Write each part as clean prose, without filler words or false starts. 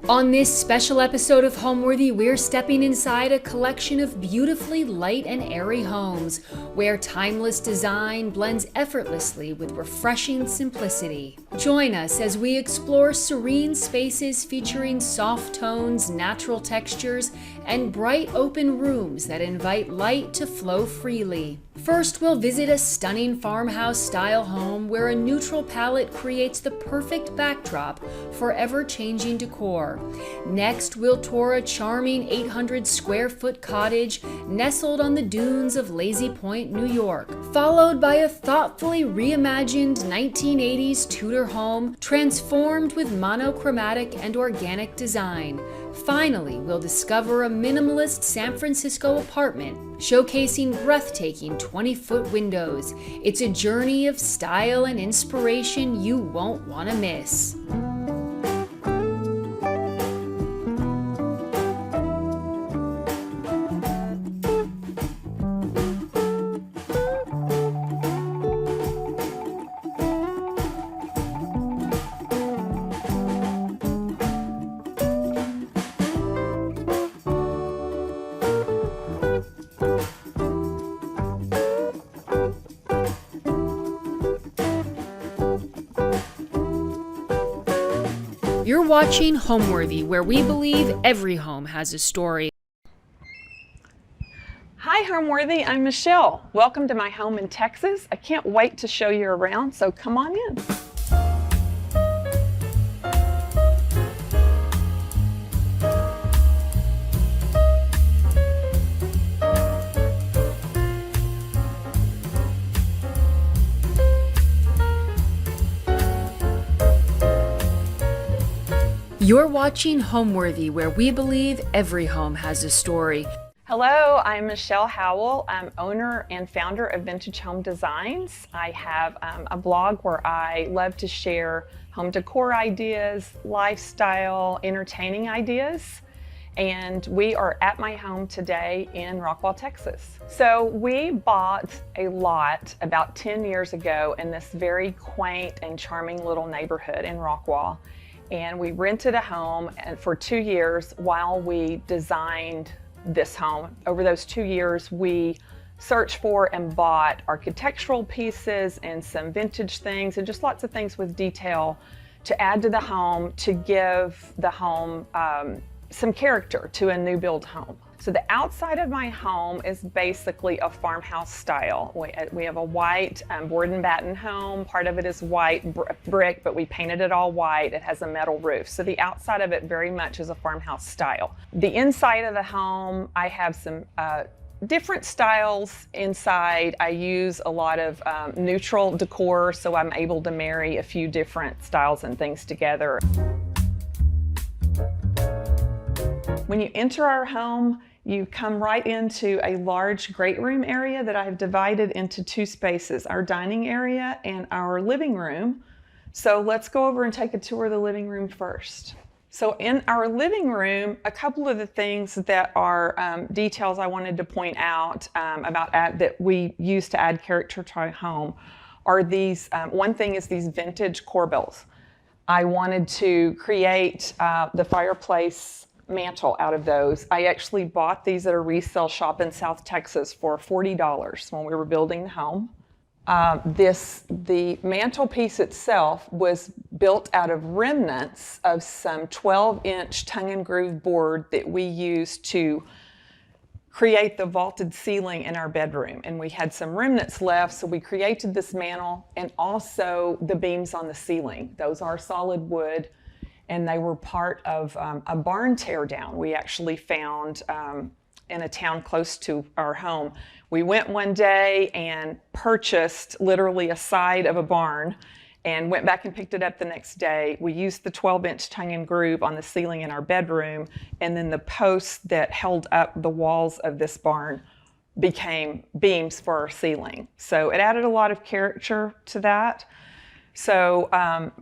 On this special episode of Homeworthy, we're stepping inside a collection of beautifully light and airy homes, where timeless design blends effortlessly with refreshing simplicity. Join us as we explore serene spaces featuring soft tones, natural textures, and bright open rooms that invite light to flow freely. First, we'll visit a stunning farmhouse-style home where a neutral palette creates the perfect backdrop for ever-changing decor. Next, we'll tour a charming 800-square-foot cottage nestled on the dunes of Lazy Point, New York, followed by a thoughtfully reimagined 1980s Tudor home transformed with monochromatic and organic design. Finally, we'll discover a minimalist San Francisco apartment showcasing breathtaking 20-foot windows. It's a journey of style and inspiration you won't want to miss. You're watching Homeworthy, where we believe every home has a story. Hi Homeworthy, I'm Michelle. Welcome to my home in Texas. I can't wait to show you around, so come on in. You're watching Homeworthy, where we believe every home has a story. Hello, I'm Michelle Howell. I'm owner and founder of Vintage Home Designs. I have a blog where I love to share home decor ideas, lifestyle, entertaining ideas. And we are at my home today in Rockwall, Texas. So we bought a lot about 10 years ago in this very quaint and charming little neighborhood in Rockwall. And we rented a home for 2 years while we designed this home. Over those 2 years, we searched for and bought architectural pieces and some vintage things and just lots of things with detail to add to the home to give the home some character to a new build home. So the outside of my home is basically a farmhouse style. We have a white board and batten home. Part of it is white brick, but we painted it all white. It has a metal roof. So the outside of it very much is a farmhouse style. The inside of the home, I have some different styles inside. I use a lot of neutral decor, so I'm able to marry a few different styles and things together. When you enter our home, you come right into a large great room area that I've divided into two spaces, our dining area and our living room. So let's go over and take a tour of the living room first. So in our living room, a couple of the things that are details I wanted to point out that we use to add character to our home are these, one thing is these vintage corbels. I wanted to create the fireplace mantle out of those. I actually bought these at a resale shop in South Texas for $40 when we were building the home. The mantelpiece itself was built out of remnants of some 12-inch tongue and groove board that we used to create the vaulted ceiling in our bedroom. And we had some remnants left, so we created this mantle and also the beams on the ceiling. Those are solid wood, and they were part of a barn tear down we actually found in a town close to our home. We went one day and purchased literally a side of a barn and went back and picked it up the next day. We used the 12-inch tongue and groove on the ceiling in our bedroom, and then the posts that held up the walls of this barn became beams for our ceiling. So it added a lot of character to that. So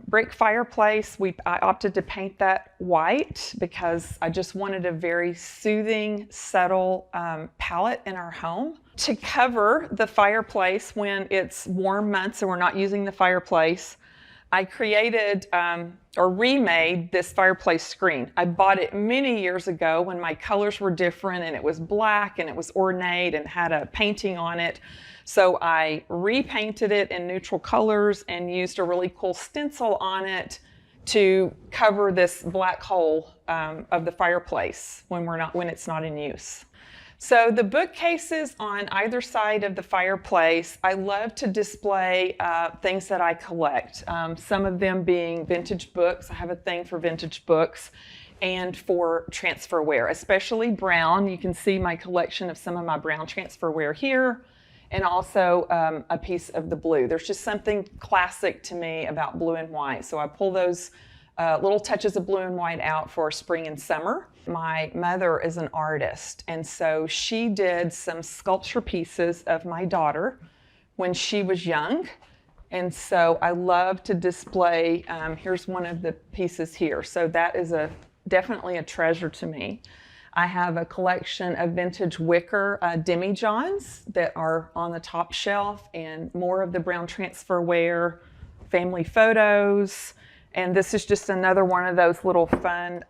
brick fireplace, I opted to paint that white because I just wanted a very soothing, subtle palette in our home. To cover the fireplace when it's warm months and we're not using the fireplace, I created or remade this fireplace screen. I bought it many years ago when my colors were different and it was black and it was ornate and had a painting on it. So I repainted it in neutral colors and used a really cool stencil on it to cover this black hole of the fireplace when it's not in use. So the bookcases on either side of the fireplace, I love to display things that I collect. Some of them being vintage books. I have a thing for vintage books and for transferware, especially brown. You can see my collection of some of my brown transferware here, and also a piece of the blue. There's just something classic to me about blue and white. So I pull those little touches of blue and white out for spring and summer. My mother is an artist, and so she did some sculpture pieces of my daughter when she was young. And so I love to display, here's one of the pieces here. So that is definitely a treasure to me. I have a collection of vintage wicker demijohns that are on the top shelf, and more of the brown transferware, family photos. And this is just another one of those little fun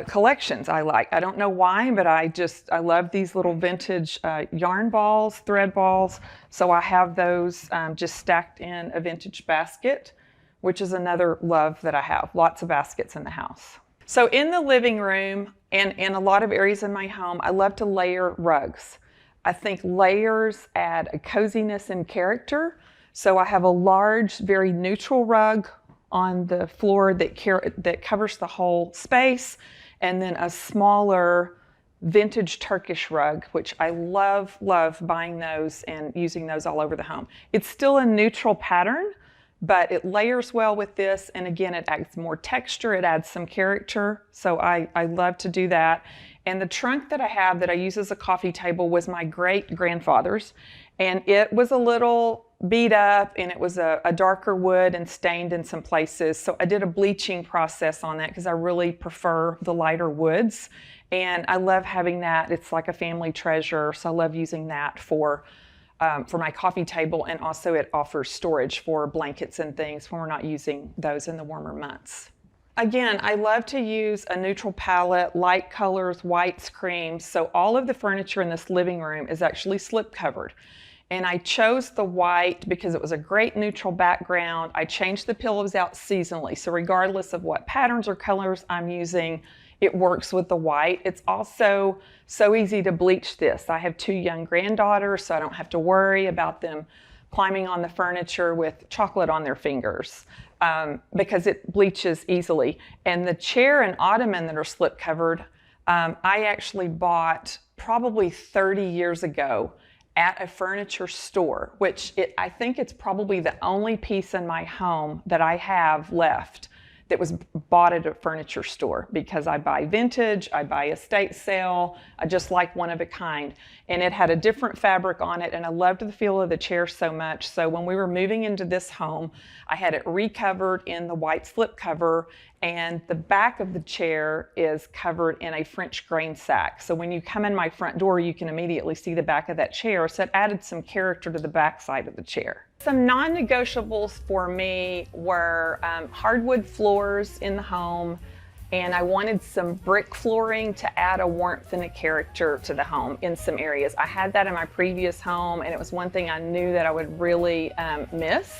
collections I like. I don't know why, but I love these little vintage yarn balls, thread balls. So I have those just stacked in a vintage basket, which is another love that I have. Lots of baskets in the house. So in the living room and in a lot of areas in my home, I love to layer rugs. I think layers add a coziness and character. So I have a large, very neutral rug on the floor that covers the whole space, and then a smaller vintage Turkish rug, which I love buying those and using those all over the home. It's still a neutral pattern, but it layers well with this, and again, it adds more texture, it adds some character, so I love to do that. And the trunk that I have that I use as a coffee table was my great-grandfather's, and it was a little beat up, and it was a darker wood and stained in some places. So I did a bleaching process on that because I really prefer the lighter woods, and I love having that. It's like a family treasure, so I love using that for my coffee table, and also it offers storage for blankets and things when we're not using those in the warmer months. Again, I love to use a neutral palette, light colors, whites, creams. So all of the furniture in this living room is actually slip covered. And I chose the white because it was a great neutral background. I changed the pillows out seasonally. So regardless of what patterns or colors I'm using, it works with the white. It's also so easy to bleach this. I have 2 young granddaughters, so I don't have to worry about them climbing on the furniture with chocolate on their fingers because it bleaches easily. And the chair and ottoman that are slip covered, I actually bought probably 30 years ago at a furniture store, which I think it's probably the only piece in my home that I have left that was bought at a furniture store, because I buy vintage, I buy estate sale, I just like one of a kind. And it had a different fabric on it, and I loved the feel of the chair so much. So when we were moving into this home, I had it recovered in the white slip cover, and the back of the chair is covered in a French grain sack. So when you come in my front door, you can immediately see the back of that chair. So it added some character to the back side of the chair. Some non-negotiables for me were hardwood floors in the home, and I wanted some brick flooring to add a warmth and a character to the home in some areas. I had that in my previous home, and it was one thing I knew that I would really miss.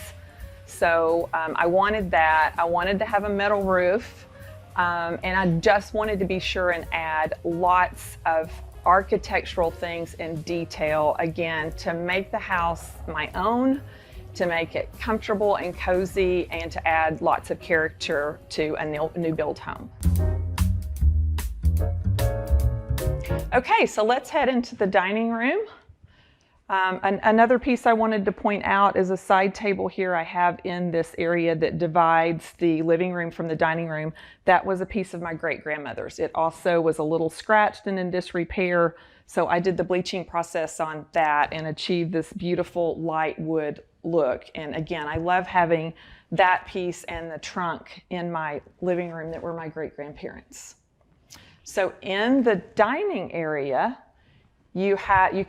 So I wanted that. I wanted to have a metal roof, and I just wanted to be sure and add lots of architectural things and detail, again, to make the house my own, to make it comfortable and cozy, and to add lots of character to a new build home. Okay, so let's head into the dining room. Another piece I wanted to point out is a side table here I have in this area that divides the living room from the dining room. That was a piece of my great-grandmother's. It also was a little scratched and in disrepair, so I did the bleaching process on that and achieved this beautiful light wood look. And again, I love having that piece and the trunk in my living room that were my great-grandparents. So in the dining area, you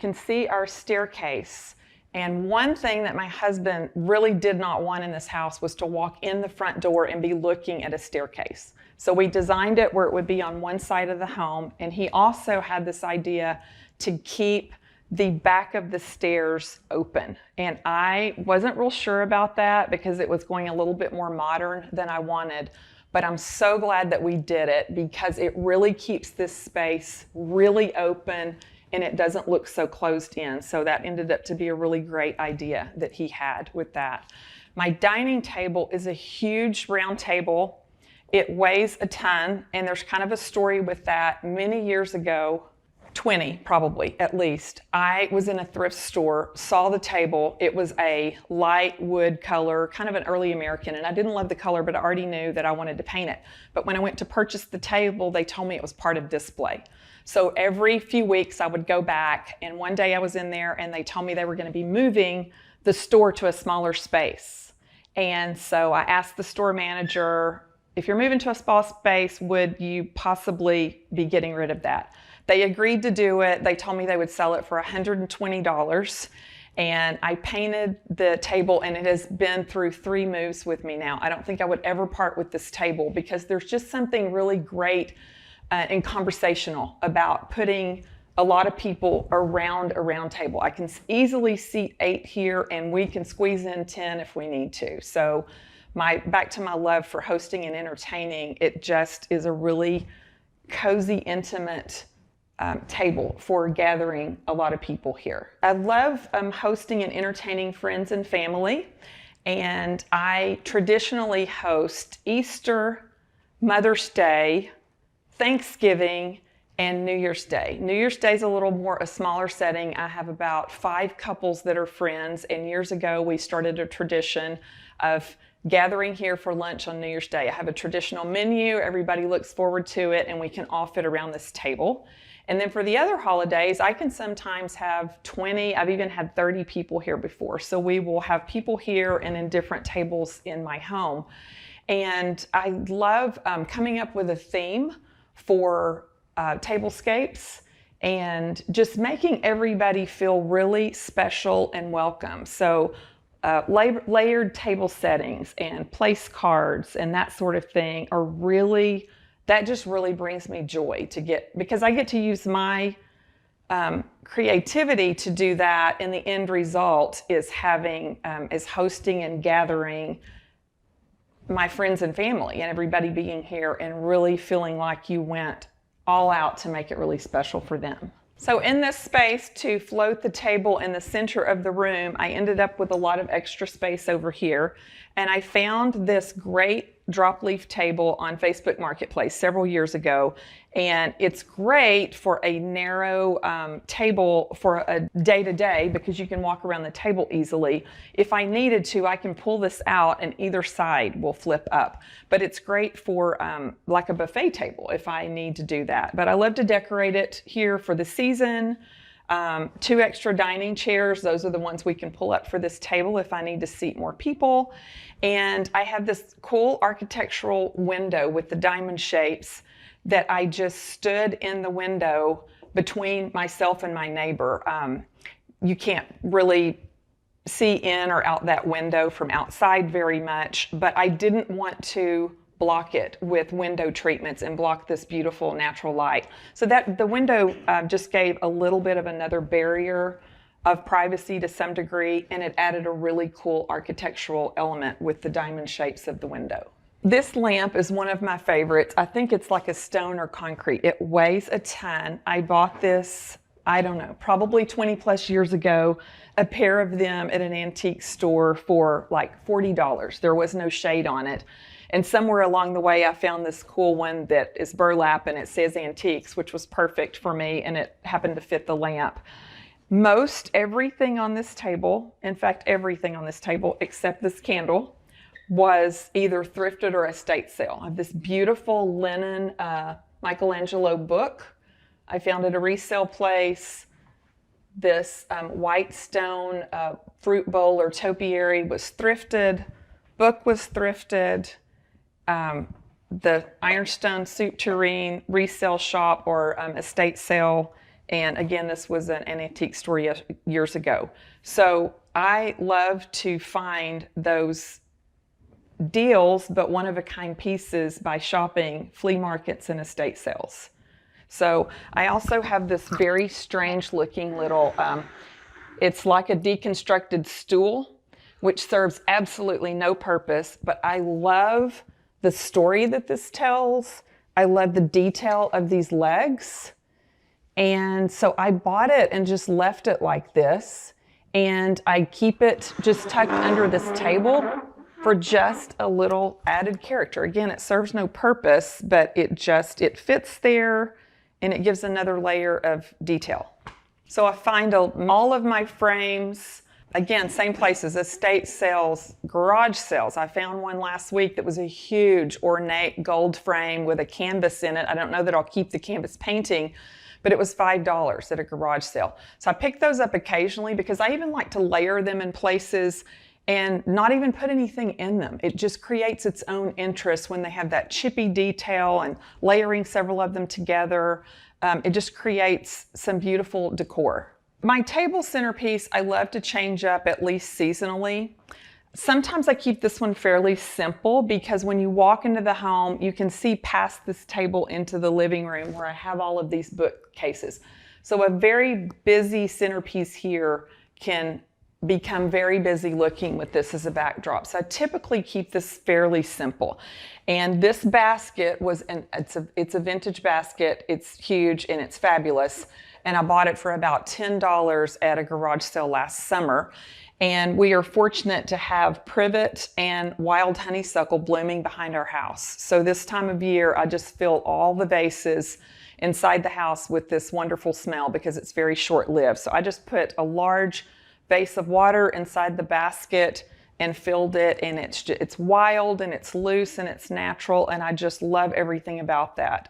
can see our staircase, And one thing that my husband really did not want in this house was to walk in the front door and be looking at a staircase. So we designed it where it would be on one side of the home. And he also had this idea to keep the back of the stairs open. And I wasn't real sure about that because it was going a little bit more modern than I wanted. But I'm so glad that we did it because it really keeps this space really open and it doesn't look so closed in. So that ended up to be a really great idea that he had with that. My dining table is a huge round table. It weighs a ton, and there's kind of a story with that. Many years ago, 20 probably at least, I was in a thrift store, saw the table. It was a light wood color, kind of an early American, and I didn't love the color, but I already knew that I wanted to paint it. But when I went to purchase the table, they told me it was part of display. So every few weeks I would go back, and one day I was in there and they told me they were going to be moving the store to a smaller space. And so I asked the store manager, if you're moving to a small space, would you possibly be getting rid of that? They agreed to do it. They told me they would sell it for $120. And I painted the table, and it has been through 3 moves with me now. I don't think I would ever part with this table because there's just something really great and conversational about putting a lot of people around a round table. I can easily seat 8 here, and we can squeeze in 10 if we need to. So back to my love for hosting and entertaining, it just is a really cozy, intimate table for gathering a lot of people here. I love hosting and entertaining friends and family, and I traditionally host Easter, Mother's Day, Thanksgiving, and New Year's Day. New Year's Day is a smaller setting. I have about 5 couples that are friends, and years ago we started a tradition of gathering here for lunch on New Year's Day. I have a traditional menu, everybody looks forward to it, and we can all fit around this table. And then for the other holidays, I can sometimes have 20, I've even had 30 people here before. So we will have people here and in different tables in my home. And I love coming up with a theme for tablescapes and just making everybody feel really special and welcome. So layered table settings and place cards and that sort of thing are really, that just really brings me joy to get, because I get to use my creativity to do that, and the end result is is hosting and gathering my friends and family and everybody being here and really feeling like you went all out to make it really special for them. So in this space, to float the table in the center of the room, I ended up with a lot of extra space over here. And I found this great drop leaf table on Facebook Marketplace several years ago. And it's great for a narrow table for a day-to-day because you can walk around the table easily. If I needed to, I can pull this out and either side will flip up. But it's great for like a buffet table if I need to do that. But I love to decorate it here for the season. 2 extra dining chairs, those are the ones we can pull up for this table if I need to seat more people. And I have this cool architectural window with the diamond shapes that I just stood in the window between myself and my neighbor. You can't really see in or out that window from outside very much, but I didn't want to block it with window treatments and block this beautiful natural light. So that the window just gave a little bit of another barrier of privacy to some degree, and it added a really cool architectural element with the diamond shapes of the window. This lamp is one of my favorites. I think it's like a stone or concrete. It weighs a ton. I bought this, I don't know, probably 20 plus years ago, a pair of them at an antique store for like $40. There was no shade on it. And somewhere along the way, I found this cool one that is burlap and it says antiques, which was perfect for me, and it happened to fit the lamp. Most everything on this table, in fact, everything on this table except this candle, was either thrifted or estate sale. I have this beautiful linen Michelangelo book. I found at a resale place. This white stone fruit bowl or topiary was thrifted. Book was thrifted. The ironstone soup tureen resale shop or estate sale. And again, this was an antique store years ago. So I love to find those deals, but one-of-a-kind pieces by shopping flea markets and estate sales. So I also have this very strange looking little, it's like a deconstructed stool, which serves absolutely no purpose, but I love the story that this tells. I love the detail of these legs. And so I bought it and just left it like this. And I keep it just tucked under this table for just a little added character. Again, it serves no purpose, but it fits there and it gives another layer of detail. So I find all of my frames, again, same places, estate sales, garage sales. I found one last week that was a huge ornate gold frame with a canvas in it. I don't know that I'll keep the canvas painting, but it was $5 at a garage sale. So I pick those up occasionally because I even like to layer them in places and not even put anything in them. It just creates its own interest when they have that chippy detail, and layering several of them together. It just creates some beautiful decor. My table centerpiece, I love to change up at least seasonally. Sometimes I keep this one fairly simple because when you walk into the home, you can see past this table into the living room where I have all of these bookcases. So a very busy centerpiece here can become very busy looking with this as a backdrop. So I typically keep this fairly simple. And this basket it's a vintage basket. It's huge and it's fabulous. And I bought it for about $10 at a garage sale last summer. And we are fortunate to have privet and wild honeysuckle blooming behind our house. So this time of year, I just fill all the vases inside the house with this wonderful smell because it's very short-lived. So I just put a large vase of water inside the basket and filled it, and it's wild and it's loose and it's natural, and I just love everything about that.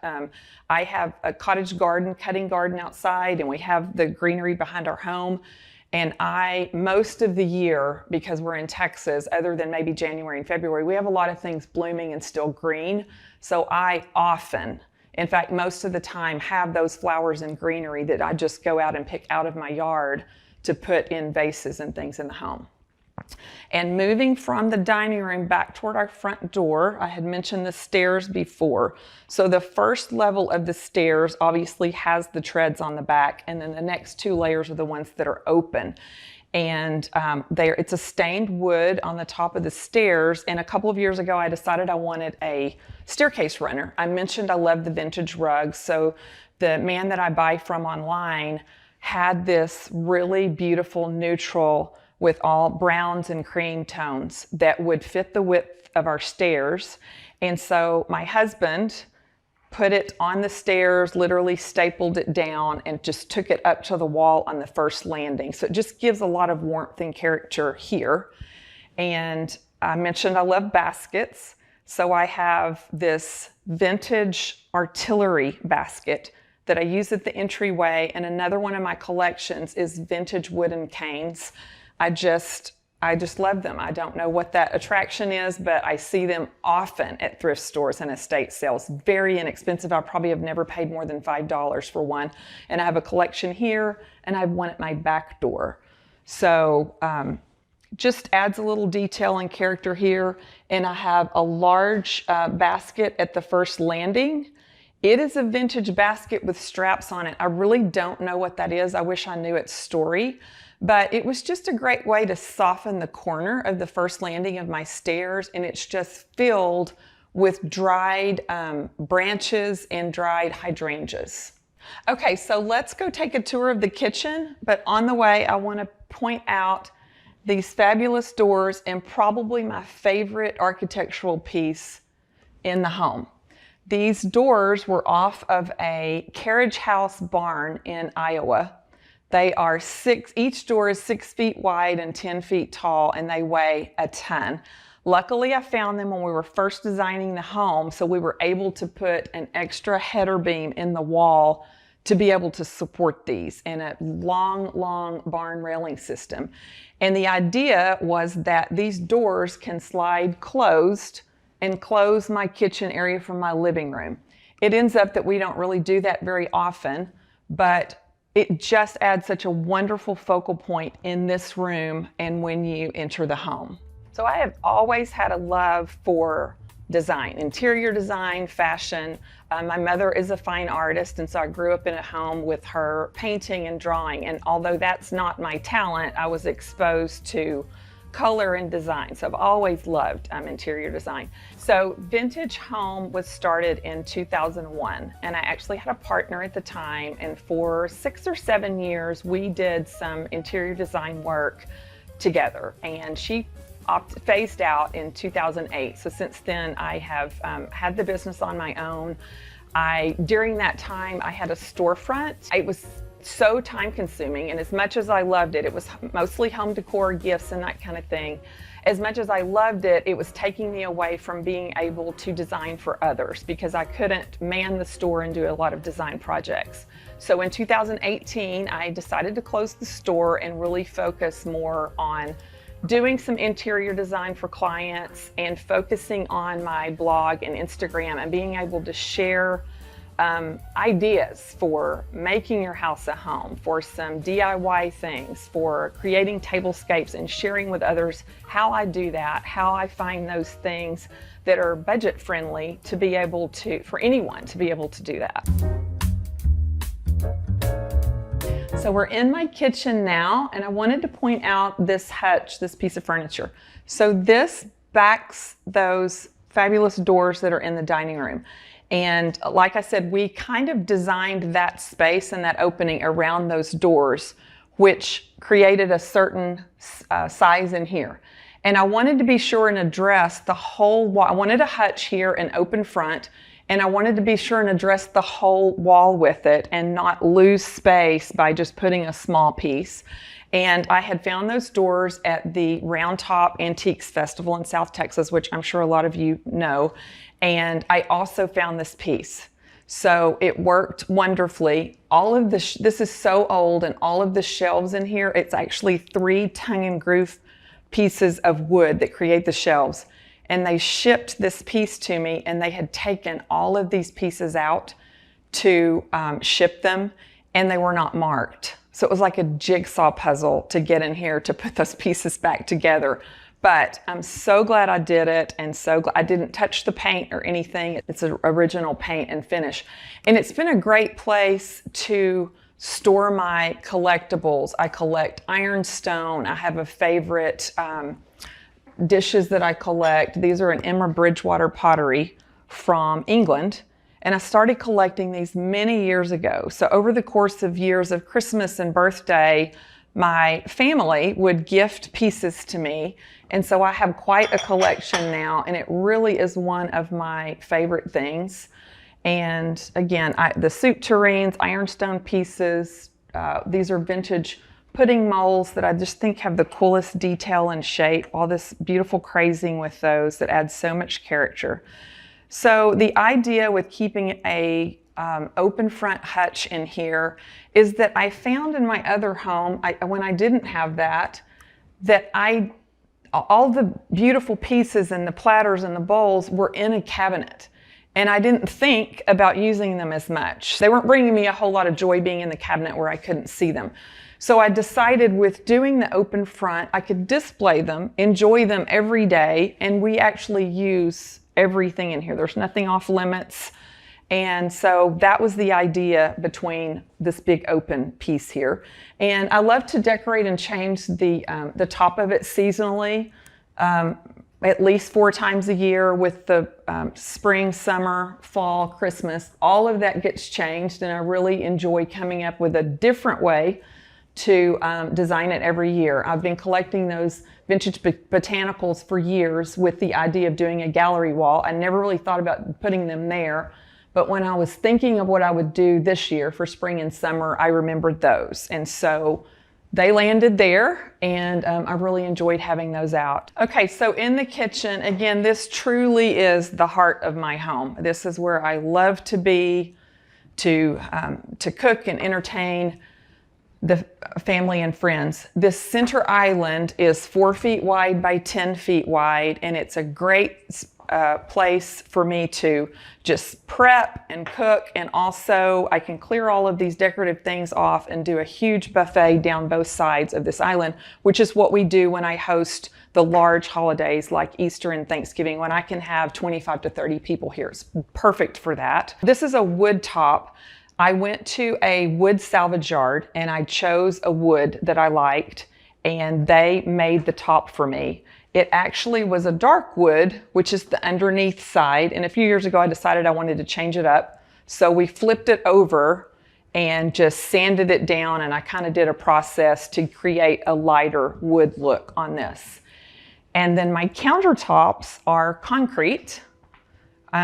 I have a cottage garden, cutting garden outside, and we have the greenery behind our home. And most of the year, because we're in Texas, other than maybe January and February, we have a lot of things blooming and still green. So I often, in fact, most of the time, have those flowers and greenery that I just go out and pick out of my yard to put in vases and things in the home. And moving from the dining room back toward our front door, I had mentioned the stairs before. So the first level of the stairs obviously has the treads on the back, and then the next two layers are the ones that are open. And it's a stained wood on the top of the stairs. And a couple of years ago, I decided I wanted a staircase runner. I mentioned I love the vintage rugs. So the man that I buy from online had this really beautiful neutral with all browns and cream tones that would fit the width of our stairs. And so my husband put it on the stairs, literally stapled it down, and just took it up to the wall on the first landing. So it just gives a lot of warmth and character here. And I mentioned I love baskets. So I have this vintage artillery basket that I use at the entryway, and another one of my collections is vintage wooden canes. I just love them. I don't know what that attraction is, but I see them often at thrift stores and estate sales. Very inexpensive. I probably have never paid more than $5 for one. And I have a collection here, and I have one at my back door. So just adds a little detail and character here. And I have a large basket at the first landing. It is a vintage basket with straps on it. I really don't know what that is. I wish I knew its story, but it was just a great way to soften the corner of the first landing of my stairs, and it's just filled with dried branches and dried hydrangeas. Okay, so let's go take a tour of the kitchen, but on the way, I want to point out these fabulous doors and probably my favorite architectural piece in the home. These doors were off of a carriage house barn in Iowa. They are each door is 6 feet wide and 10 feet tall, and they weigh a ton. Luckily, I found them when we were first designing the home, so we were able to put an extra header beam in the wall to be able to support these, and a long barn railing system. And the idea was that these doors can slide closed and close my kitchen area from my living room. It ends up that we don't really do that very often, but it just adds such a wonderful focal point in this room and when you enter the home. So I have always had a love for design, interior design, fashion. My mother is a fine artist, and so I grew up in a home with her painting and drawing. And although that's not my talent, I was exposed to color and design. So I've always loved interior design. So Vintage Home was started in 2001, and I actually had a partner at the time, and for 6 or 7 years we did some interior design work together, and she phased out in 2008. So since then I have had the business on my own. During that time I had a storefront. It was so time consuming, and as much as I loved it was mostly home decor, gifts, and that kind of thing. As much as I loved it, it was taking me away from being able to design for others because I couldn't man the store and do a lot of design projects. So in 2018, I decided to close the store and really focus more on doing some interior design for clients and focusing on my blog and Instagram and being able to share ideas for making your house a home, for some DIY things, for creating tablescapes, and sharing with others how I do that, how I find those things that are budget friendly to be able to, for anyone to be able to do that. So we're in my kitchen now, and I wanted to point out this hutch, this piece of furniture. So this backs those fabulous doors that are in the dining room. And like I said, we kind of designed that space and that opening around those doors, which created a certain size in here. And I wanted to be sure and address the whole wall. I wanted a hutch here, an open front, and I wanted to be sure and address the whole wall with it and not lose space by just putting a small piece. And I had found those doors at the Round Top Antiques Festival in South Texas, which I'm sure a lot of you know. And I also found this piece. So it worked wonderfully. All of this is so old, and all of the shelves in here, it's actually 3 tongue and groove pieces of wood that create the shelves. And they shipped this piece to me, and they had taken all of these pieces out to ship them, and they were not marked. So it was like a jigsaw puzzle to get in here to put those pieces back together. But I'm so glad I did it, and so glad I didn't touch the paint or anything. It's an original paint and finish. And it's been a great place to store my collectibles. I collect ironstone. I have a favorite dishes that I collect. These are an Emma Bridgewater pottery from England. And I started collecting these many years ago. So over the course of years of Christmas and birthday, my family would gift pieces to me. And so I have quite a collection now, and it really is one of my favorite things. And again, the soup tureens, ironstone pieces, these are vintage pudding molds that I just think have the coolest detail and shape, all this beautiful crazing with those that adds so much character. So the idea with keeping a open front hutch in here is that I found in my other home, when I didn't have that all the beautiful pieces and the platters and the bowls were in a cabinet. And I didn't think about using them as much. They weren't bringing me a whole lot of joy being in the cabinet where I couldn't see them. So I decided with doing the open front, I could display them, enjoy them every day, and we actually use everything in here. There's nothing off limits. And so that was the idea between this big open piece here. And I love to decorate and change the top of it seasonally, at least 4 times a year with the spring, summer, fall, Christmas. All of that gets changed, and I really enjoy coming up with a different way to design it every year. I've been collecting those vintage botanicals for years with the idea of doing a gallery wall. I never really thought about putting them there, but when I was thinking of what I would do this year for spring and summer, I remembered those. And so they landed there, and I really enjoyed having those out. Okay, so in the kitchen, again, this truly is the heart of my home. This is where I love to be, to cook and entertain the family and friends. This center island is 4 feet wide by 10 feet wide, and it's a great place for me to just prep and cook, and also I can clear all of these decorative things off and do a huge buffet down both sides of this island, which is what we do when I host the large holidays like Easter and Thanksgiving, when I can have 25 to 30 people here. It's perfect for that. This is a wood top. I went to a wood salvage yard and I chose a wood that I liked, and they made the top for me. It actually was a dark wood, which is the underneath side. And a few years ago, I decided I wanted to change it up. So we flipped it over and just sanded it down. And I kind of did a process to create a lighter wood look on this. And then my countertops are concrete.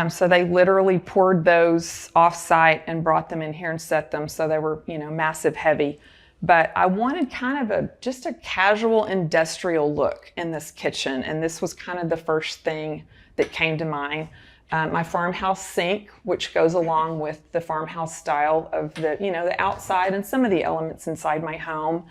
So they literally poured those off-site and brought them in here and set them. So they were, massive heavy. But I wanted kind of just a casual industrial look in this kitchen. And this was kind of the first thing that came to mind. My farmhouse sink, which goes along with the farmhouse style of the outside and some of the elements inside my home.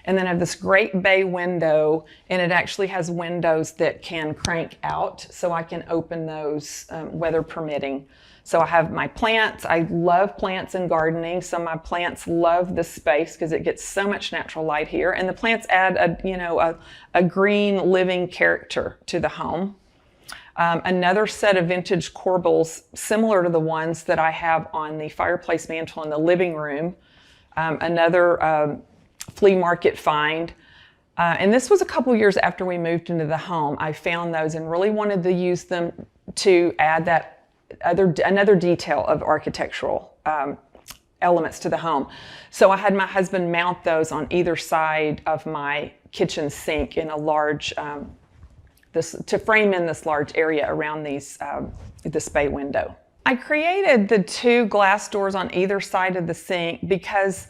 And then I have this great bay window, and it actually has windows that can crank out, so I can open those weather permitting. So I have my plants. I love plants and gardening, so my plants love the space because it gets so much natural light here. And the plants add a green living character to the home. Another set of vintage corbels similar to the ones that I have on the fireplace mantle in the living room. Another flea market find. And this was a couple years after we moved into the home. I found those and really wanted to use them to add that another detail of architectural elements to the home. So I had my husband mount those on either side of my kitchen sink in a large, to frame in this large area around this bay window. I created the two glass doors on either side of the sink because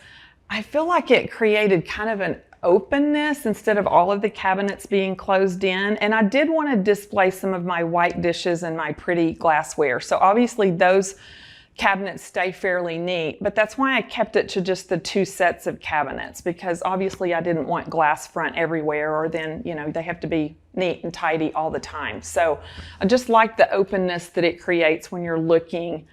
I feel like it created kind of an openness instead of all of the cabinets being closed in. And I did want to display some of my white dishes and my pretty glassware. So obviously those cabinets stay fairly neat, but that's why I kept it to just the two sets of cabinets, because obviously I didn't want glass front everywhere, or then, they have to be neat and tidy all the time. So I just like the openness that it creates when you're looking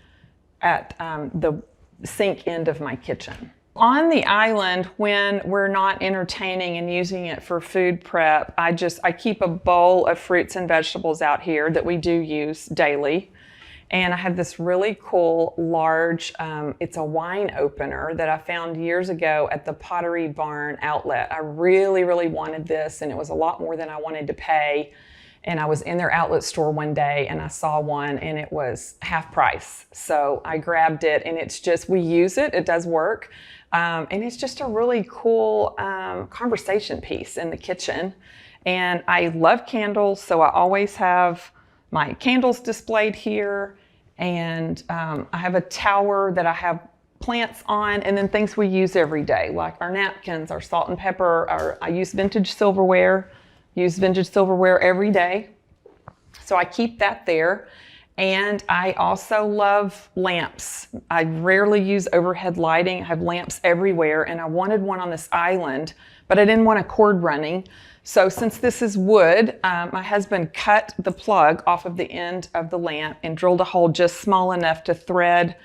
at the sink end of my kitchen. On the island, when we're not entertaining and using it for food prep, I keep a bowl of fruits and vegetables out here that we do use daily. And I have this really cool large, it's a wine opener that I found years ago at the Pottery Barn outlet. I really, really wanted this, and it was a lot more than I wanted to pay. And I was in their outlet store one day and I saw one and it was half price. So I grabbed it, and we use it, it does work. And it's just a really cool conversation piece in the kitchen. And I love candles, so I always have my candles displayed here. And I have a tower that I have plants on, and then things we use every day, like our napkins, our salt and pepper. I use vintage silverware every day. So I keep that there. And I also love lamps. I rarely use overhead lighting. I have lamps everywhere, and I wanted one on this island, but I didn't want a cord running. So since this is wood, my husband cut the plug off of the end of the lamp and drilled a hole just small enough to thread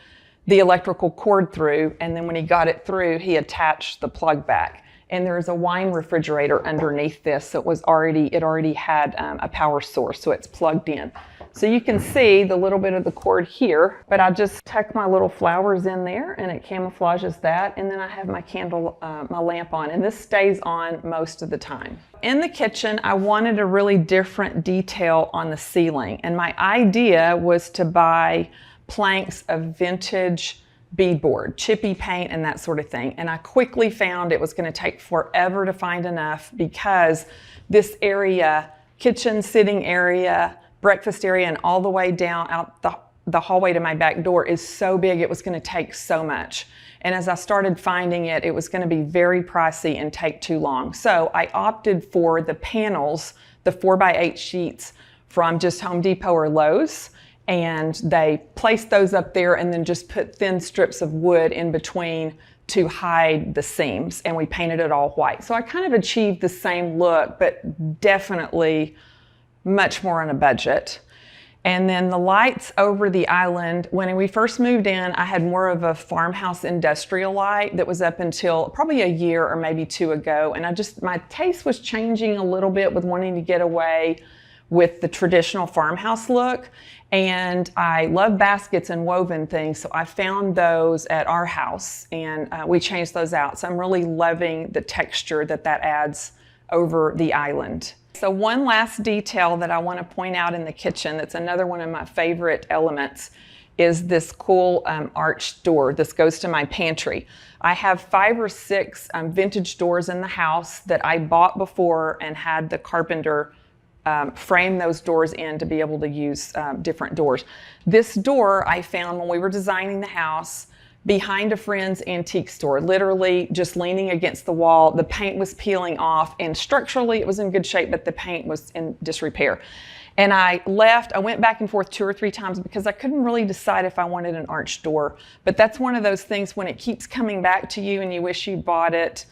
the electrical cord through. And then when he got it through, he attached the plug back. And there's a wine refrigerator underneath this. So it already had a power source, so it's plugged in. So you can see the little bit of the cord here, but I just tuck my little flowers in there and it camouflages that. And then I have my candle, my lamp on, and this stays on most of the time. In the kitchen, I wanted a really different detail on the ceiling. And my idea was to buy planks of vintage beadboard, chippy paint and that sort of thing. And I quickly found it was going to take forever to find enough, because this area, kitchen, sitting area, breakfast area, and all the way down out the hallway to my back door is so big, it was going to take so much. And as I started finding it, it was going to be very pricey and take too long. So I opted for the panels, the 4x8 sheets from just Home Depot or Lowe's. And they placed those up there and then just put thin strips of wood in between to hide the seams. And we painted it all white. So I kind of achieved the same look, but definitely much more on a budget. And then the lights over the island, when we first moved in, I had more of a farmhouse industrial light that was up until probably a year or maybe two ago. And my taste was changing a little bit with wanting to get away with the traditional farmhouse look. And I love baskets and woven things, so I found those at our house, and we changed those out. So I'm really loving the texture that adds over the island. So one last detail that I want to point out in the kitchen that's another one of my favorite elements is this cool arched door. This goes to my pantry. I have 5 or 6 vintage doors in the house that I bought before and had the carpenter frame those doors in to be able to use different doors. This door I found when we were designing the house behind a friend's antique store, literally just leaning against the wall. The paint was peeling off, and structurally it was in good shape, but the paint was in disrepair. And I went back and forth 2 or 3 times because I couldn't really decide if I wanted an arched door. But that's one of those things when it keeps coming back to you and you wish you bought it.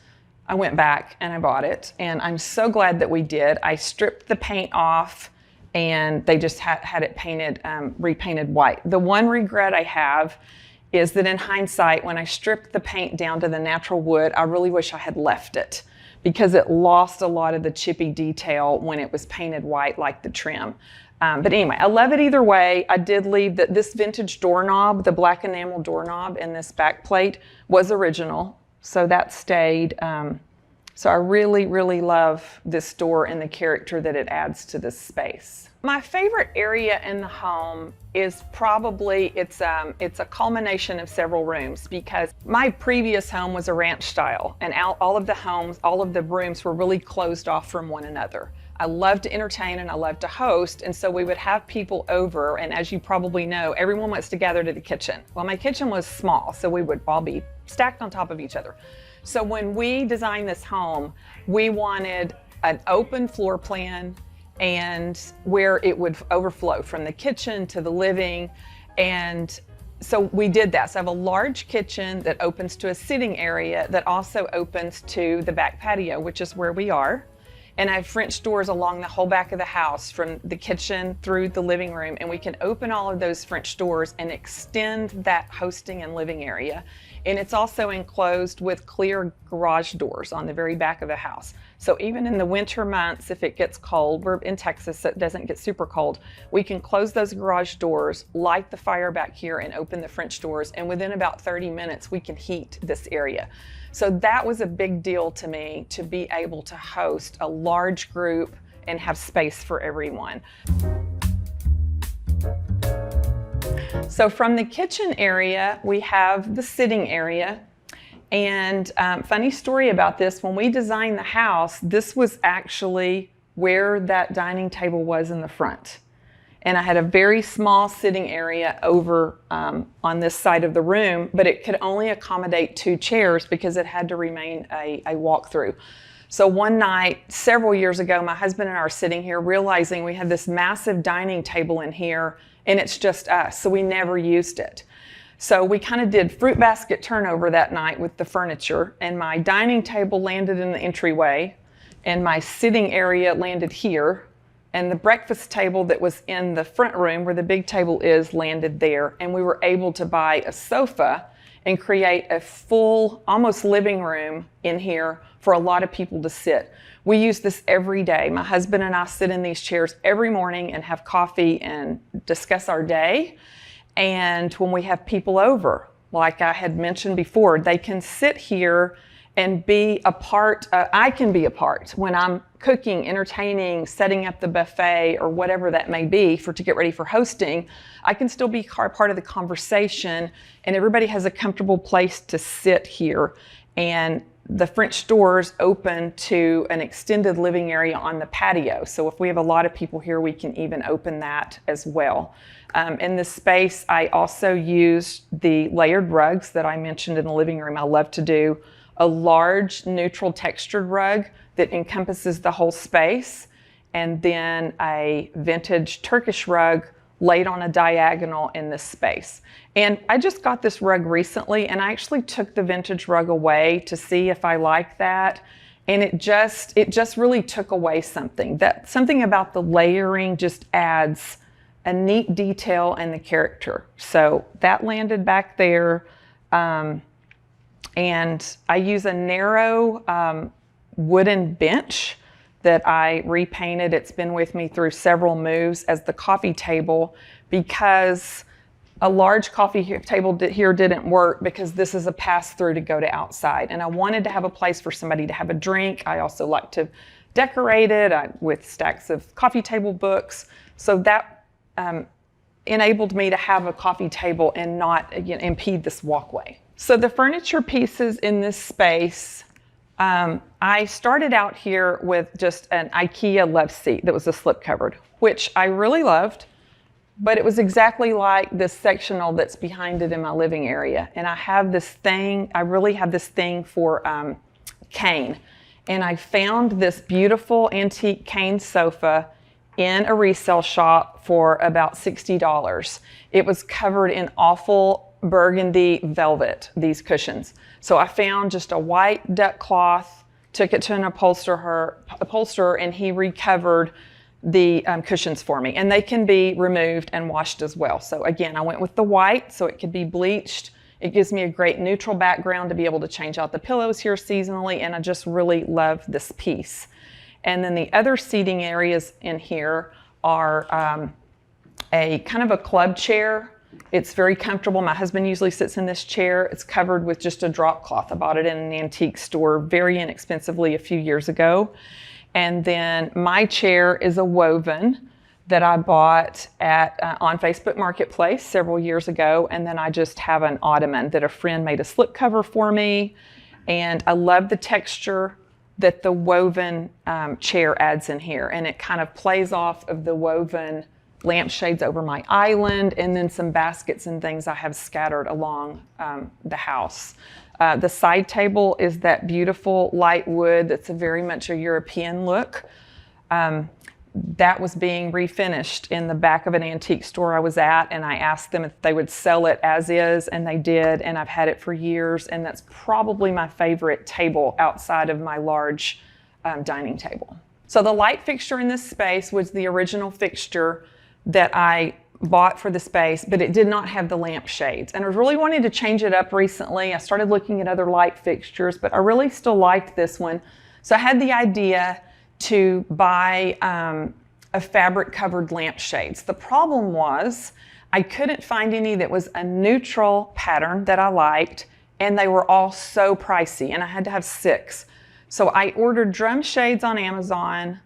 I went back and I bought it, and I'm so glad that we did. I stripped the paint off, and they just had it painted, repainted white. The one regret I have is that in hindsight, when I stripped the paint down to the natural wood, I really wish I had left it because it lost a lot of the chippy detail when it was painted white like the trim. But anyway, I love it either way. I did leave this vintage doorknob, the black enamel doorknob in this back plate was original, so that stayed. So I really, really love this door and the character that it adds to this space. My favorite area in the home is probably, it's a culmination of several rooms, because my previous home was a ranch style, and all of the rooms were really closed off from one another. I love to entertain and I love to host, and so we would have people over, and as you probably know, everyone wants to gather to the kitchen. Well, my kitchen was small, so we would all be stacked on top of each other. So when we designed this home, we wanted an open floor plan and where it would overflow from the kitchen to the living. And so we did that. So I have a large kitchen that opens to a sitting area that also opens to the back patio, which is where we are. And I have French doors along the whole back of the house from the kitchen through the living room. And we can open all of those French doors and extend that hosting and living area. And it's also enclosed with clear garage doors on the very back of the house. So even in the winter months, if it gets cold, we're in Texas, so it doesn't get super cold, we can close those garage doors, light the fire back here, and open the French doors. And within about 30 minutes, we can heat this area. So that was a big deal to me, to be able to host a large group and have space for everyone. So from the kitchen area, we have the sitting area. And funny story about this, when we designed the house, this was actually where that dining table was in the front. And I had a very small sitting area over on this side of the room, but it could only accommodate 2 chairs because it had to remain a walk-through. So one night, several years ago, my husband and I are sitting here realizing we have this massive dining table in here and it's just us, so we never used it. So we kind of did fruit basket turnover that night with the furniture, and my dining table landed in the entryway and my sitting area landed here. And the breakfast table that was in the front room where the big table is landed there. And we were able to buy a sofa and create a full, almost living room in here for a lot of people to sit. We use this every day. My husband and I sit in these chairs every morning and have coffee and discuss our day. And when we have people over, like I had mentioned before, they can sit here and be a part. I can be a part when I'm cooking, entertaining, setting up the buffet, or whatever that may be to get ready for hosting. I can still be part of the conversation, and everybody has a comfortable place to sit here. And the French doors open to an extended living area on the patio. So if we have a lot of people here, we can even open that as well. In this space, I also use the layered rugs that I mentioned in the living room. I love to do a large neutral textured rug that encompasses the whole space, and then a vintage Turkish rug laid on a diagonal in this space. And I just got this rug recently, and I actually took the vintage rug away to see if I like that. And it just really took away something. Something about the layering just adds a neat detail and the character. So that landed back there. And I use a narrow wooden bench that I repainted. It's been with me through several moves as the coffee table, because a large coffee table here didn't work, because this is a pass-through to go to outside. And I wanted to have a place for somebody to have a drink. I also like to decorate it with stacks of coffee table books. So that enabled me to have a coffee table and not impede this walkway. So the furniture pieces in this space, I started out here with just an IKEA love seat that was a slip-covered, which I really loved, but it was exactly like this sectional that's behind it in my living area. And I have this thing, I really have this thing for cane. And I found this beautiful antique cane sofa in a resale shop for about $60. It was covered in awful burgundy velvet, these cushions. So I found just a white duck cloth, took it to an upholsterer, and he recovered the cushions for me. And they can be removed and washed as well. So again, I went with the white so it could be bleached. It gives me a great neutral background to be able to change out the pillows here seasonally, and I just really love this piece. And then the other seating areas in here are a kind of a club chair. It's very comfortable. My husband usually sits in this chair. It's covered with just a drop cloth. I bought it in an antique store very inexpensively a few years ago. And then my chair is a woven that I bought on Facebook Marketplace several years ago. And then I just have an ottoman that a friend made a slipcover for me. And I love the texture that the woven chair adds in here. And it kind of plays off of the woven lampshades over my island, and then some baskets and things I have scattered along the house. The side table is that beautiful light wood that's very much a European look. That was being refinished in the back of an antique store I was at, and I asked them if they would sell it as is, and they did, and I've had it for years, and that's probably my favorite table outside of my large dining table. So the light fixture in this space was the original fixture that I bought for the space, but it did not have the lamp shades. And I was really wanting to change it up recently. I started looking at other light fixtures, but I really still liked this one. So I had the idea to buy a fabric covered lampshades. The problem was I couldn't find any that was a neutral pattern that I liked, and they were all so pricey, and I had to have 6. So I ordered drum shades on Amazon,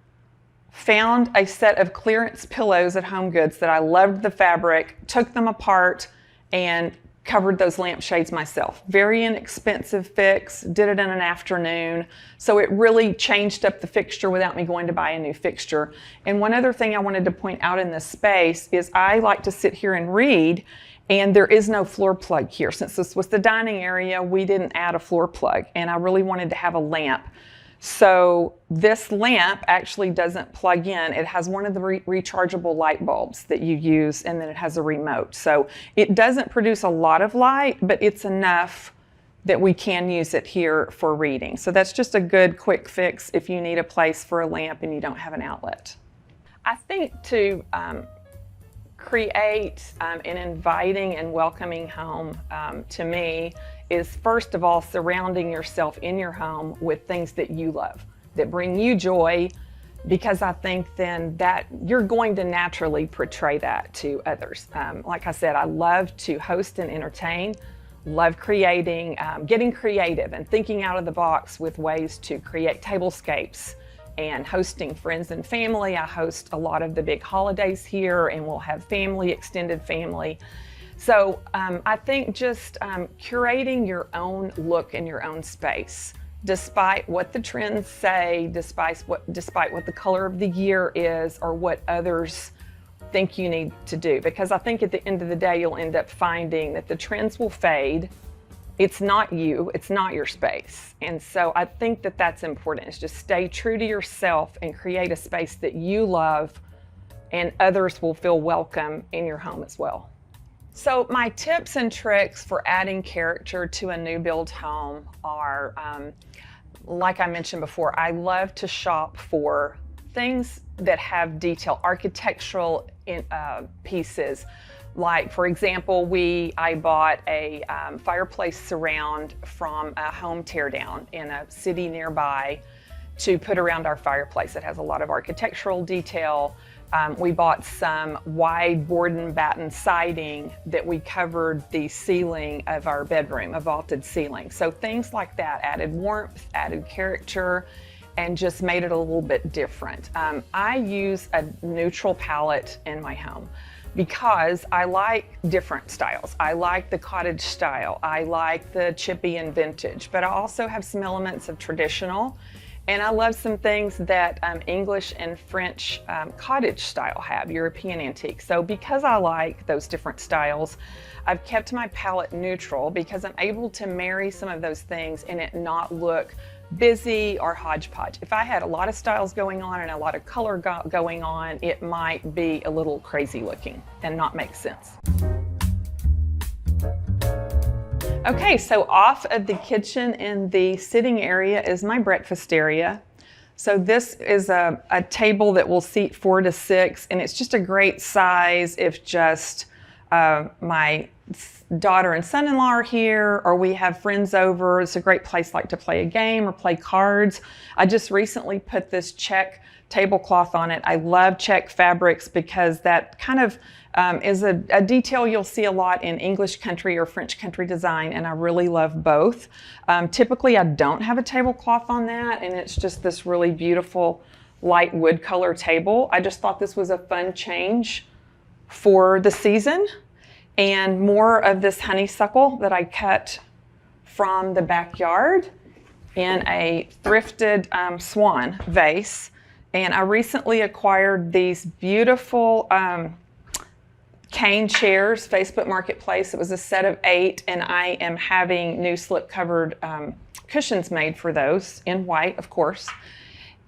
found a set of clearance pillows at HomeGoods that I loved the fabric, took them apart, and covered those lampshades myself. Very inexpensive fix, did it in an afternoon. So it really changed up the fixture without me going to buy a new fixture. And one other thing I wanted to point out in this space is I like to sit here and read, and there is no floor plug here. Since this was the dining area, we didn't add a floor plug, and I really wanted to have a lamp. So this lamp actually doesn't plug in. It has one of the rechargeable light bulbs that you use, and then it has a remote. So it doesn't produce a lot of light, but it's enough that we can use it here for reading. So that's just a good quick fix if you need a place for a lamp and you don't have an outlet. I think to create an inviting and welcoming home to me is, first of all, surrounding yourself in your home with things that you love, that bring you joy, because I think then that you're going to naturally portray that to others. Like I said, I love to host and entertain, love creating, getting creative and thinking out of the box with ways to create tablescapes and hosting friends and family. I host a lot of the big holidays here, and we'll have family, extended family. So I think just curating your own look in your own space, despite what the trends say, despite what the color of the year is, or what others think you need to do. Because I think at the end of the day, you'll end up finding that the trends will fade. It's not you, it's not your space. And so I think that that's important, is just stay true to yourself and create a space that you love, and others will feel welcome in your home as well. So my tips and tricks for adding character to a new build home are, like I mentioned before, I love to shop for things that have detail, architectural pieces. Like, for example, I bought a fireplace surround from a home teardown in a city nearby to put around our fireplace. It has a lot of architectural detail. We bought some wide board and batten siding that we covered the ceiling of our bedroom, a vaulted ceiling. So things like that added warmth, added character, and just made it a little bit different. I use a neutral palette in my home because I like different styles. I like the cottage style. I like the chippy and vintage, but I also have some elements of traditional. And I love some things that English and French cottage style have, European antique. So because I like those different styles, I've kept my palette neutral because I'm able to marry some of those things and it not look busy or hodgepodge. If I had a lot of styles going on and a lot of color going on, it might be a little crazy looking and not make sense. Okay, so off of the kitchen in the sitting area is my breakfast area. So this is a table that will seat 4 to 6, and it's just a great size if just my daughter and son-in-law are here, or we have friends over. It's a great place like to play a game or play cards. I just recently put this check tablecloth on it. I love check fabrics because that kind of is a detail you'll see a lot in English country or French country design, and I really love both. Typically I don't have a tablecloth on that, and it's just this really beautiful light wood color table. I just thought this was a fun change for the season. And more of this honeysuckle that I cut from the backyard in a thrifted swan vase. And I recently acquired these beautiful cane chairs, Facebook Marketplace. It was a set of 8, and I am having new slip-covered cushions made for those in white, of course.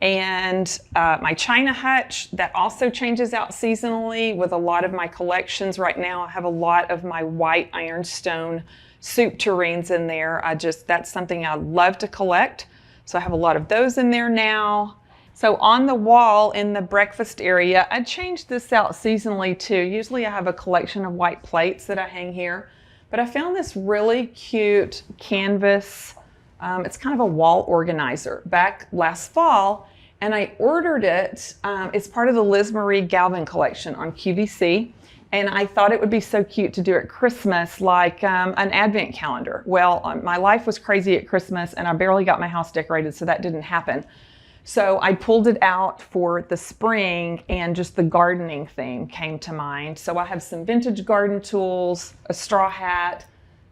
And my china hutch, that also changes out seasonally with a lot of my collections. Right now I have a lot of my white ironstone soup tureens in there. That's something I love to collect. So I have a lot of those in there now. So on the wall in the breakfast area, I changed this out seasonally too. Usually I have a collection of white plates that I hang here, but I found this really cute canvas. It's kind of a wall organizer back last fall, and I ordered it. It's part of the Liz Marie Galvin collection on QVC, and I thought it would be so cute to do at Christmas, like an advent calendar. Well, my life was crazy at Christmas, and I barely got my house decorated, so that didn't happen. So I pulled it out for the spring, and just the gardening theme came to mind. So I have some vintage garden tools, a straw hat,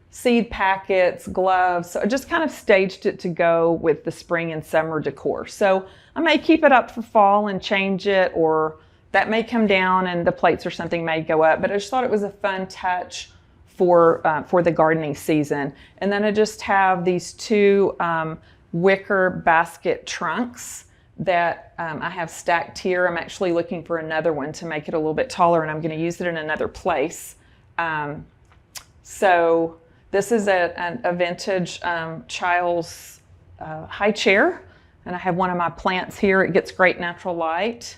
seed packets, gloves. So I just kind of staged it to go with the spring and summer decor. So I may keep it up for fall and change it, or that may come down and the plates or something may go up. But I just thought it was a fun touch for the gardening season. And then I just have these 2 wicker basket trunks that I have stacked here. I'm actually looking for another one to make it a little bit taller, and I'm going to use it in another place. So this is a vintage child's high chair, and I have one of my plants here. It gets great natural light.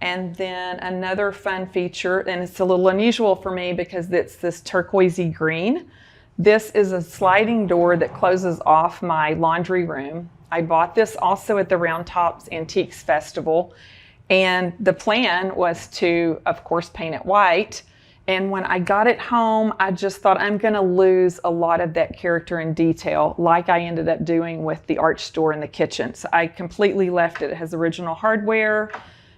And then another fun feature, and it's a little unusual for me because it's this turquoisey green. This is a sliding door that closes off my laundry room. I bought this also at the Round Tops Antiques Festival, and the plan was to, of course, paint it white. And when I got it home, I just thought I'm going to lose a lot of that character and detail, like I ended up doing with the arch door in the kitchen. So I completely left it. It has original hardware,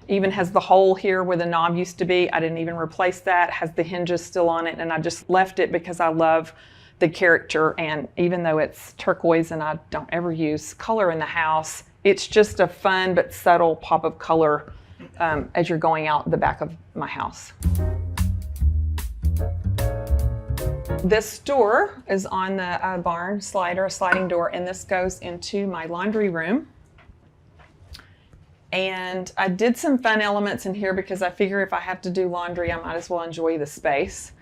even has the hole here where the knob used to be. I didn't even replace that. It has the hinges still on it, and I just left it because I love the character. And even though it's turquoise and I don't ever use color in the house, it's just a fun but subtle pop of color as you're going out the back of my house. This door is on the barn slider, a sliding door, and this goes into my laundry room. And I did some fun elements in here because I figure if I have to do laundry, I might as well enjoy the space.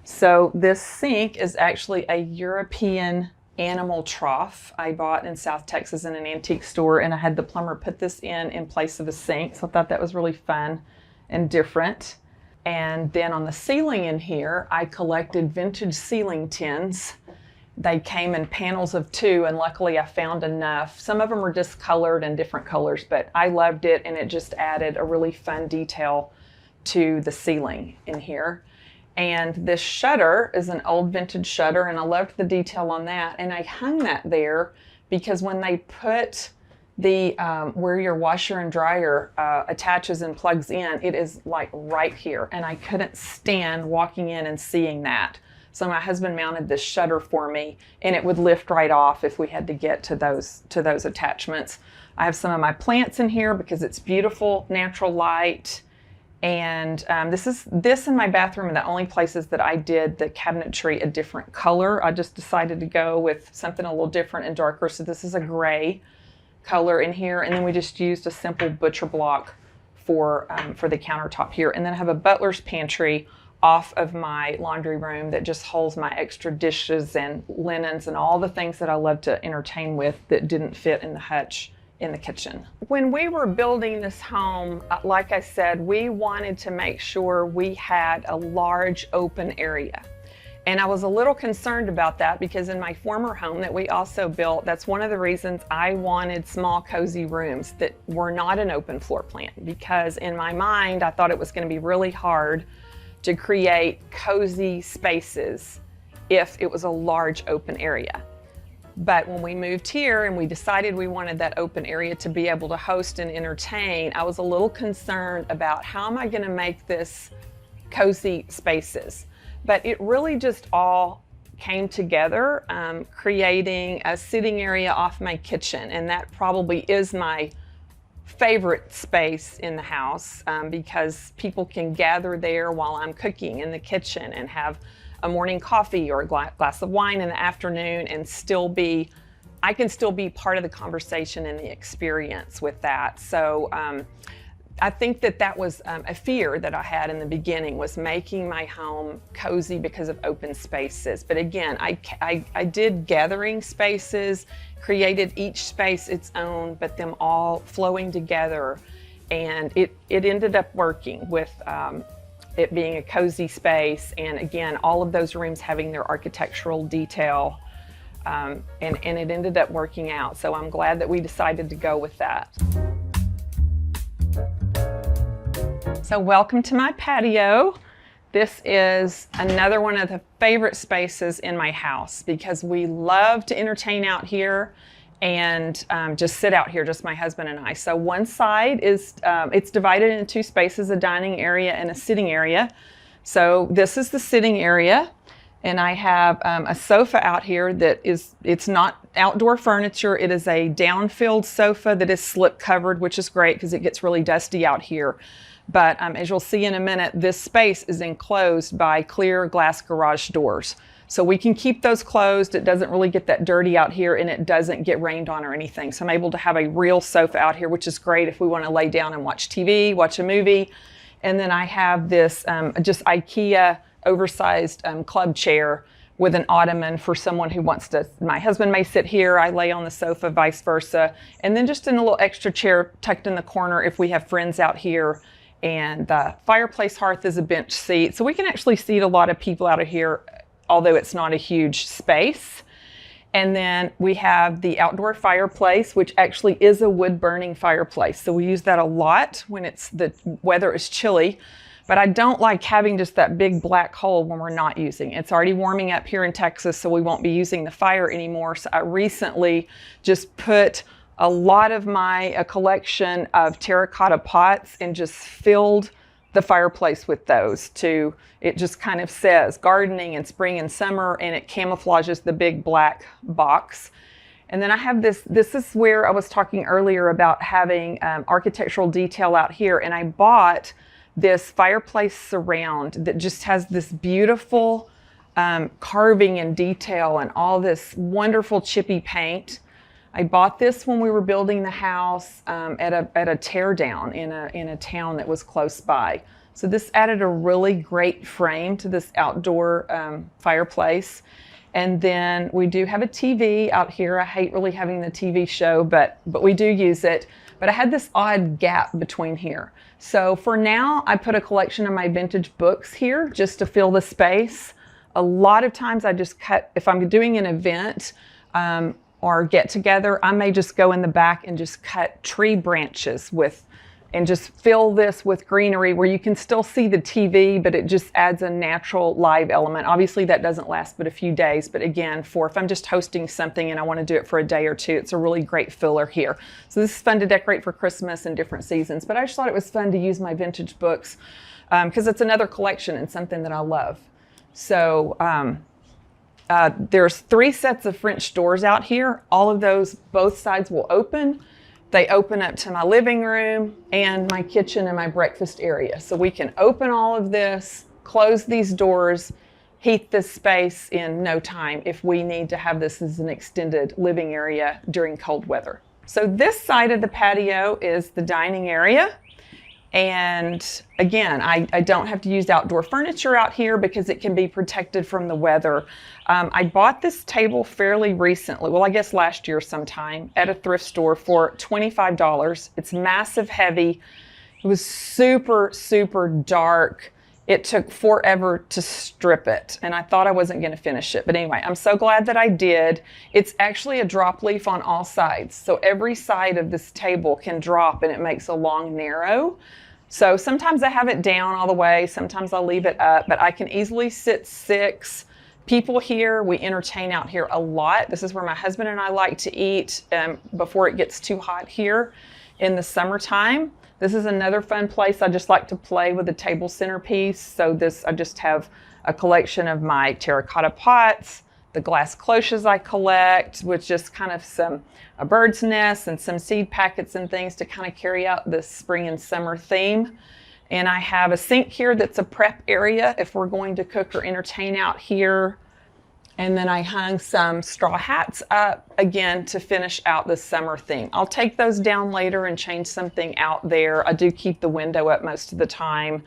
So this sink is actually a European animal trough I bought in South Texas in an antique store, and I had the plumber put this in place of a sink. So I thought that was really fun and different. And then on the ceiling in here, I collected vintage ceiling tins. They came in panels of 2, and luckily I found enough. Some of them were discolored and different colors, but I loved it, and it just added a really fun detail to the ceiling in here. And this shutter is an old vintage shutter, and I loved the detail on that. And I hung that there because when they put the where your washer and dryer attaches and plugs in, it is like right here, and I couldn't stand walking in and seeing that. So my husband mounted this shutter for me, and it would lift right off if we had to get to those attachments. I have some of my plants in here because it's beautiful natural light. And this in my bathroom are the only places that I did the cabinetry a different color. I just decided to go with something a little different and darker. So this is a gray color in here, and then we just used a simple butcher block for the countertop here. And then I have a butler's pantry off of my laundry room that just holds my extra dishes and linens and all the things that I love to entertain with that didn't fit in the hutch in the kitchen. When we were building this home, like I said, we wanted to make sure we had a large open area. And I was a little concerned about that because in my former home that we also built, that's one of the reasons I wanted small cozy rooms that were not an open floor plan, because in my mind I thought it was going to be really hard to create cozy spaces if it was a large open area. But when we moved here and we decided we wanted that open area to be able to host and entertain, I was a little concerned about how am I going to make this cozy spaces. But it really just all came together, creating a sitting area off my kitchen. And that probably is my favorite space in the house because people can gather there while I'm cooking in the kitchen and have a morning coffee or a glass of wine in the afternoon and I can still be part of the conversation and the experience with that. So I think that was a fear that I had in the beginning, was making my home cozy because of open spaces. But again, I did gathering spaces, created each space its own, but them all flowing together. And it ended up working with it being a cozy space, and again, all of those rooms having their architectural detail, and it ended up working out. So I'm glad that we decided to go with that. So welcome to my patio. This is another one of the favorite spaces in my house because we love to entertain out here and just sit out here, just my husband and I. So one side is, it's divided into 2 spaces, a dining area and a sitting area. So this is the sitting area, and I have a sofa out here that it's not outdoor furniture. It is a down-filled sofa that is slip covered, which is great because it gets really dusty out here. But as you'll see in a minute, this space is enclosed by clear glass garage doors. So we can keep those closed. It doesn't really get that dirty out here, and it doesn't get rained on or anything. So I'm able to have a real sofa out here, which is great if we want to lay down and watch TV, watch a movie. And then I have this just IKEA oversized club chair with an ottoman for someone who wants to. My husband may sit here, I lay on the sofa, vice versa. And then just in a little extra chair tucked in the corner if we have friends out here. And the fireplace hearth is a bench seat. So we can actually seat a lot of people out of here, although it's not a huge space. And then we have the outdoor fireplace, which actually is a wood burning fireplace. So we use that a lot when the weather is chilly. But I don't like having just that big black hole when we're not using it. It's already warming up here in Texas, so we won't be using the fire anymore. So I recently just put a lot of a collection of terracotta pots and just filled the fireplace with those it just kind of says gardening in spring and summer, and it camouflages the big black box. And then I have this is where I was talking earlier about having architectural detail out here, and I bought this fireplace surround that just has this beautiful carving and detail and all this wonderful chippy paint. I bought this when we were building the house at a tear down in a town that was close by. So this added a really great frame to this outdoor fireplace. And then we do have a TV out here. I hate really having the TV show, but we do use it. But I had this odd gap between here. So for now, I put a collection of my vintage books here just to fill the space. A lot of times I just cut, if I'm doing an event or get together, I may just go in the back and just cut tree branches and just fill this with greenery where you can still see the TV, but it just adds a natural live element. Obviously that doesn't last but a few days, but again, if I'm just hosting something and I want to do it for a day or two, it's a really great filler here. So this is fun to decorate for Christmas and different seasons, but I just thought it was fun to use my vintage books because it's another collection and something that I love. So there's 3 sets of French doors out here. All of those, both sides will open. They open up to my living room and my kitchen and my breakfast area. So we can open all of this, close these doors, heat this space in no time if we need to have this as an extended living area during cold weather. So this side of the patio is the dining area. And again, I don't have to use outdoor furniture out here because it can be protected from the weather. I bought this table fairly recently, well, I guess last year sometime, at a thrift store for $25. It's massive heavy. It was super, super dark. It took forever to strip it, and I thought I wasn't going to finish it. But anyway, I'm so glad that I did. It's actually a drop leaf on all sides. So every side of this table can drop, and it makes a long narrow. So sometimes I have it down all the way. Sometimes I'll leave it up, but I can easily sit 6 people here. We entertain out here a lot. This is where my husband and I like to eat before it gets too hot here in the summertime. This is another fun place. I just like to play with the table centerpiece. So I just have a collection of my terracotta pots, the glass cloches I collect, with just kind of a bird's nest and some seed packets and things to kind of carry out this spring and summer theme. And I have a sink here that's a prep area if we're going to cook or entertain out here. And then I hung some straw hats up again to finish out the summer theme. I'll take those down later and change something out there. I do keep the window up most of the time.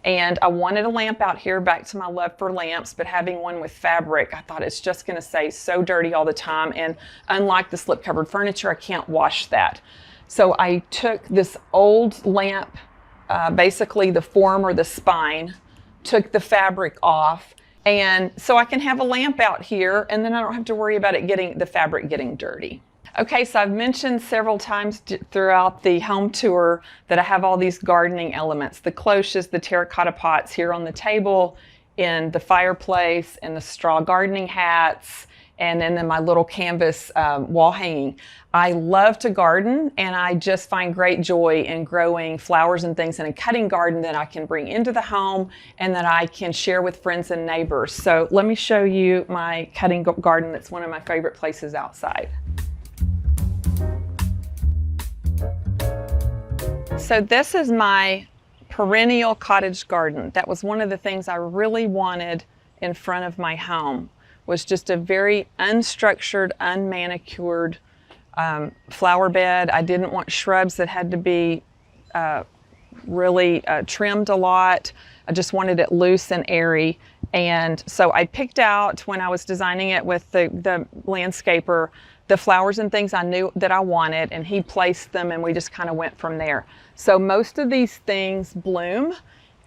And I wanted a lamp out here, back to my love for lamps, but having one with fabric, I thought it's just going to stay so dirty all the time. And unlike the slip-covered furniture, I can't wash that. So I took this old lamp, basically the form or the spine, took the fabric off, and so I can have a lamp out here, and then I don't have to worry about the fabric getting dirty. Okay, so I've mentioned several times throughout the home tour that I have all these gardening elements, the cloches, the terracotta pots here on the table, in the fireplace, and the straw gardening hats, and then my little canvas wall hanging. I love to garden, and I just find great joy in growing flowers and things in a cutting garden that I can bring into the home and that I can share with friends and neighbors. So let me show you my cutting garden. That's one of my favorite places outside. So this is my perennial cottage garden. That was one of the things I really wanted in front of my home, was just a very unstructured, unmanicured flower bed. I didn't want shrubs that had to be really trimmed a lot. I just wanted it loose and airy. And so I picked out, when I was designing it with the landscaper, the flowers and things I knew that I wanted, and he placed them, and we just kind of went from there. So most of these things bloom,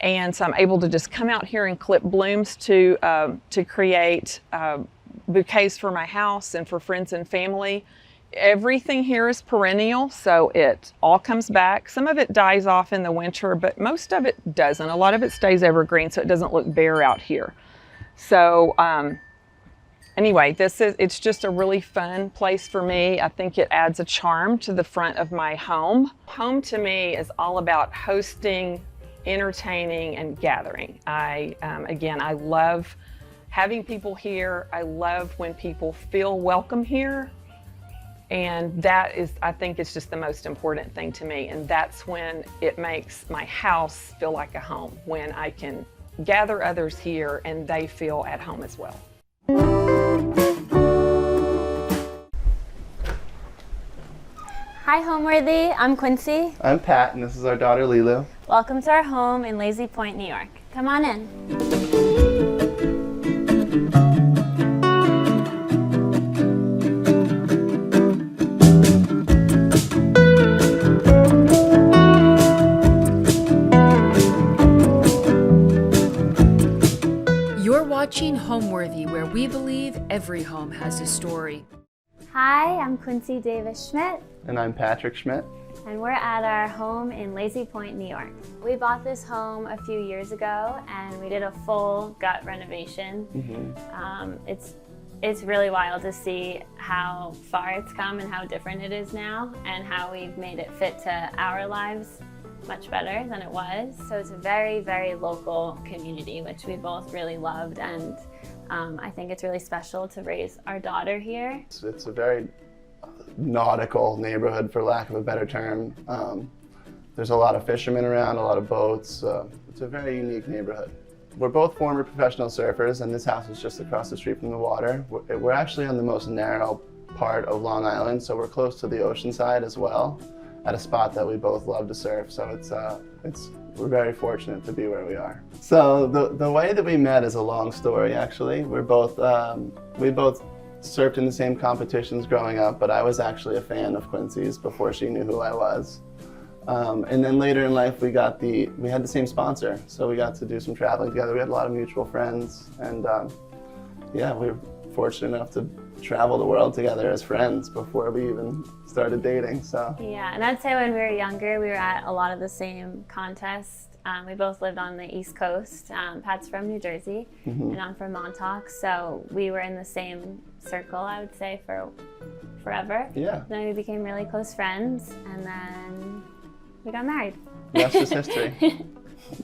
and so I'm able to just come out here and clip blooms to create bouquets for my house and for friends and family. Everything here is perennial, so it all comes back. Some of it dies off in the winter, but most of it doesn't. A lot of it stays evergreen, so it doesn't look bare out here. So anyway, it's just a really fun place for me. I think it adds a charm to the front of my home. Home to me is all about hosting, entertaining, and gathering. Again, I love having people here. I love when people feel welcome here. And that is, I think, it's just the most important thing to me. And that's when it makes my house feel like a home, when I can gather others here and they feel at home as well. Hi Homeworthy, I'm Quincy. I'm Pat, and this is our daughter Lilo. Welcome to our home in Lazy Point, New York. Come on in. every home has a story. Hi, I'm Quincy Davis Schmidt, And I'm Patrick Schmidt. and we're at our home in Lazy Point, New York. We bought this home a few years ago, and we did a full gut renovation. It's really wild to see how far it's come and how different it is now, and how we've made it fit to our lives much better than it was. So it's a very, very local community, which we both really loved, and I think it's really special to raise our daughter here. It's a very nautical neighborhood, for lack of a better term. There's a lot of fishermen around, a lot of boats. It's a very unique neighborhood. We're both former professional surfers, and this house is just across the street from the water. We're actually on the most narrow part of Long Island, so we're close to the ocean side as well, at a spot that we both love to surf. So we're very fortunate to be where we are. So the way that we met is a long story, actually. We both surfed in the same competitions growing up, but I was actually a fan of Quincy's before she knew who I was. And then later in life, we had the same sponsor, so we got to do some traveling together. We had a lot of mutual friends, and we were fortunate enough to travel the world together as friends before we even started dating. So Yeah, and I'd say when we were younger, we were at a lot of the same contests. We both lived on the East Coast. Pat's from New Jersey, and I'm from Montauk, so we were in the same circle, I would say, for forever. yeah, Then we became really close friends, and then we got married. the rest is history.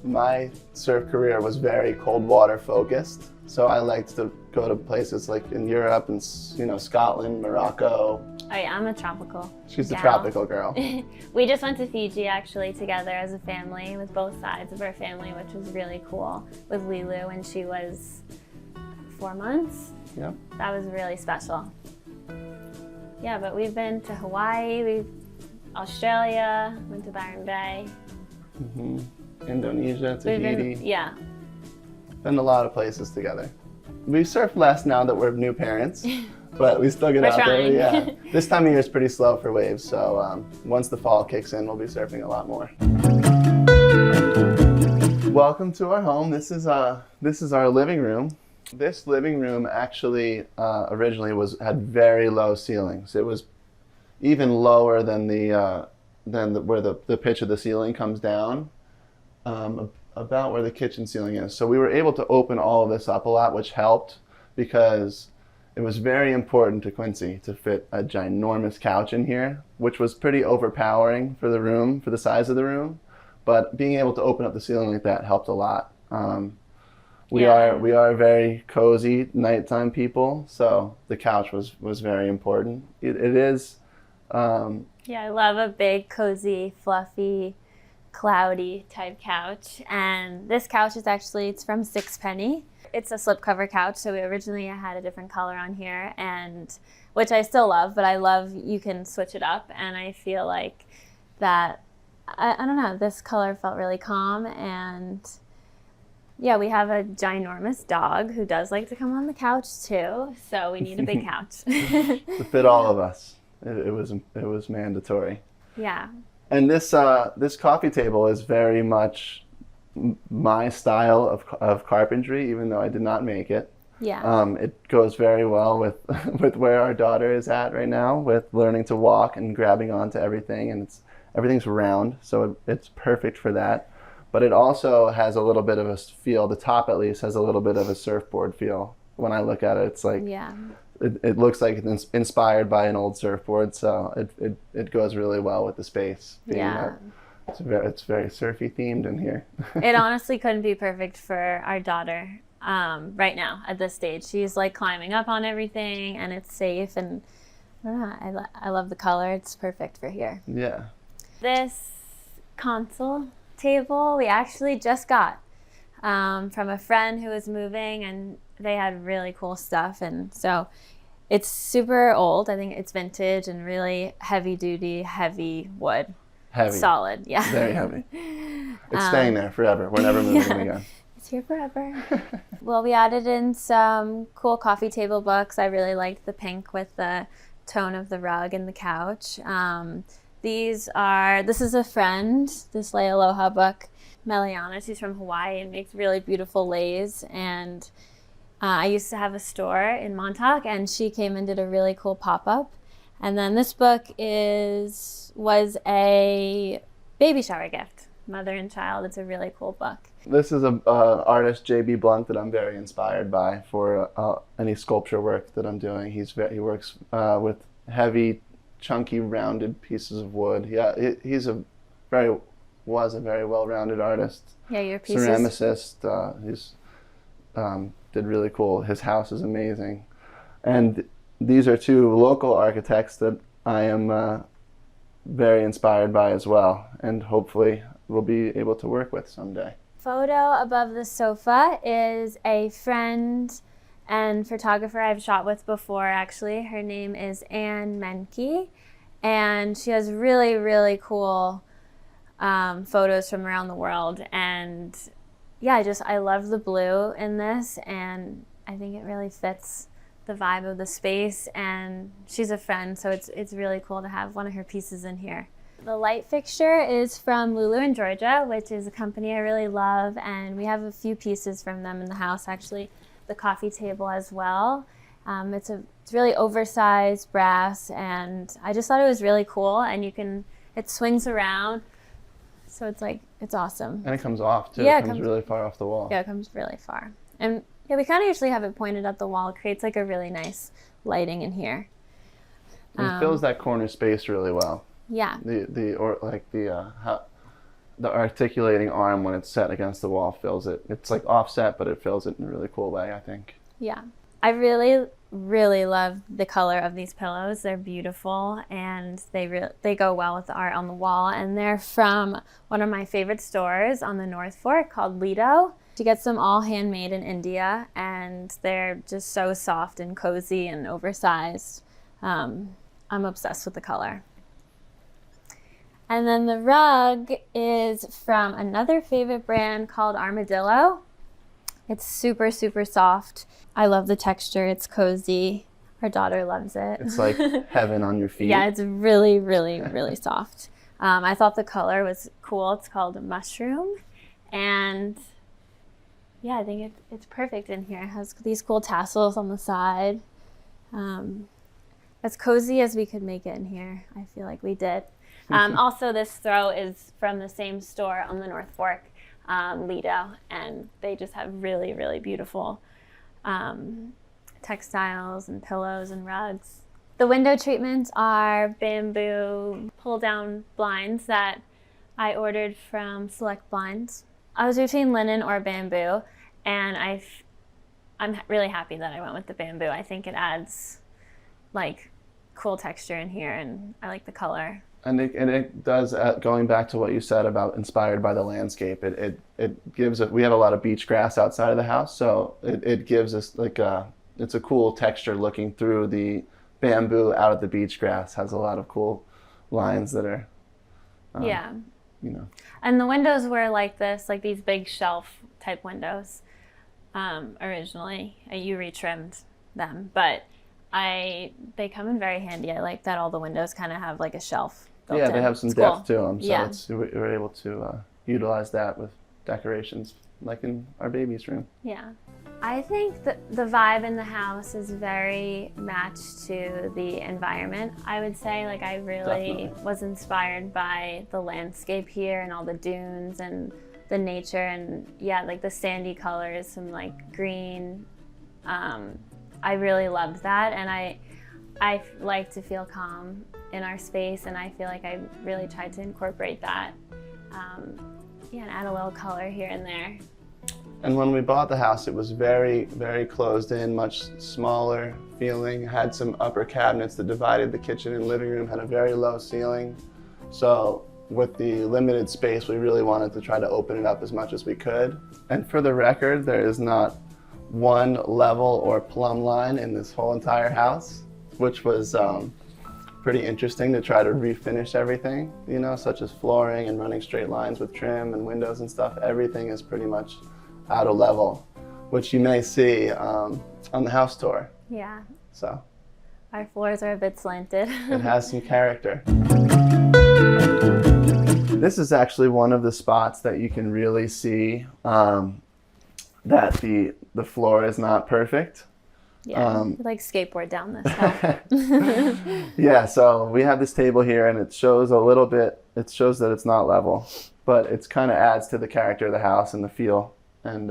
My surf career was very cold water focused, so I liked to go to places like in Europe and Scotland, Morocco. Oh yeah, I'm a tropical She's a gal. tropical girl. We just went to Fiji actually together as a family with both sides of our family, which was really cool, with Lilu when she was 4 months. Yeah. That was really special. Yeah, but we've been to Hawaii, Australia, went to Byron Bay. Indonesia, Tahiti. Yeah. Been a lot of places together. We surf less now that we're new parents, but we still get We're out trying. there. Yeah. This time of year is pretty slow for waves, so once the fall kicks in, we'll be surfing a lot more. Welcome to our home. This is our living room. This living room actually originally had very low ceilings. It was even lower than where the pitch of the ceiling comes down, about where the kitchen ceiling is. So we were able to open all of this up a lot, which helped because it was very important to Quincy to fit a ginormous couch in here, which was pretty overpowering for the room, for the size of the room. But being able to open up the ceiling like that helped a lot. We are very cozy nighttime people, so the couch was very important. It is. Yeah, I love a big, cozy, fluffy, cloudy type couch. And this couch is it's from Sixpenny. It's a slipcover couch, so we originally had a different color on here, and which I still love, but I love you can switch it up, and I feel like that, I don't know, this color felt really calm. And yeah, we have a ginormous dog who does like to come on the couch too, so we need a big couch. To fit all of us. It was mandatory. Yeah. And this coffee table is very much my style of carpentry, even though I did not make it. Yeah. It goes very well with with where our daughter is at right now, with learning to walk and grabbing onto everything, and everything's round, so it's perfect for that. But it also has a little bit of a feel. The top, at least, has a little bit of a surfboard feel. When I look at it, it's like it looks like it's inspired by an old surfboard, so it goes really well with the space. It's very surfy themed in here. It honestly couldn't be perfect for our daughter right now at this stage. She's like climbing up on everything, and it's safe, and I don't know, I love the color. It's perfect for here. Yeah. This console table we actually just got from a friend who was moving, and they had really cool stuff, and so it's super old. I think it's vintage and really heavy duty, heavy wood. Heavy. Solid, yeah. Very heavy. It's staying there forever. We're never moving it again. It's here forever. Well, we added in some cool coffee table books. I really liked the pink with the tone of the rug and the couch. This is a friend, this Lay Aloha book, Meliana. She's from Hawaii and makes really beautiful lays. And I used to have a store in Montauk, and she came and did a really cool pop-up. And then this book was a baby shower gift, mother and child. It's a really cool book. This is a artist, J.B. Blunt, that I'm very inspired by for any sculpture work that I'm doing. He works with heavy, chunky, rounded pieces of wood. He's was a very well-rounded artist. Yeah, your pieces. Ceramicist. He's did really cool. His house is amazing, and these are two local architects that I am very inspired by as well, and hopefully will be able to work with someday. Photo above the sofa is a friend and photographer I've shot with before, actually. Her name is Anne Menke, and she has really, really cool photos from around the world. And yeah, I love the blue in this, and I think it really fits the vibe of the space. And she's a friend, so it's really cool to have one of her pieces in here. The light fixture is from Lulu in Georgia, which is a company I really love, and we have a few pieces from them in the house, actually. The coffee table as well. It's really oversized brass, and I just thought it was really cool, and it swings around, so it's awesome. And it comes off too. Yeah, it comes really far off the wall. Yeah, it comes really far. And yeah, we kind of usually have it pointed at the wall. It creates like a really nice lighting in here. And it fills that corner space really well. Yeah. The articulating arm when it's set against the wall fills it. It's like offset, but it fills it in a really cool way, I think. Yeah. I really, really love the color of these pillows. They're beautiful, and they go well with the art on the wall. And they're from one of my favorite stores on the North Fork called Lido. She gets them all handmade in India, and they're just so soft and cozy and oversized. I'm obsessed with the color. And then the rug is from another favorite brand called Armadillo. It's super, super soft. I love the texture. It's cozy. Our daughter loves it. It's like heaven on your feet. Yeah, it's really, really, really soft. I thought the color was cool. It's called Mushroom. And yeah, I think it's perfect in here. It has these cool tassels on the side. As cozy as we could make it in here, I feel like we did. Also, this throw is from the same store on the North Fork, Lido, and they just have really, really beautiful textiles and pillows and rugs. The window treatments are bamboo pull-down blinds that I ordered from Select Blinds. I was between linen or bamboo, and I'm really happy that I went with the bamboo. I think it adds like cool texture in here, and I like the color. And it does, going back to what you said about inspired by the landscape, it gives we have a lot of beach grass outside of the house, so it gives us it's a cool texture looking through the bamboo out of the beach grass. Has a lot of cool lines that are, yeah. You know. And the windows were like this, like these big shelf type windows originally. You retrimmed them, but they come in very handy. I like that all the windows kind of have like a shelf built in. They have some it's depth cool. to them, so Yeah. we're able to utilize that with decorations, like in our baby's room. Yeah. I think that the vibe in the house is very matched to the environment. I would say, like, I really Definitely. was inspired by the landscape here and all the dunes and the nature, and yeah, like the sandy colors, some like green. I really loved that, and I like to feel calm in our space, and I feel like I really tried to incorporate that. And add a little color here and there. And when we bought the house, it was very, very closed in, much smaller feeling. Had some upper cabinets that divided the kitchen and living room, had a very low ceiling. So with the limited space, we really wanted to try to open it up as much as we could. And for the record, there is not one level or plumb line in this whole entire house, which was pretty interesting to try to refinish everything, you know, such as flooring and running straight lines with trim and windows and stuff. Everything is pretty much out of level, which you may see on the house tour. Yeah. So Our floors are a bit slanted. it has some character. This is actually one of the spots that you can really see that the floor is not perfect. Yeah, we like skateboard down this hill. Yeah, so we have this table here, and it shows a little bit, it shows that it's not level, but it's kind of adds to the character of the house and the feel. And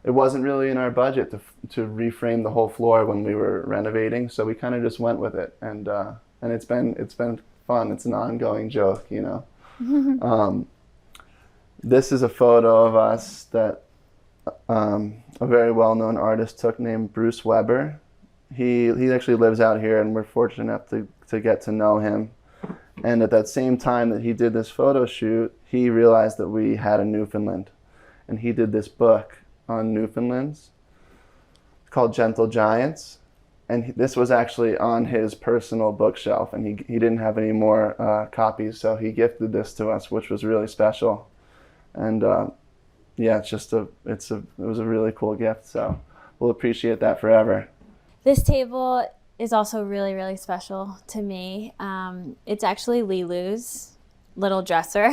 it wasn't really in our budget to reframe the whole floor when we were renovating, so we kind of just went with it. And it's been fun. It's an ongoing joke, you know. This is a photo of us that a very well-known artist took named Bruce Weber. He actually lives out here, and we're fortunate enough to get to know him. And at that same time that he did this photo shoot, he realized that we had a Newfoundland. And he did this book on Newfoundlands called Gentle Giants. And this was actually on his personal bookshelf, and he didn't have any more copies, so he gifted this to us, which was really special. And yeah, it was a really cool gift, so we'll appreciate that forever. This table is also really, really special to me. It's actually Lilu's little dresser.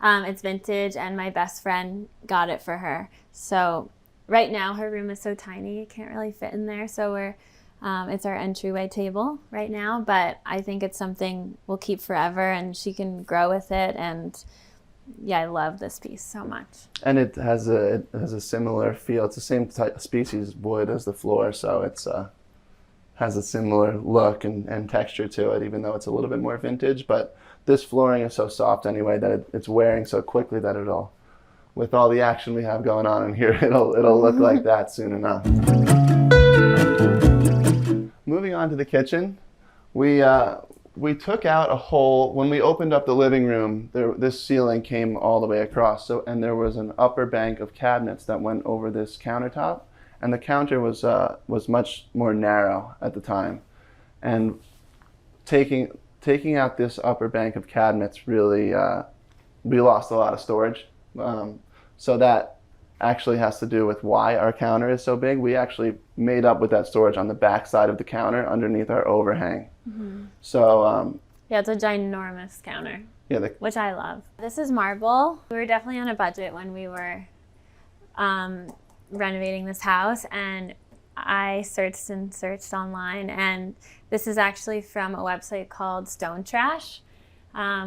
It's vintage, and my best friend got it for her. So right now her room is so tiny, it can't really fit in there, so it's our entryway table right now, but I think it's something we'll keep forever, and she can grow with it. And yeah, I love this piece so much. And it has a similar feel. It's the same type of species wood as the floor, so it's has a similar look and texture to it, even though it's a little bit more vintage. But this flooring is so soft anyway that it's wearing so quickly that it'll, with all the action we have going on in here, it'll look like that soon enough. Moving on to the kitchen, we took out a whole, when we opened up the living room, this ceiling came all the way across, and there was an upper bank of cabinets that went over this countertop, and the counter was much more narrow at the time. And taking out this upper bank of cabinets really, we lost a lot of storage. So that actually has to do with why our counter is so big. We actually made up with that storage on the back side of the counter underneath our overhang. Mm-hmm. So yeah, it's a ginormous counter. Yeah, which I love. This is marble. We were definitely on a budget when we were renovating this house, and I searched and searched online, and this is actually from a website called Stone Trash,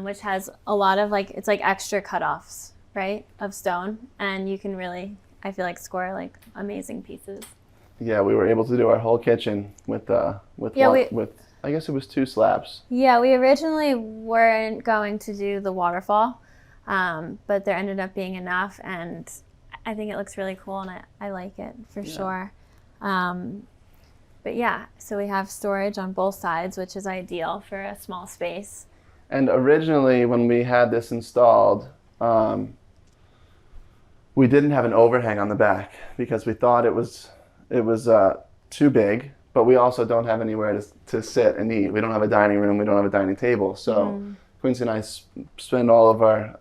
which has a lot of it's like extra cutoffs, right, of stone, and you can really, I feel like, score like amazing pieces. Yeah, we were able to do our whole kitchen with I guess it was 2 slabs. Yeah, we originally weren't going to do the waterfall, but there ended up being enough, and I think it looks really cool, and I like it for sure. But yeah, so we have storage on both sides, which is ideal for a small space. And originally, when we had this installed, we didn't have an overhang on the back because we thought it was too big, but we also don't have anywhere to sit and eat. We don't have a dining room, we don't have a dining table. So Quincy and I spend all of our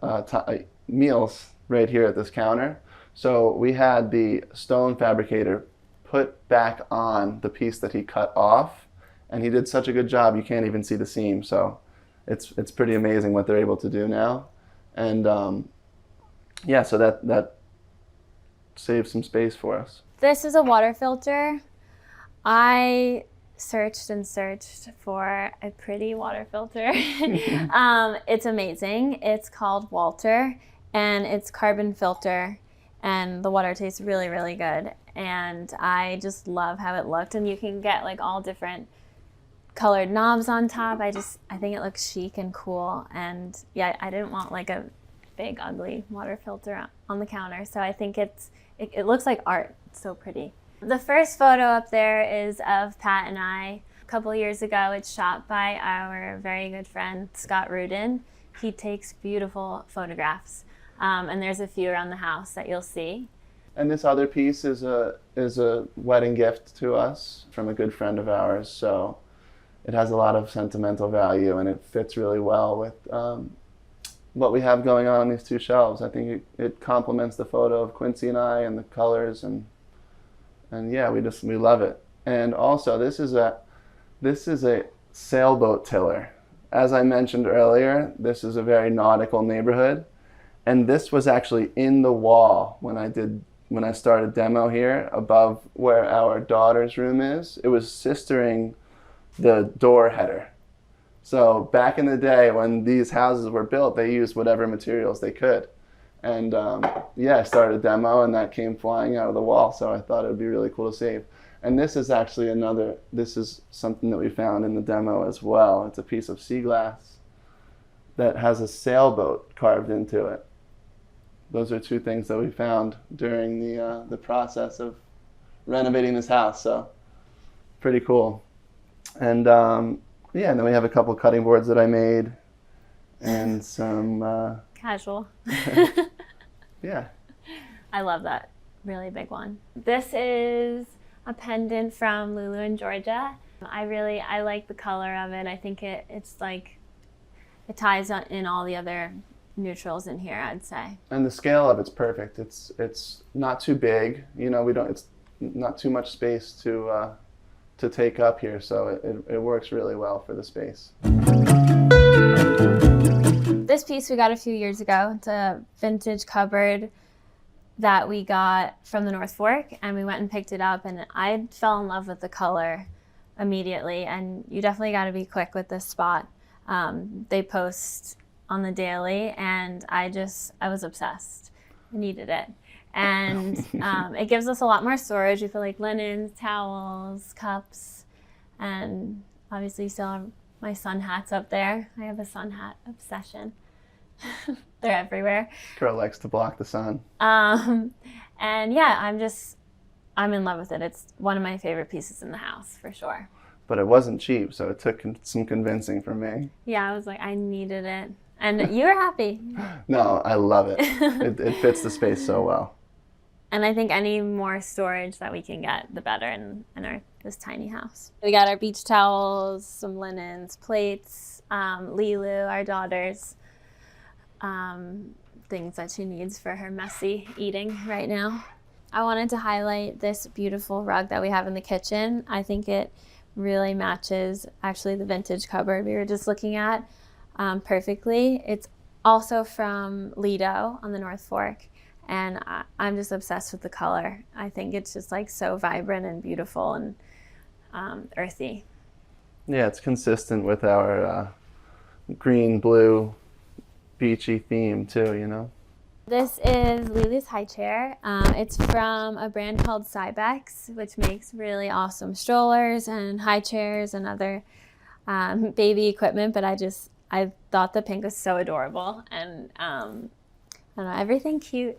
meals right here at this counter. So we had the stone fabricator put back on the piece that he cut off, and he did such a good job you can't even see the seam. So it's pretty amazing what they're able to do now. And yeah, so that saves some space for us. This is a water filter. I searched and searched for a pretty water filter. It's amazing. It's called Walter, and it's carbon filter, and the water tastes really, really good. And I just love how it looked, and you can get like all different colored knobs on top. I think it looks chic and cool, and yeah, I didn't want like a big ugly water filter on the counter, so I think it looks like art. It's so pretty. The first photo up there is of Pat and I a couple years ago. It's shot by our very good friend Scott Rudin. He takes beautiful photographs, and there's a few around the house that you'll see. And this other piece is a wedding gift to us from a good friend of ours, so it has a lot of sentimental value, and it fits really well with what we have going on these 2 shelves. I think it complements the photo of Quincy and I and the colors, and yeah, we love it. And also, this is a sailboat tiller. As I mentioned earlier, this is a very nautical neighborhood, and this was actually in the wall when I did when I started demo here, above where our daughter's room is, it was sistering the door header. So back in the day when these houses were built, they used whatever materials they could. And yeah, I started a demo and that came flying out of the wall. So I thought it would be really cool to save. And this is actually this is something that we found in the demo as well. It's a piece of sea glass that has a sailboat carved into it. Those are two things that we found during the process of renovating this house. So pretty cool. And yeah, and then we have a couple cutting boards that I made and some... Casual. Yeah. I love that really big one. This is a pendant from Lulu in Georgia. I like the color of it. I think it's like, it ties in all the other neutrals in here, I'd say. And the scale of it's perfect. It's not too big. You know, it's not too much space to take up here, so it works really well for the space. This piece we got a few years ago. It's a vintage cupboard that we got from the North Fork, and we went and picked it up, and I fell in love with the color immediately. And you definitely got to be quick with this spot. They post on the daily, and I was obsessed. I needed it. And it gives us a lot more storage. We feel like linens, towels, cups, and obviously you still have my sun hats up there. I have a sun hat obsession. They're everywhere. Girl likes to block the sun. And yeah, I'm in love with it. It's one of my favorite pieces in the house, for sure. But it wasn't cheap, so it took some convincing from me. Yeah, I was like, I needed it. And you were happy. No, I love it. It fits the space so well. And I think any more storage that we can get, the better in this tiny house. We got our beach towels, some linens, plates, Lilu, our daughter's things that she needs for her messy eating right now. I wanted to highlight this beautiful rug that we have in the kitchen. I think it really matches actually the vintage cupboard we were just looking at perfectly. It's also from Lido on the North Fork. And I'm just obsessed with the color. I think it's just like so vibrant and beautiful and earthy. Yeah, it's consistent with our green, blue, beachy theme too, you know? This is Lulu's high chair. It's from a brand called Cybex, which makes really awesome strollers and high chairs and other baby equipment. But I thought the pink was so adorable, and I don't know, everything cute.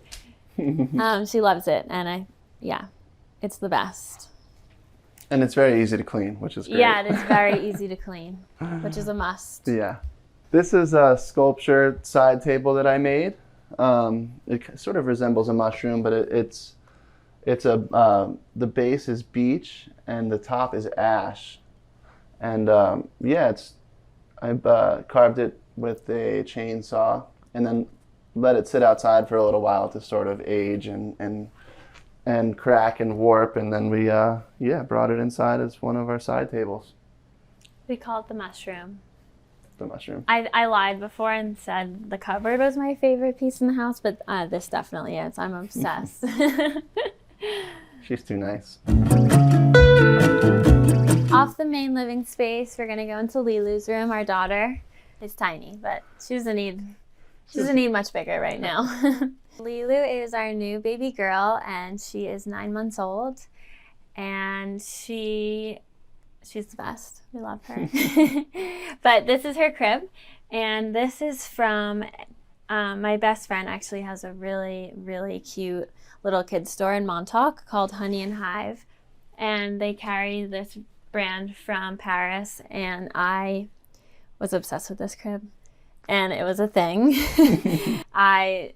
She loves it, and it's the best. And it's very easy to clean, which is great. Yeah, it is very easy to clean, which is a must. Yeah. This is a sculpture side table that I made. It sort of resembles a mushroom, but the base is beech and the top is ash. And I've carved it with a chainsaw and then let it sit outside for a little while to sort of age and crack and warp, and then we brought it inside as one of our side tables. We call it the mushroom. The mushroom. I lied before and said the cupboard was my favorite piece in the house, but this definitely is. I'm obsessed. She's too nice. Off the main living space, we're gonna go into Lilu's room. Our daughter is tiny, but she doesn't need much bigger right now. Lilu is our new baby girl, and she is 9 months old, and she's the best. We love her. But this is her crib, and this is from my best friend. Actually has a really, really cute little kids store in Montauk called Honey and Hive, and they carry this brand from Paris, and I was obsessed with this crib, and it was a thing. I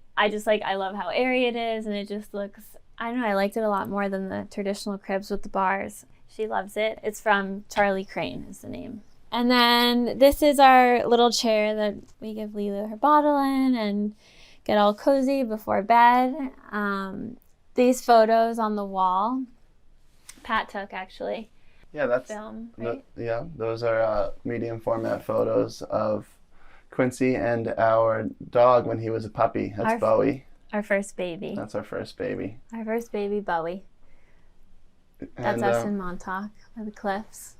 love how airy it is, and it just looks, I don't know, I liked it a lot more than the traditional cribs with the bars. She loves it. It's from Charlie Crane is the name. And then this is our little chair that we give Lilu her bottle in and get all cozy before bed. These photos on the wall, Pat took actually. Yeah, that's film, right? Those are medium format photos of Quincy and our dog when he was a puppy. That's Bowie. our first baby. That's our first baby. Our first baby, Bowie. That's And, us in Montauk by the cliffs.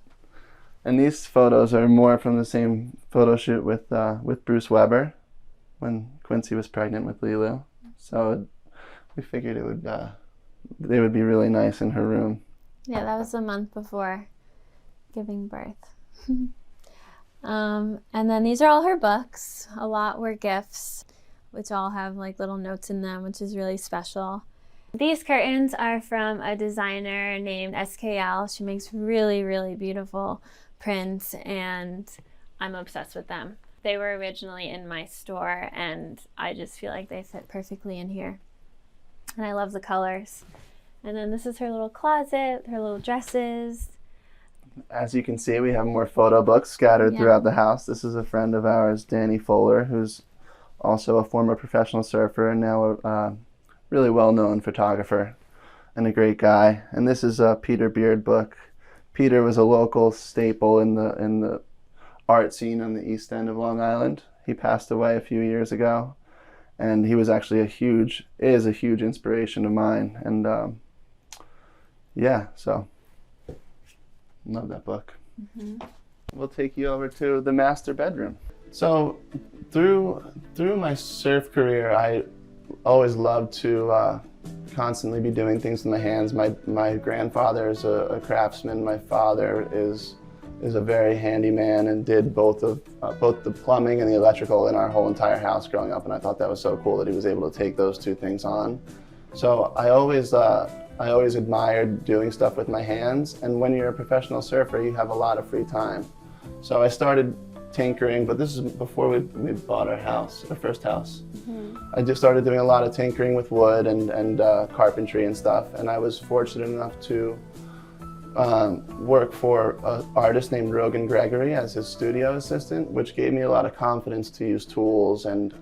And these photos are more from the same photo shoot with Bruce Weber when Quincy was pregnant with Lulu. So we figured it would they would be really nice in her room. Yeah, that was a month before giving birth. And then these are all her books. A lot were gifts, which all have like little notes in them, which is really special. These curtains are from a designer named SKL. She makes really, really beautiful prints, and I'm obsessed with them. They were originally in my store, and I just feel like they fit perfectly in here. And I love the colors. And then this is her little closet, her little dresses. As you can see, we have more photo books scattered throughout the house. This is a friend of ours, Danny Fuller, who's also a former professional surfer and now a really well-known photographer and a great guy. And this is a Peter Beard book. Peter was a local staple in the art scene on the East End of Long Island. He passed away a few years ago, and he was actually a huge inspiration of mine. And yeah, so love that book. Mm-hmm. We'll take you over to the master bedroom. So through my surf career, I always loved to constantly be doing things with my hands. My grandfather is a craftsman. My father is a very handy man and did both the plumbing and the electrical in our whole entire house growing up, and I thought that was so cool that he was able to take those two things on. So I always admired doing stuff with my hands, and when you're a professional surfer, you have a lot of free time. So I started tinkering, but this is before we bought our house, our first house. Mm-hmm. I just started doing a lot of tinkering with wood and carpentry and stuff, and I was fortunate enough to work for an artist named Rogan Gregory as his studio assistant, which gave me a lot of confidence to use tools and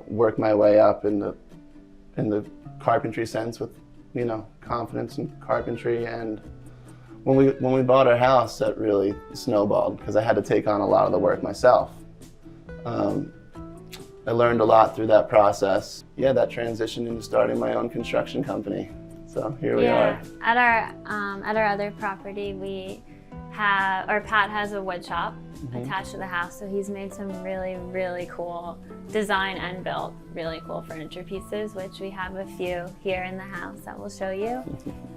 work my way up in the carpentry sense with, you know, confidence in carpentry. And when we bought our house, that really snowballed because I had to take on a lot of the work myself. I learned a lot through that process. Yeah, that transitioned into starting my own construction company. So here we are. At our other property, Pat has a wood shop attached to the house, so he's made some really, really cool design and built really cool furniture pieces, which we have a few here in the house that we'll show you,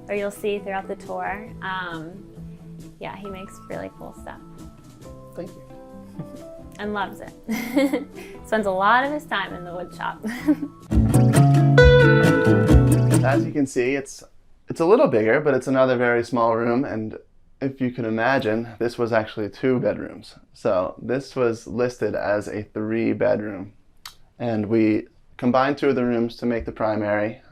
or you'll see throughout the tour. Yeah, he makes really cool stuff. Thank you. And loves it. Spends a lot of his time in the wood shop. As you can see, it's a little bigger, but it's another very small room, and if you can imagine, this was actually 2 bedrooms. So this was listed as a 3-bedroom, and we combined 2 of the rooms to make the primary.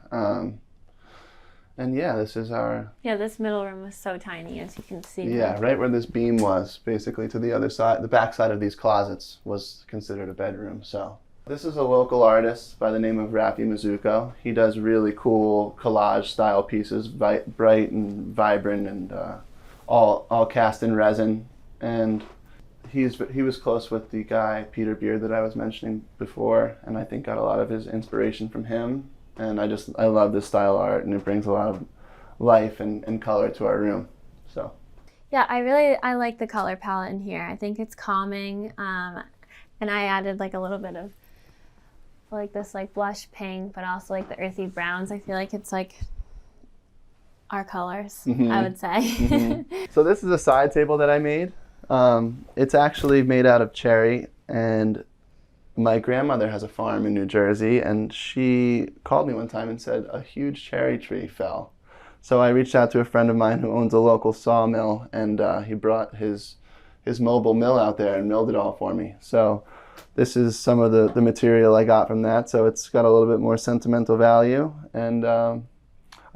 And yeah, this is our... Yeah, this middle room was so tiny, as you can see. Yeah, right where this beam was, basically to the other side, the back side of these closets was considered a bedroom. So this is a local artist by the name of Rafi Mizuko. He does really cool collage style pieces, bright and vibrant, and all cast in resin. And he was close with the guy Peter Beard that I was mentioning before, and I think got a lot of his inspiration from him. And I love this style of art, and it brings a lot of life and color to our room. So yeah, I like the color palette in here. I think it's calming, and I added like a little bit of like this like blush pink, but also like the earthy browns. I feel like it's like our colors, I would say. Mm-hmm. So this is a side table that I made. It's actually made out of cherry, and my grandmother has a farm in New Jersey, and she called me one time and said a huge cherry tree fell. So I reached out to a friend of mine who owns a local sawmill, and he brought his mobile mill out there and milled it all for me. So this is some of the material I got from that, so it's got a little bit more sentimental value, and I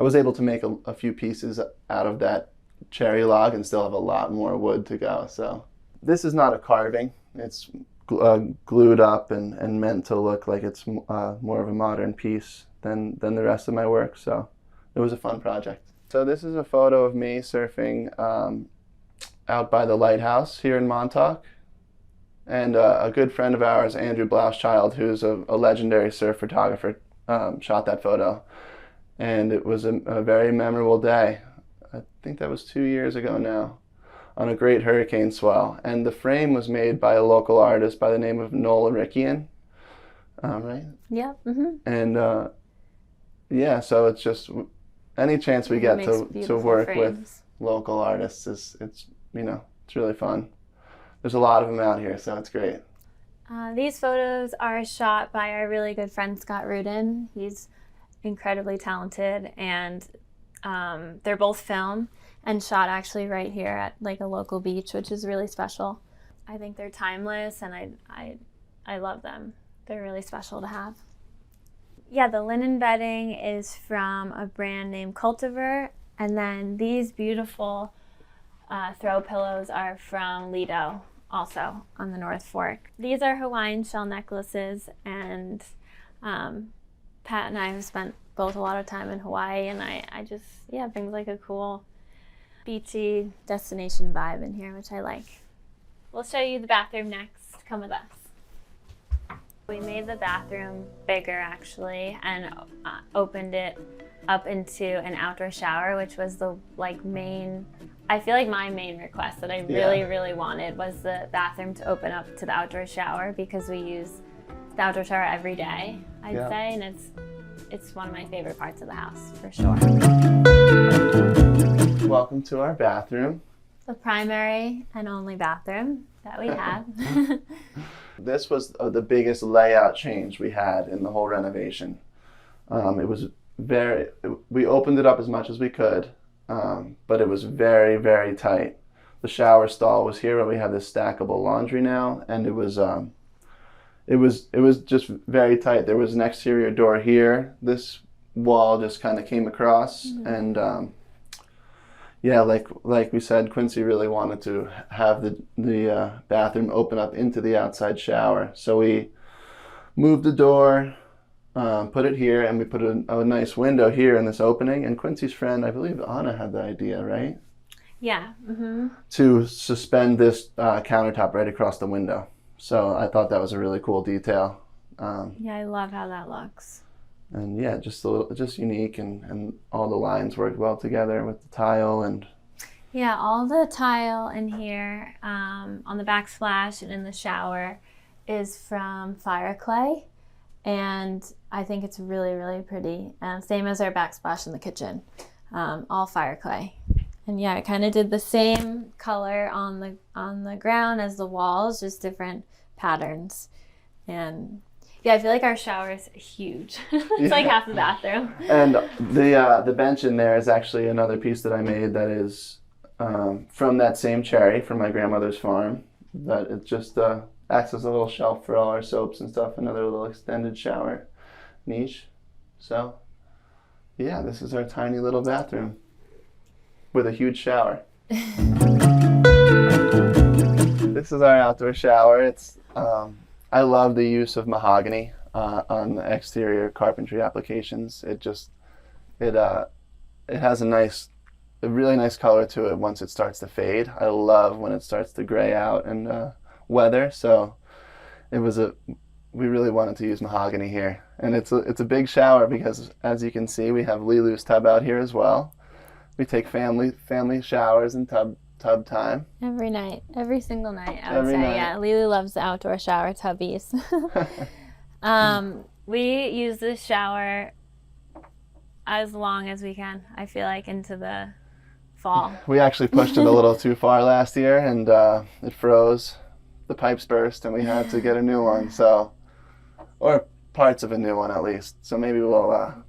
was able to make a few pieces out of that cherry log and still have a lot more wood to go. So this is not a carving. It's glued up and meant to look like it's more of a modern piece than the rest of my work. So it was a fun project. So this is a photo of me surfing out by the lighthouse here in Montauk. And a good friend of ours, Andrew Blauschild, who's a legendary surf photographer, shot that photo. And it was a very memorable day. I think that was 2 years ago now, on a great hurricane swell. And the frame was made by a local artist by the name of Noel Rickian, right? Yeah. Mm-hmm. And yeah, so it's just any chance we get to work with local artists it's really fun. There's a lot of them out here, so it's great. These photos are shot by our really good friend Scott Rudin. He's incredibly talented, and they're both film and shot actually right here at like a local beach, which is really special. I think they're timeless, and I love them. They're really special to have. Yeah, the linen bedding is from a brand named Cultivar, and then these beautiful throw pillows are from Lido, also on the North Fork. These are Hawaiian shell necklaces, and Pat and I have spent both a lot of time in Hawaii, and I just, yeah, it brings like a cool beachy destination vibe in here, which I like. We'll show you the bathroom next. Come with us. We made the bathroom bigger actually, and opened it up into an outdoor shower, which was the main, I feel like my main request that I really wanted was the bathroom to open up to the outdoor shower, because we use the outdoor shower every day, I'd say, and it's one of my favorite parts of the house for sure. Welcome to our bathroom. The primary and only bathroom that we have. This was the biggest layout change we had in the whole renovation. It was we opened it up as much as we could, but it was very, very tight. The shower stall was here, where we have this stackable laundry now, and it was just very tight. There was an exterior door here. This wall just kind of came across, and yeah, like we said, Quincy really wanted to have the bathroom open up into the outside shower. So we moved the door, put it here, and we put a nice window here in this opening. And Quincy's friend, I believe Anna, had the idea, right? Yeah. Mm-hmm. To suspend this countertop right across the window. So I thought that was a really cool detail. Yeah, I love how that looks. And yeah, just unique, and all the lines worked well together with the tile. And yeah, all the tile in here on the backsplash and in the shower is from fire clay, and I think it's really, really pretty. Same as our backsplash in the kitchen, all fire clay. And yeah, I kind of did the same color on the ground as the walls, just different patterns. And yeah, I feel like our shower is huge. It's like half the bathroom. And the bench in there is actually another piece that I made that is from that same cherry from my grandmother's farm. That it just acts as a little shelf for all our soaps and stuff, another little extended shower niche. So yeah, this is our tiny little bathroom with a huge shower. This is our outdoor shower. It's I love the use of mahogany on the exterior carpentry applications. It has a really nice color to it once it starts to fade. I love when it starts to gray out and weather. So we really wanted to use mahogany here, and it's a big shower because, as you can see, we have Lilu's tub out here as well. We take family showers and tub time. Every night. Every single night, I would say. Night. Yeah, Lilu loves the outdoor shower tubbies. We use this shower as long as we can, I feel like, into the fall. We actually pushed it a little too far last year, and it froze. The pipes burst, and we had to get a new one. Or parts of a new one, at least. So maybe we'll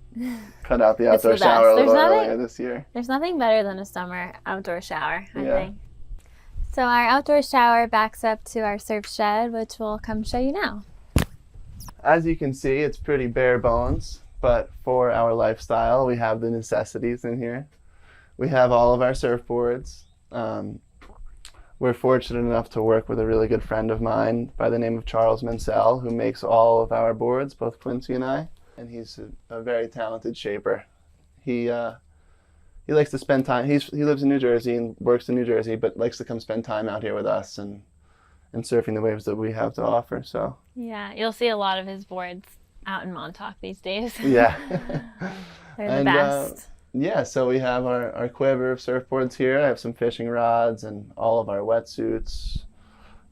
cut out the outdoor shower a little earlier this year. There's nothing better than a summer outdoor shower, I think. So our outdoor shower backs up to our surf shed, which we'll come show you now. As you can see, it's pretty bare bones, but for our lifestyle, we have the necessities in here. We have all of our surfboards. We're fortunate enough to work with a really good friend of mine by the name of Charles Mansell, who makes all of our boards, both Quincy and I. And he's a very talented shaper. He likes to spend time. He lives in New Jersey and works in New Jersey, but likes to come spend time out here with us and surfing the waves that we have to offer. So yeah, you'll see a lot of his boards out in Montauk these days. Yeah. They're the best. Yeah, so we have our quiver of surfboards here. I have some fishing rods and all of our wetsuits,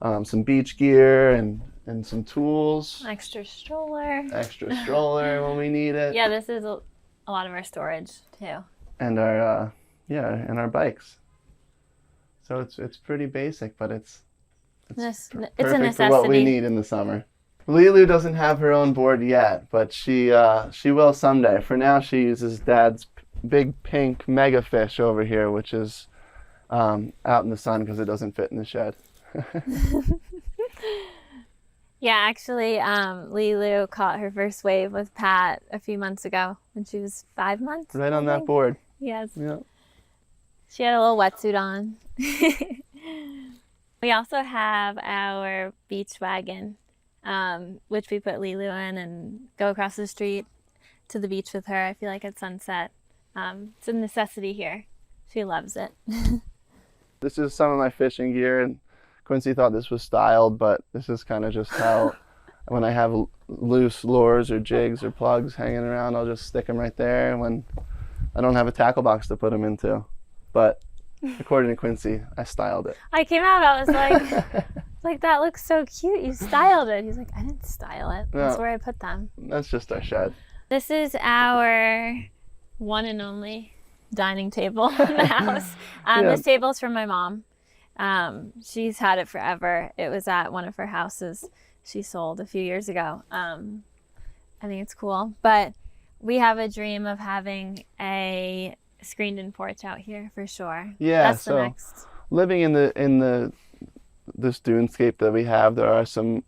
some beach gear and some tools. Extra stroller. Extra stroller when we need it. Yeah, this is a lot of our storage too. And our and our bikes. So it's pretty basic, but it's It's a perfect necessity. for what we need in the summer. Lulu doesn't have her own board yet, but she will someday. For now, she uses Dad's big pink mega fish over here, which is out in the sun because it doesn't fit in the shed. Yeah, actually, Lulu caught her first wave with Pat a few months ago when she was 5 months. Right on that board. Yes. Yeah. She had a little wetsuit on. We also have our beach wagon, which we put Lulu in and go across the street to the beach with her. I feel like at sunset. It's a necessity here. She loves it. This is some of my fishing gear, and Quincy thought this was styled, but this is kind of just how when I have loose lures or jigs or plugs hanging around, I'll just stick them right there when I don't have a tackle box to put them into. But according to Quincy, I styled it. I came out, I was like, that looks so cute. You styled it. He's like, I didn't style it. That's where I put them. That's just our shed. This is our one and only dining table in the house. This table is from my mom. She's had it forever. It was at one of her houses she sold a few years ago. I think it's cool. But we have a dream of having a screened-in porch out here for sure. Yeah, that's so the next. Living in this dunescape that we have, there are some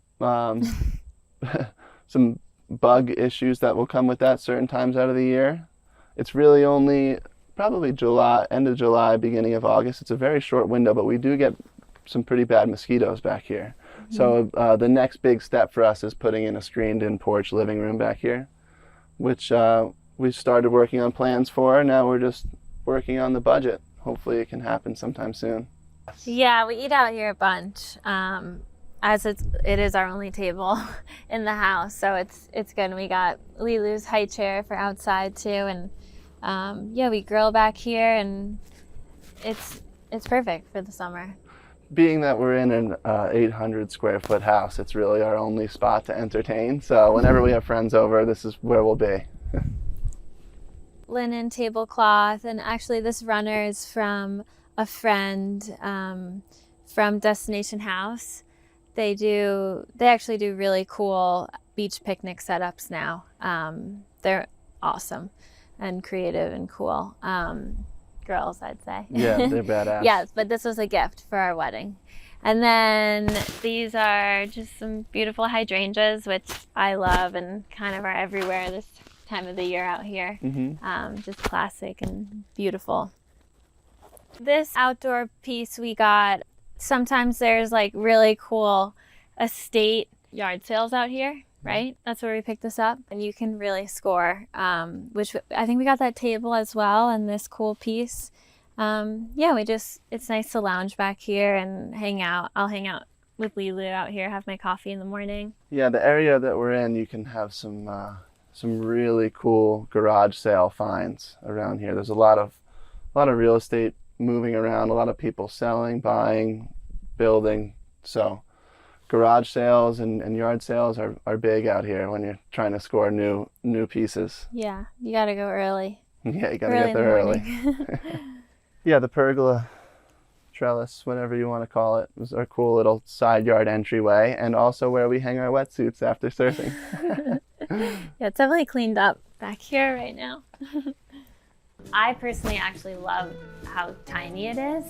some bug issues that will come with that certain times out of the year. It's really only probably July, end of July, beginning of August. It's a very short window, but we do get some pretty bad mosquitoes back here. Mm-hmm. So the next big step for us is putting in a screened-in porch living room back here, which we started working on plans for. Now we're just working on the budget. Hopefully it can happen sometime soon. Yeah, we eat out here a bunch. As it is our only table in the house, so it's good. We got Lulu's high chair for outside too, and we grill back here, and it's perfect for the summer. Being that we're in an 800 square foot house, it's really our only spot to entertain. So whenever we have friends over, this is where we'll be. Linen tablecloth, and actually this runner is from a friend from Destination House. They actually do really cool beach picnic setups now. They're awesome and creative and cool. Girls, I'd say. Yeah, they're badass. Yes, but this was a gift for our wedding. And then these are just some beautiful hydrangeas, which I love and kind of are everywhere this time of the year out here. Mm-hmm. Just classic and beautiful. This outdoor piece we got, sometimes there's like really cool estate yard sales out here, right? That's where we picked this up, and you can really score, which I think we got that table as well and this cool piece. It's nice to lounge back here and hang out. I'll hang out with Lulu out here, have my coffee in the morning. Yeah, the area that we're in, you can have some really cool garage sale finds around here. There's a lot of real estate moving around, a lot of people selling, buying, building. So garage sales and yard sales are big out here when you're trying to score new pieces. Yeah, you gotta go early. Yeah, you gotta get there early. Yeah, the pergola trellis, whatever you want to call it, was our cool little side yard entryway, and also where we hang our wetsuits after surfing. Yeah, it's definitely cleaned up back here right now. I personally actually love how tiny it is.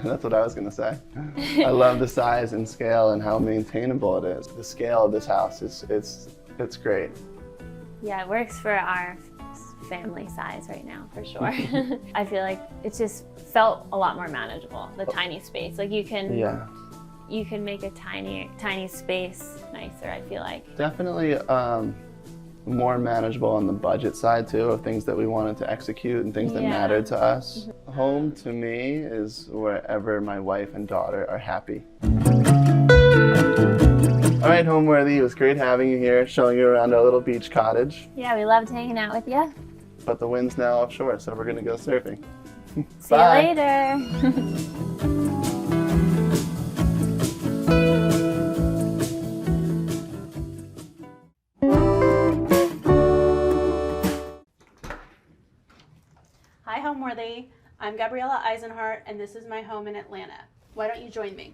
That's what I was going to say. I love the size and scale and how maintainable it is. The scale of this house, it's great. Yeah, it works for our family size right now, for sure. I feel like it just felt a lot more manageable, the tiny space. Like you can make a tiny space nicer, I feel like. Definitely more manageable on the budget side too, of things that we wanted to execute and things that mattered to us. Home to me is wherever my wife and daughter are happy. All right, Homeworthy, it was great having you here, showing you around our little beach cottage. Yeah, we loved hanging out with you. But the wind's now offshore, so we're gonna go surfing. See you Bye. later. Hi, Homeworthy. I'm Gabriella Eisenhart, and this is my home in Atlanta. Why don't you join me?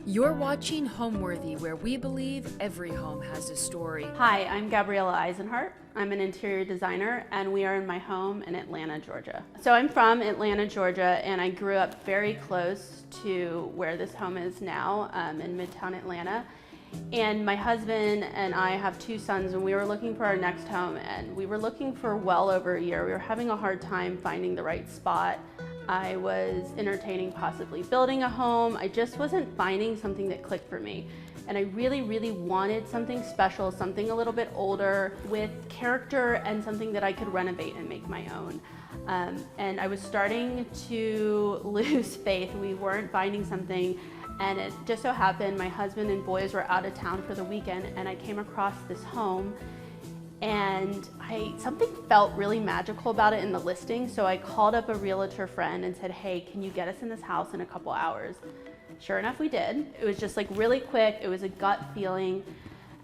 You're watching Homeworthy, where we believe every home has a story. Hi, I'm Gabriella Eisenhart. I'm an interior designer, and we are in my home in Atlanta, Georgia. So I'm from Atlanta, Georgia, and I grew up very close to where this home is now, in Midtown Atlanta. And my husband and I have two sons, and we were looking for our next home, and we were looking for well over a year. We were having a hard time finding the right spot. I was entertaining possibly building a home. I just wasn't finding something that clicked for me. And I really, really wanted something special, something a little bit older with character and something that I could renovate and make my own. And I was starting to lose faith. We weren't finding something. And it just so happened my husband and boys were out of town for the weekend, and I came across this home, and something felt really magical about it in the listing. So I called up a realtor friend and said, hey, can you get us in this house in a couple hours? Sure enough, we did. It was just like really quick. It was a gut feeling.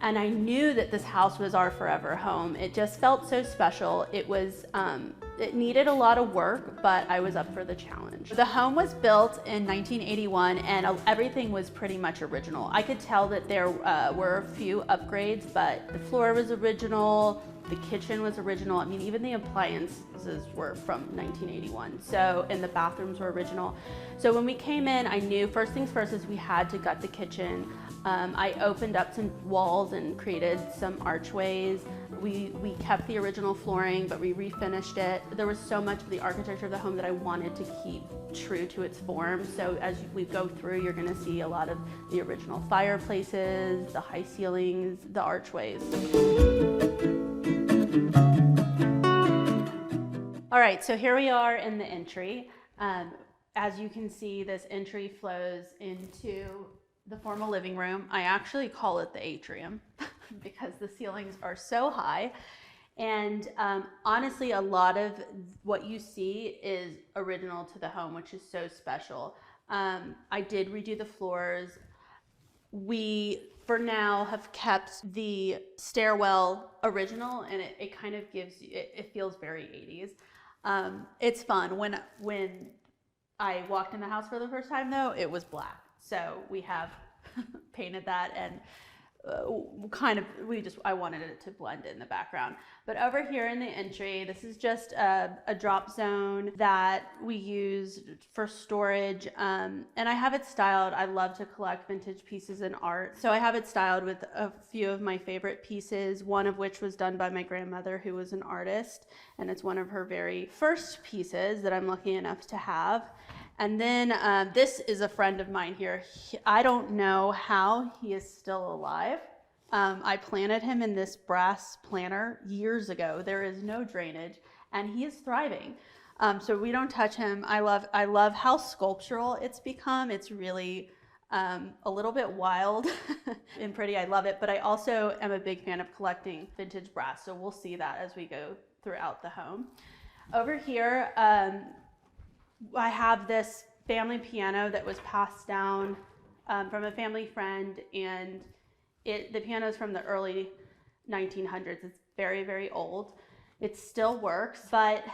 And I knew that this house was our forever home. It just felt so special. It needed a lot of work, but I was up for the challenge. The home was built in 1981, and everything was pretty much original. I could tell that there were a few upgrades, but the floor was original, the kitchen was original. I mean, even the appliances were from 1981. So, and the bathrooms were original. So when we came in, I knew first things first is we had to gut the kitchen. I opened up some walls and created some archways. We kept the original flooring, but we refinished it. There was so much of the architecture of the home that I wanted to keep true to its form. So as we go through, you're gonna see a lot of the original fireplaces, the high ceilings, the archways. All right, so here we are in the entry. As you can see, this entry flows into the formal living room. I actually call it the atrium because the ceilings are so high. And honestly, a lot of what you see is original to the home, which is so special. I did redo the floors. We, for now, have kept the stairwell original, and it kind of gives you, it feels very 80s. It's fun. When I walked in the house for the first time, though, it was black. So we have painted that, and I wanted it to blend in the background. But over here in the entry, this is just a drop zone that we use for storage. And I have it styled. I love to collect vintage pieces and art. So I have it styled with a few of my favorite pieces, one of which was done by my grandmother, who was an artist. And it's one of her very first pieces that I'm lucky enough to have. And then this is a friend of mine here. I don't know how he is still alive. I planted him in this brass planter years ago. There is no drainage, and he is thriving. So we don't touch him. I love how sculptural it's become. It's really a little bit wild and pretty. I love it, but I also am a big fan of collecting vintage brass. So we'll see that as we go throughout the home. Over here, I have this family piano that was passed down from a family friend, and the piano is from the early 1900s. It's very, very old. It still works, but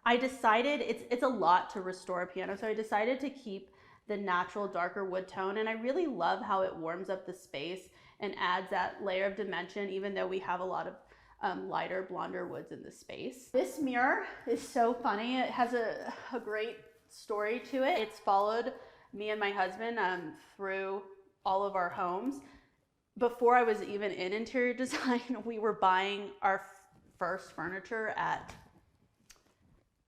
I decided it's a lot to restore a piano, so I decided to keep the natural darker wood tone, and I really love how it warms up the space and adds that layer of dimension, even though we have a lot of lighter, blonder woods in the space. This mirror is so funny. It has a great story to it. It's followed me and my husband through all of our homes. Before I was even in interior design, we were buying our first furniture at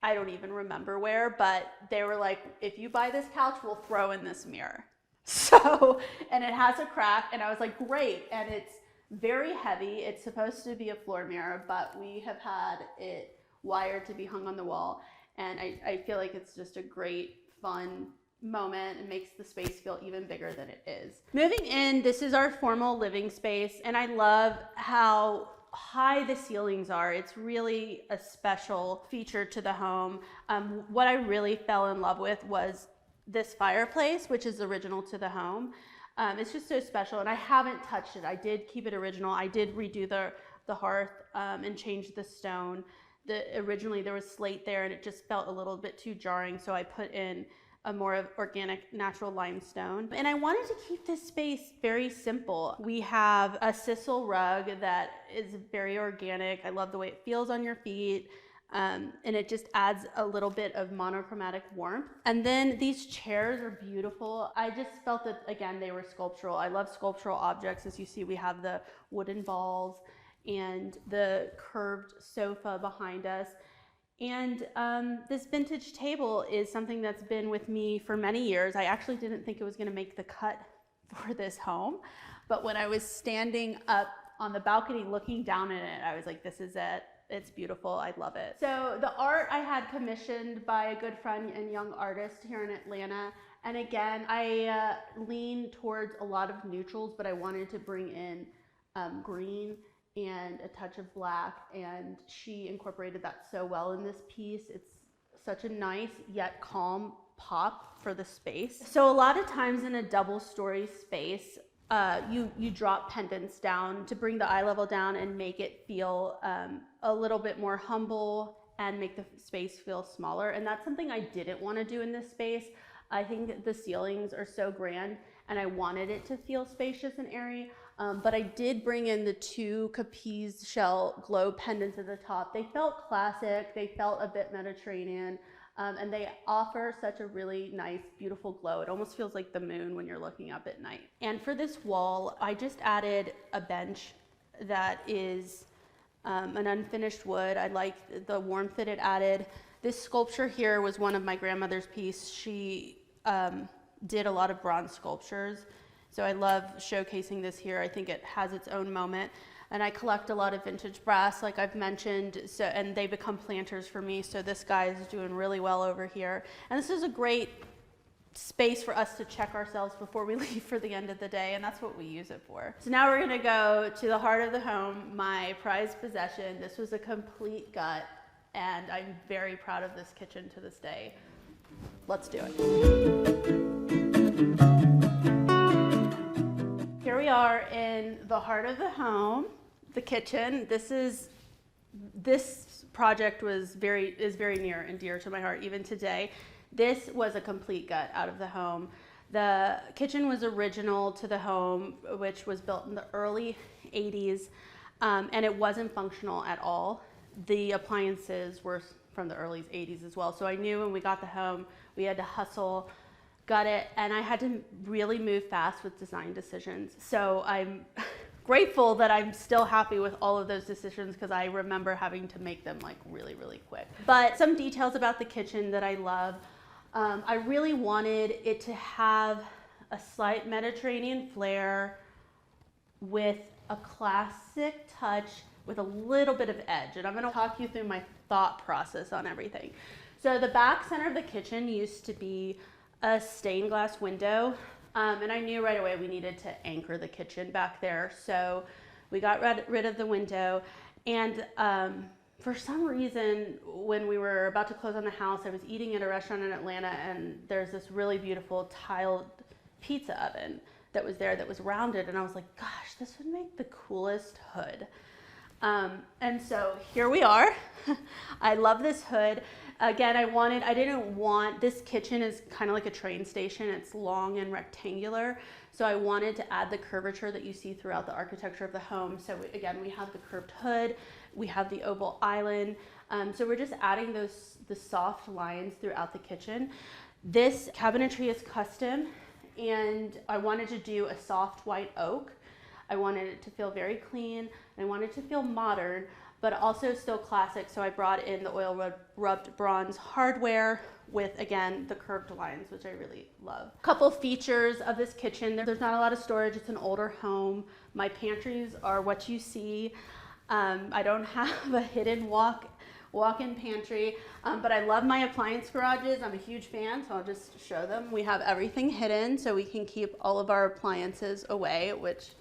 I don't even remember where, but they were like, if you buy this couch, we'll throw in this mirror. So, and it has a crack, and I was like, great. And it's very heavy. It's supposed to be a floor mirror, but we have had it wired to be hung on the wall. And I feel like it's just a great, fun moment. It makes the space feel even bigger than it is. Moving in, this is our formal living space, and I love how high the ceilings are. It's really a special feature to the home. What I really fell in love with was this fireplace, which is original to the home. It's just so special, and I haven't touched it. I did keep it original. I did redo the hearth and change the stone. Originally there was slate there, and it just felt a little bit too jarring, so I put in a more of organic natural limestone. And I wanted to keep this space very simple. We have a sisal rug that is very organic. I love the way it feels on your feet. And it just adds a little bit of monochromatic warmth. And then these chairs are beautiful. I just felt that, again, they were sculptural. I love sculptural objects. As you see, we have the wooden balls and the curved sofa behind us. And this vintage table is something that's been with me for many years. I actually didn't think it was gonna make the cut for this home, but when I was standing up on the balcony looking down at it, I was like, this is it. It's beautiful, I love it. So the art I had commissioned by a good friend and young artist here in Atlanta. And again, I lean towards a lot of neutrals, but I wanted to bring in green and a touch of black, and she incorporated that so well in this piece. It's such a nice yet calm pop for the space. So a lot of times in a double-story space, you drop pendants down to bring the eye level down and make it feel a little bit more humble and make the space feel smaller. And that's something I didn't want to do in this space. I think the ceilings are so grand, and I wanted it to feel spacious and airy. But I did bring in the two Capiz shell globe pendants at the top. They felt classic, they felt a bit Mediterranean, and they offer such a really nice, beautiful glow. It almost feels like the moon when you're looking up at night. And for this wall, I just added a bench that is an unfinished wood. I like the warmth that it added. This sculpture here was one of my grandmother's pieces. She did a lot of bronze sculptures. So I love showcasing this here. I think it has its own moment. And I collect a lot of vintage brass, like I've mentioned, and they become planters for me. So this guy is doing really well over here. And this is a great space for us to check ourselves before we leave for the end of the day, and that's what we use it for. So now we're gonna go to the heart of the home, my prized possession. This was a complete gut, and I'm very proud of this kitchen to this day. Let's do it. Here we are in the heart of the home, the kitchen. This project is very near and dear to my heart even today. This was a complete gut out of the home. The kitchen was original to the home, which was built in the early 80s, and it wasn't functional at all. The appliances were from the early 80s as well. So I knew when we got the home, we had to hustle, gut it, and I had to really move fast with design decisions. So I'm grateful that I'm still happy with all of those decisions, because I remember having to make them like really, really quick. But some details about the kitchen that I love. I really wanted it to have a slight Mediterranean flair with a classic touch with a little bit of edge. And I'm gonna talk you through my thought process on everything. So the back center of the kitchen used to be a stained glass window, and I knew right away we needed to anchor the kitchen back there. So we got rid of the window, and for some reason, when we were about to close on the house, I was eating at a restaurant in Atlanta, and there's this really beautiful tiled pizza oven that was there that was rounded, and I was like, gosh, this would make the coolest hood. And so here we are. I love this hood. Again, I didn't want, this kitchen is kind of like a train station. It's long and rectangular. So I wanted to add the curvature that you see throughout the architecture of the home. So again, we have the curved hood, we have the oval island. So we're just adding the soft lines throughout the kitchen. This cabinetry is custom, and I wanted to do a soft white oak. I wanted it to feel very clean. I wanted it to feel modern, but also still classic. So I brought in the oil rubbed bronze hardware with, again, the curved lines, which I really love. Couple features of this kitchen. There's not a lot of storage. It's an older home. My pantries are what you see. I don't have a hidden walk-in pantry, but I love my appliance garages. I'm a huge fan, so I'll just show them. We have everything hidden so we can keep all of our appliances away, which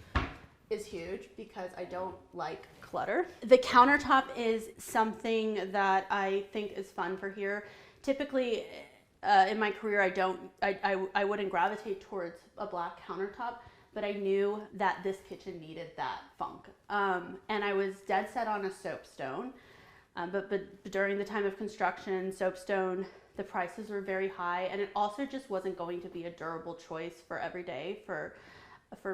is huge because I don't like clutter. The countertop is something that I think is fun for here. Typically, in my career, I wouldn't gravitate towards a black countertop, but I knew that this kitchen needed that funk. And I was dead set on a soapstone. But during the time of construction, soapstone, the prices were very high, and it also just wasn't going to be a durable choice for every day for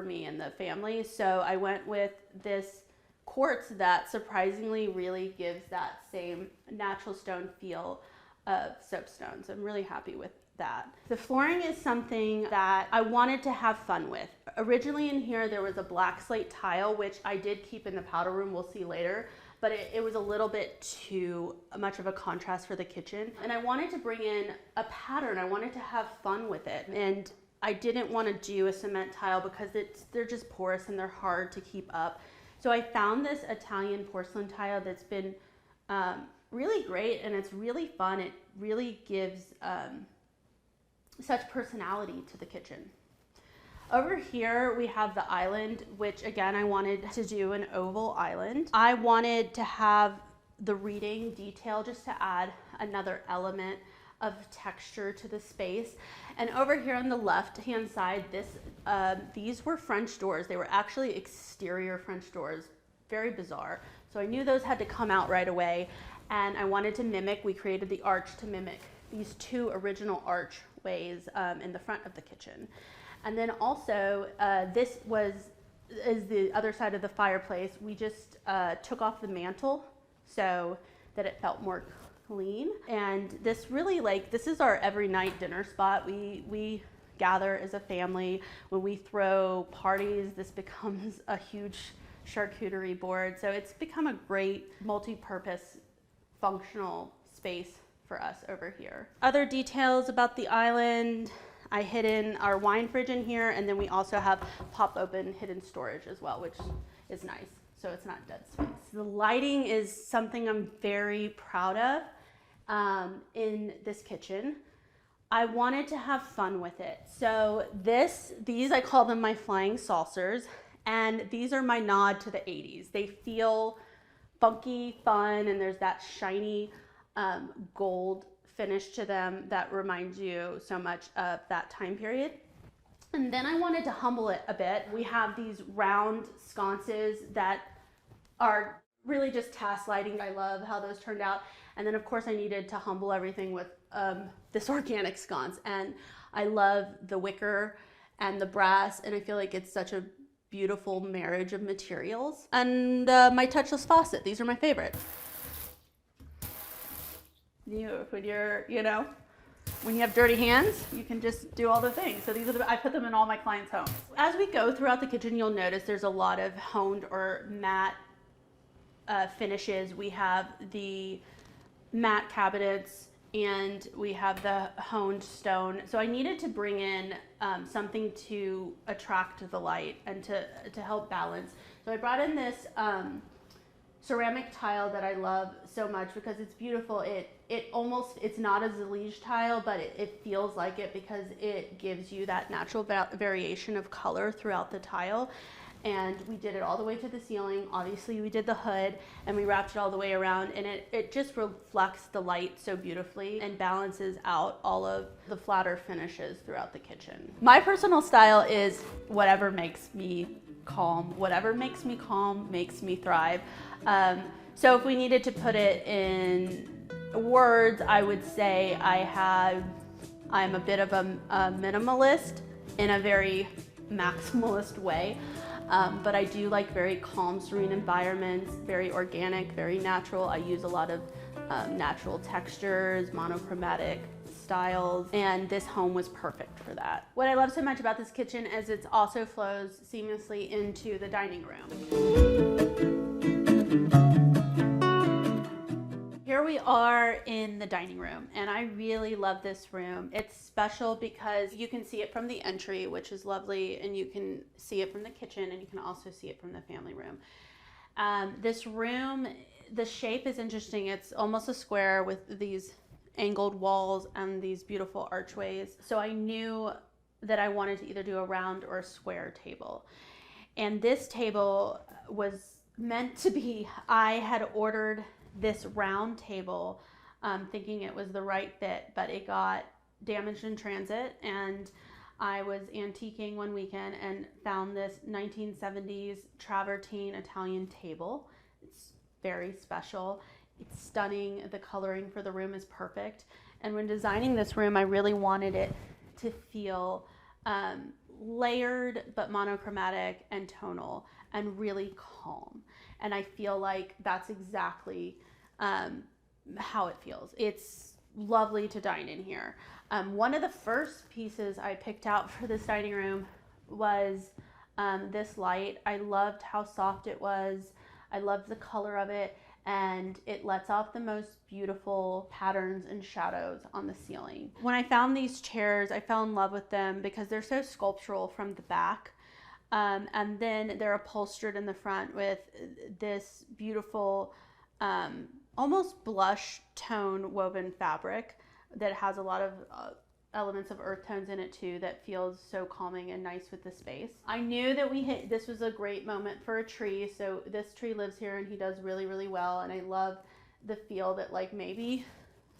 me and the family. So I went with this quartz that surprisingly really gives that same natural stone feel of soapstone. So I'm really happy with that. The flooring is something that I wanted to have fun with. Originally in here, there was a black slate tile, which I did keep in the powder room, we'll see later. But it was a little bit too much of a contrast for the kitchen. And I wanted to bring in a pattern. I wanted to have fun with it. And I didn't want to do a cement tile because they're just porous and they're hard to keep up. So I found this Italian porcelain tile that's been really great, and it's really fun. It really gives such personality to the kitchen. Over here, we have the island, which again, I wanted to do an oval island. I wanted to have the reading detail just to add another element of texture to the space. And over here on the left-hand side, these were French doors. They were actually exterior French doors, very bizarre. So I knew those had to come out right away. And I wanted to mimic, we created the arch to mimic these two original archways in the front of the kitchen. And then also, this is the other side of the fireplace. We just took off the mantle so that it felt more clean. And this really, this is our every night dinner spot. We gather as a family. When we throw parties, this becomes a huge charcuterie board. So it's become a great multi-purpose functional space for us over here. Other details about the island. I hid in our wine fridge in here, and then we also have pop open hidden storage as well, which is nice. So it's not dead space. The lighting is something I'm very proud of in this kitchen. I wanted to have fun with it. So these I call them my flying saucers, and these are my nod to the 80s. They feel funky, fun, and there's that shiny gold finish to them that reminds you so much of that time period. And then I wanted to humble it a bit. We have these round sconces that are really just task lighting. I love how those turned out. And then of course I needed to humble everything with this organic sconce. And I love the wicker and the brass, and I feel like it's such a beautiful marriage of materials. And my touchless faucet, these are my favorite. When you're, when you have dirty hands, you can just do all the things. So I put them in all my clients' homes. As we go throughout the kitchen, you'll notice there's a lot of honed or matte finishes. We have the matte cabinets and we have the honed stone. So I needed to bring in something to attract the light and to help balance. So I brought in this ceramic tile that I love so much because it's beautiful. It's not a Zalige tile, but it feels like it because it gives you that natural variation of color throughout the tile. And we did it all the way to the ceiling. Obviously we did the hood and we wrapped it all the way around, and it just reflects the light so beautifully and balances out all of the flatter finishes throughout the kitchen. My personal style is whatever makes me calm. Whatever makes me calm makes me thrive. So if we needed to put it in words, I would say I'm a bit of a minimalist in a very maximalist way. But I do like very calm, serene environments, very organic, very natural. I use a lot of natural textures, monochromatic styles, and this home was perfect for that. What I love so much about this kitchen is it also flows seamlessly into the dining room. Here we are in the dining room, and I really love this room. It's special because you can see it from the entry, which is lovely, and you can see it from the kitchen, and you can also see it from the family room. This room, the shape is interesting. It's almost a square with these angled walls and these beautiful archways. So I knew that I wanted to either do a round or a square table. And this table was meant to be, I had ordered this round table thinking it was the right fit, but it got damaged in transit, and I was antiquing one weekend and found this 1970s travertine Italian table. It's very special. It's stunning. The coloring for the room is perfect. And when designing this room, I really wanted it to feel layered but monochromatic and tonal and really calm. And I feel like that's exactly how it feels. It's lovely to dine in here. One of the first pieces I picked out for this dining room was this light. I loved how soft it was. I loved the color of it, and it lets off the most beautiful patterns and shadows on the ceiling. When I found these chairs, I fell in love with them because they're so sculptural from the back. And then they're upholstered in the front with this beautiful, almost blush tone woven fabric that has a lot of elements of earth tones in it too, that feels so calming and nice with the space. I knew that this was a great moment for a tree. So this tree lives here and he does really, really well. And I love the feel that, like, maybe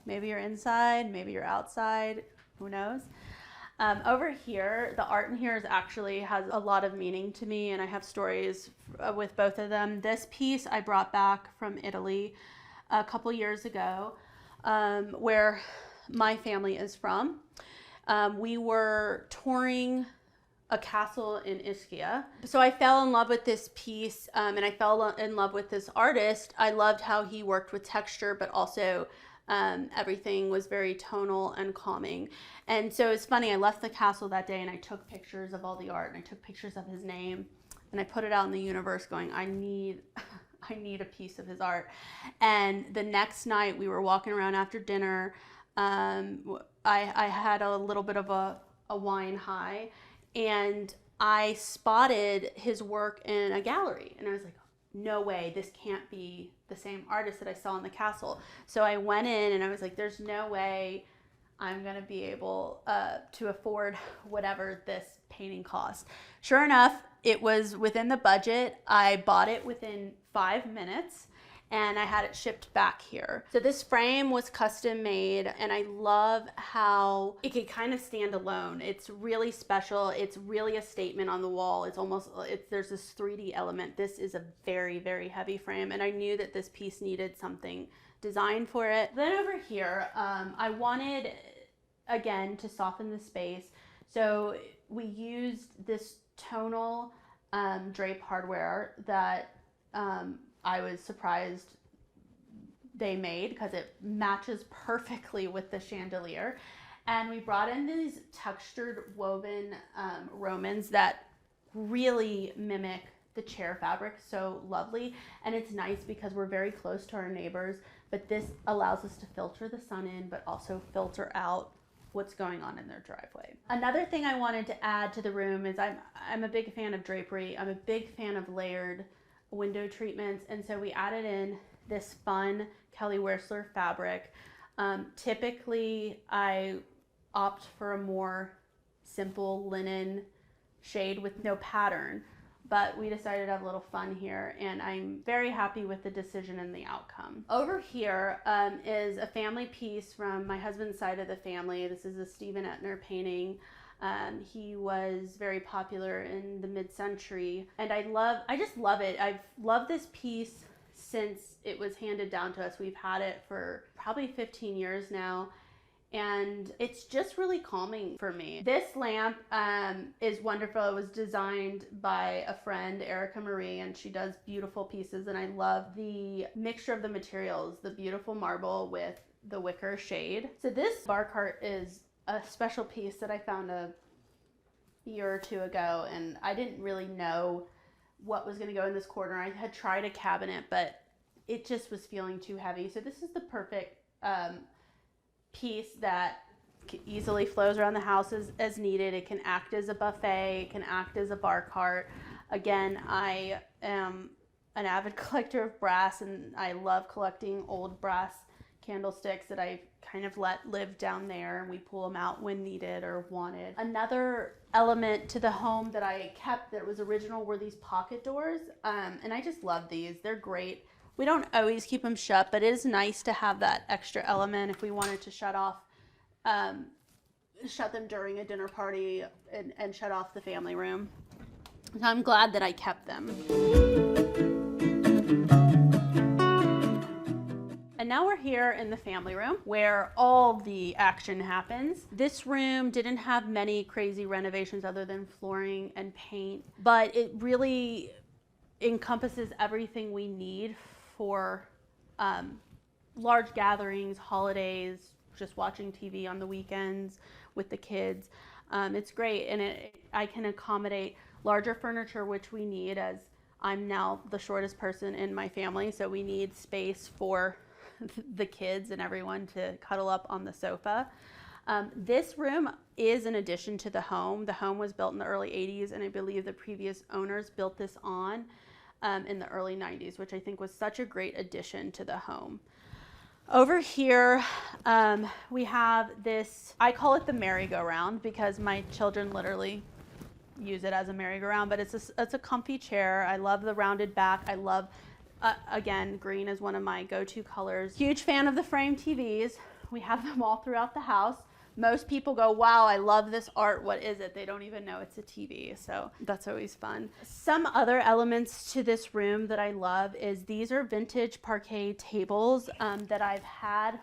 you're inside, maybe you're outside, who knows? Over here, the art in here has a lot of meaning to me, and I have stories with both of them. This piece I brought back from Italy a couple years ago, where my family is from. We were touring a castle in Ischia. So I fell in love with this piece, and I fell in love with this artist. I loved how he worked with texture, but also everything was very tonal and calming. And so it's funny, I left the castle that day and I took pictures of all the art, and I took pictures of his name, and I put it out in the universe going, I need a piece of his art. And the next night we were walking around after dinner. I had a little bit of a wine high, and I spotted his work in a gallery, and I was like, no way, this can't be the same artist that I saw in the castle. So I went in and I was like, there's no way I'm gonna be able to afford whatever this painting cost. Sure enough, it was within the budget. I bought it within 5 minutes, and I had it shipped back here. So this frame was custom made, and I love how it could kind of stand alone. It's really special. It's really a statement on the wall. There's this 3D element. This is a very, very heavy frame, and I knew that this piece needed something designed for it. Then over here, I wanted, again, to soften the space. So we used this tonal drape hardware that I was surprised they made, because it matches perfectly with the chandelier. And we brought in these textured woven Romans that really mimic the chair fabric so lovely. And it's nice because we're very close to our neighbors, but this allows us to filter the sun in, but also filter out what's going on in their driveway. Another thing I wanted to add to the room is I'm a big fan of drapery. I'm a big fan of layered window treatments, and so we added in this fun Kelly Wearstler fabric. Typically I opt for a more simple linen shade with no pattern, but we decided to have a little fun here, and I'm very happy with the decision and the outcome. Over here is a family piece from my husband's side of the family. This is a Stephen Etner painting. He was very popular in the mid-century, and I just love it. I've loved this piece since it was handed down to us. We've had it for probably 15 years now, and it's just really calming for me. This lamp is wonderful. It was designed by a friend, Erica Marie, and she does beautiful pieces, and I love the mixture of the materials, the beautiful marble with the wicker shade. So this bar cart is a special piece that I found a year or two ago, and I didn't really know what was going to go in this corner. I had tried a cabinet, but it just was feeling too heavy. So this is the perfect piece that easily flows around the house as needed. It can act as a buffet, it can act as a bar cart. Again, I am an avid collector of brass, and I love collecting old brass candlesticks that I've kind of let live down there, and we pull them out when needed or wanted. Another element to the home that I kept that was original were these pocket doors, and I just love these. They're great. We don't always keep them shut, but it is nice to have that extra element if we wanted to shut them during a dinner party and shut off the family room. So I'm glad that I kept them. And now we're here in the family room where all the action happens. This room didn't have many crazy renovations other than flooring and paint, but it really encompasses everything we need for large gatherings, holidays, just watching TV on the weekends with the kids. It's great, and I can accommodate larger furniture, which we need, as I'm now the shortest person in my family, so we need space for the kids and everyone to cuddle up on the sofa. This room is an addition to the home. The home was built in the early 80s, and I believe the previous owners built this on in the early 90s, which I think was such a great addition to the home. Over here, we have this, I call it the merry-go-round because my children literally use it as a merry-go-round, but it's a comfy chair. I love the rounded back. I love, again, green is one of my go-to colors. Huge fan of the frame TVs. We have them all throughout the house. Most people go, wow, I love this art. What is it? They don't even know it's a TV. So that's always fun. Some other elements to this room that I love is these are vintage parquet tables that I've had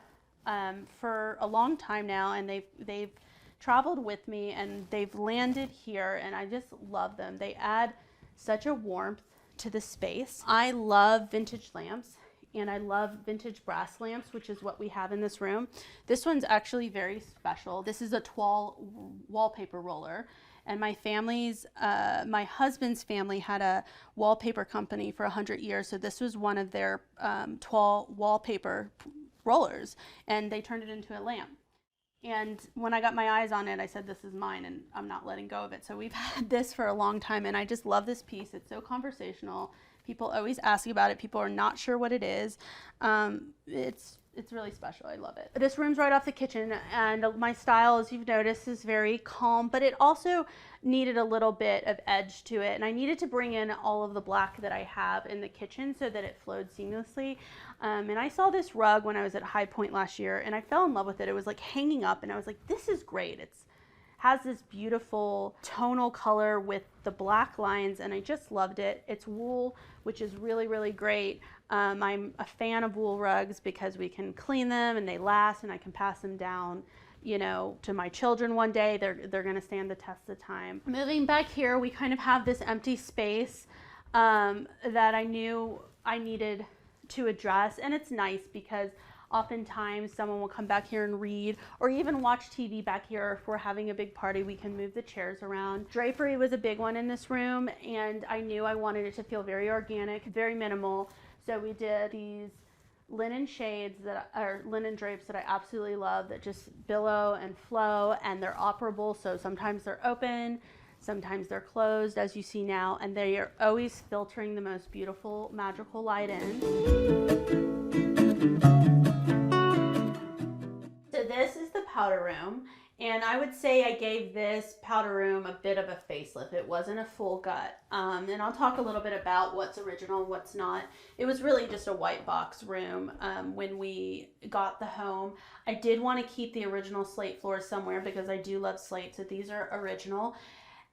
for a long time now, and they've traveled with me and they've landed here, and I just love them. They add such a warmth to the space. I love vintage lamps, and I love vintage brass lamps, which is what we have in this room. This one's actually very special. This is a Toile wallpaper roller, and my husband's family had a wallpaper company for 100 years, so this was one of their Toile wallpaper rollers, and they turned it into a lamp. And when I got my eyes on it, I said, this is mine, and I'm not letting go of it. So we've had this for a long time, and I just love this piece. It's so conversational. People always ask about it. People are not sure what it is. It's really special. I love it. This room's right off the kitchen, and my style, as you've noticed, is very calm, but it also needed a little bit of edge to it, and I needed to bring in all of the black that I have in the kitchen so that it flowed seamlessly. And I saw this rug when I was at High Point last year, and I fell in love with it. It was like hanging up, and I was like, this is great. It's has this beautiful tonal color with the black lines, and I just loved it. It's wool, which is really, really great. I'm a fan of wool rugs because we can clean them and they last, and I can pass them down, you know, to my children one day. They're going to stand the test of time. Moving back here, we kind of have this empty space that I knew I needed to address, and it's nice because oftentimes someone will come back here and read or even watch TV back here. If we're having a big party, we can move the chairs around. Drapery was a big one in this room, and I knew I wanted it to feel very organic, very minimal. So we did these linen shades that are linen drapes that I absolutely love, that just billow and flow, and they're operable. So sometimes they're open, sometimes they're closed, as you see now, and they are always filtering the most beautiful, magical light in. So this is the powder room, and I would say I gave this powder room a bit of a facelift. It wasn't a full gut, and I'll talk a little bit about what's original and what's not. It was really just a white box room when we got the home. I did want to keep the original slate floors somewhere because I do love slate, so these are original.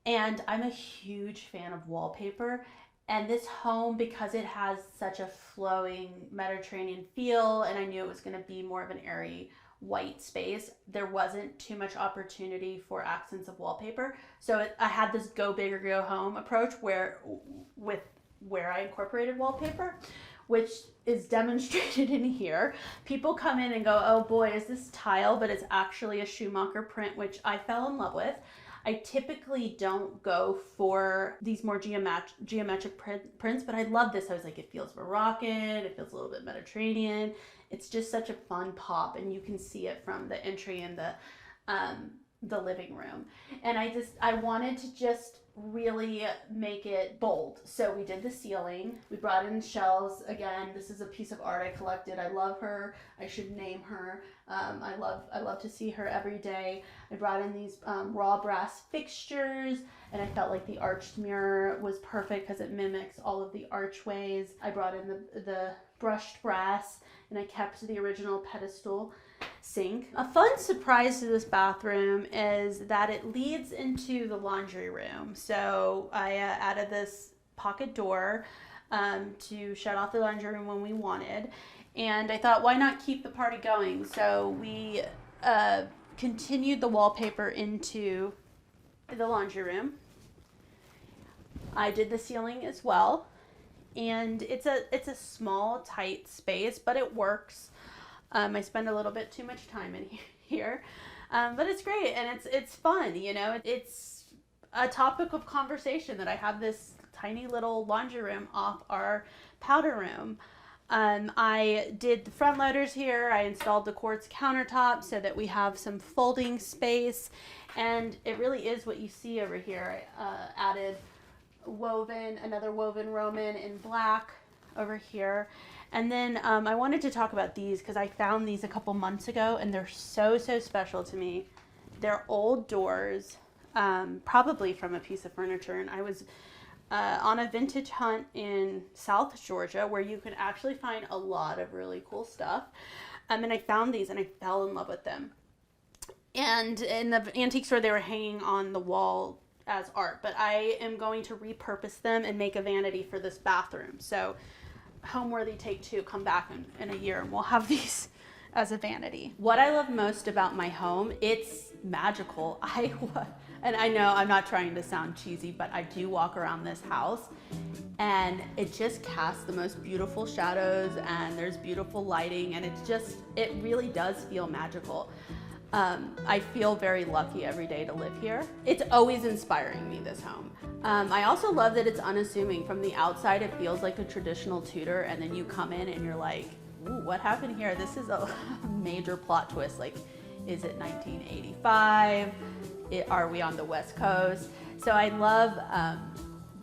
And I'm a huge fan of wallpaper, and this home, because it has such a flowing Mediterranean feel, and I knew it was going to be more of an airy white space, there wasn't too much opportunity for accents of wallpaper. So I had this go big or go home approach where I incorporated wallpaper, which is demonstrated in here. People come in and go, oh boy, is this tile? But it's actually a Schumacher print, which I fell in love with. I typically don't go for these more geometric prints, but I love this. I was like, it feels Moroccan, it feels a little bit Mediterranean. It's just such a fun pop, and you can see it from the entry in the living room. And I wanted to just really make it bold. So we did the ceiling. We brought in shelves. Again, this is a piece of art I collected. I love her. I should name her. I love to see her every day. I brought in these raw brass fixtures, and I felt like the arched mirror was perfect because it mimics all of the archways. I brought in the brushed brass, and I kept the original pedestal sink. A fun surprise to this bathroom is that it leads into the laundry room. So I added this pocket door to shut off the laundry room when we wanted. And I thought, why not keep the party going? So we continued the wallpaper into the laundry room. I did the ceiling as well. And it's a small, tight space, but it works. I spend a little bit too much time in here, but it's great, and it's fun, you know. It's a topic of conversation that I have this tiny little laundry room off our powder room. I did the front loaders here. I installed the quartz countertop so that we have some folding space, and it really is what you see over here. I added another woven Roman in black over here. And then I wanted to talk about these because I found these a couple months ago, and they're so special to me. They're old doors, probably from a piece of furniture. And I was on a vintage hunt in South Georgia where you can actually find a lot of really cool stuff. And I found these and I fell in love with them. And in the antique store, they were hanging on the wall as art, but I am going to repurpose them and make a vanity for this bathroom. So Homeworthy Take 2, come back in a year and we'll have these as a vanity. What I love most about my home, it's magical. And I know I'm not trying to sound cheesy, but I do walk around this house and it just casts the most beautiful shadows, and there's beautiful lighting, and it really does feel magical. I feel very lucky every day to live here. It's always inspiring me, this home. I also love that it's unassuming. From the outside, it feels like a traditional Tudor, and then you come in and you're like, ooh, what happened here? This is a major plot twist. Like, is it 1985? Are we on the West Coast? So I love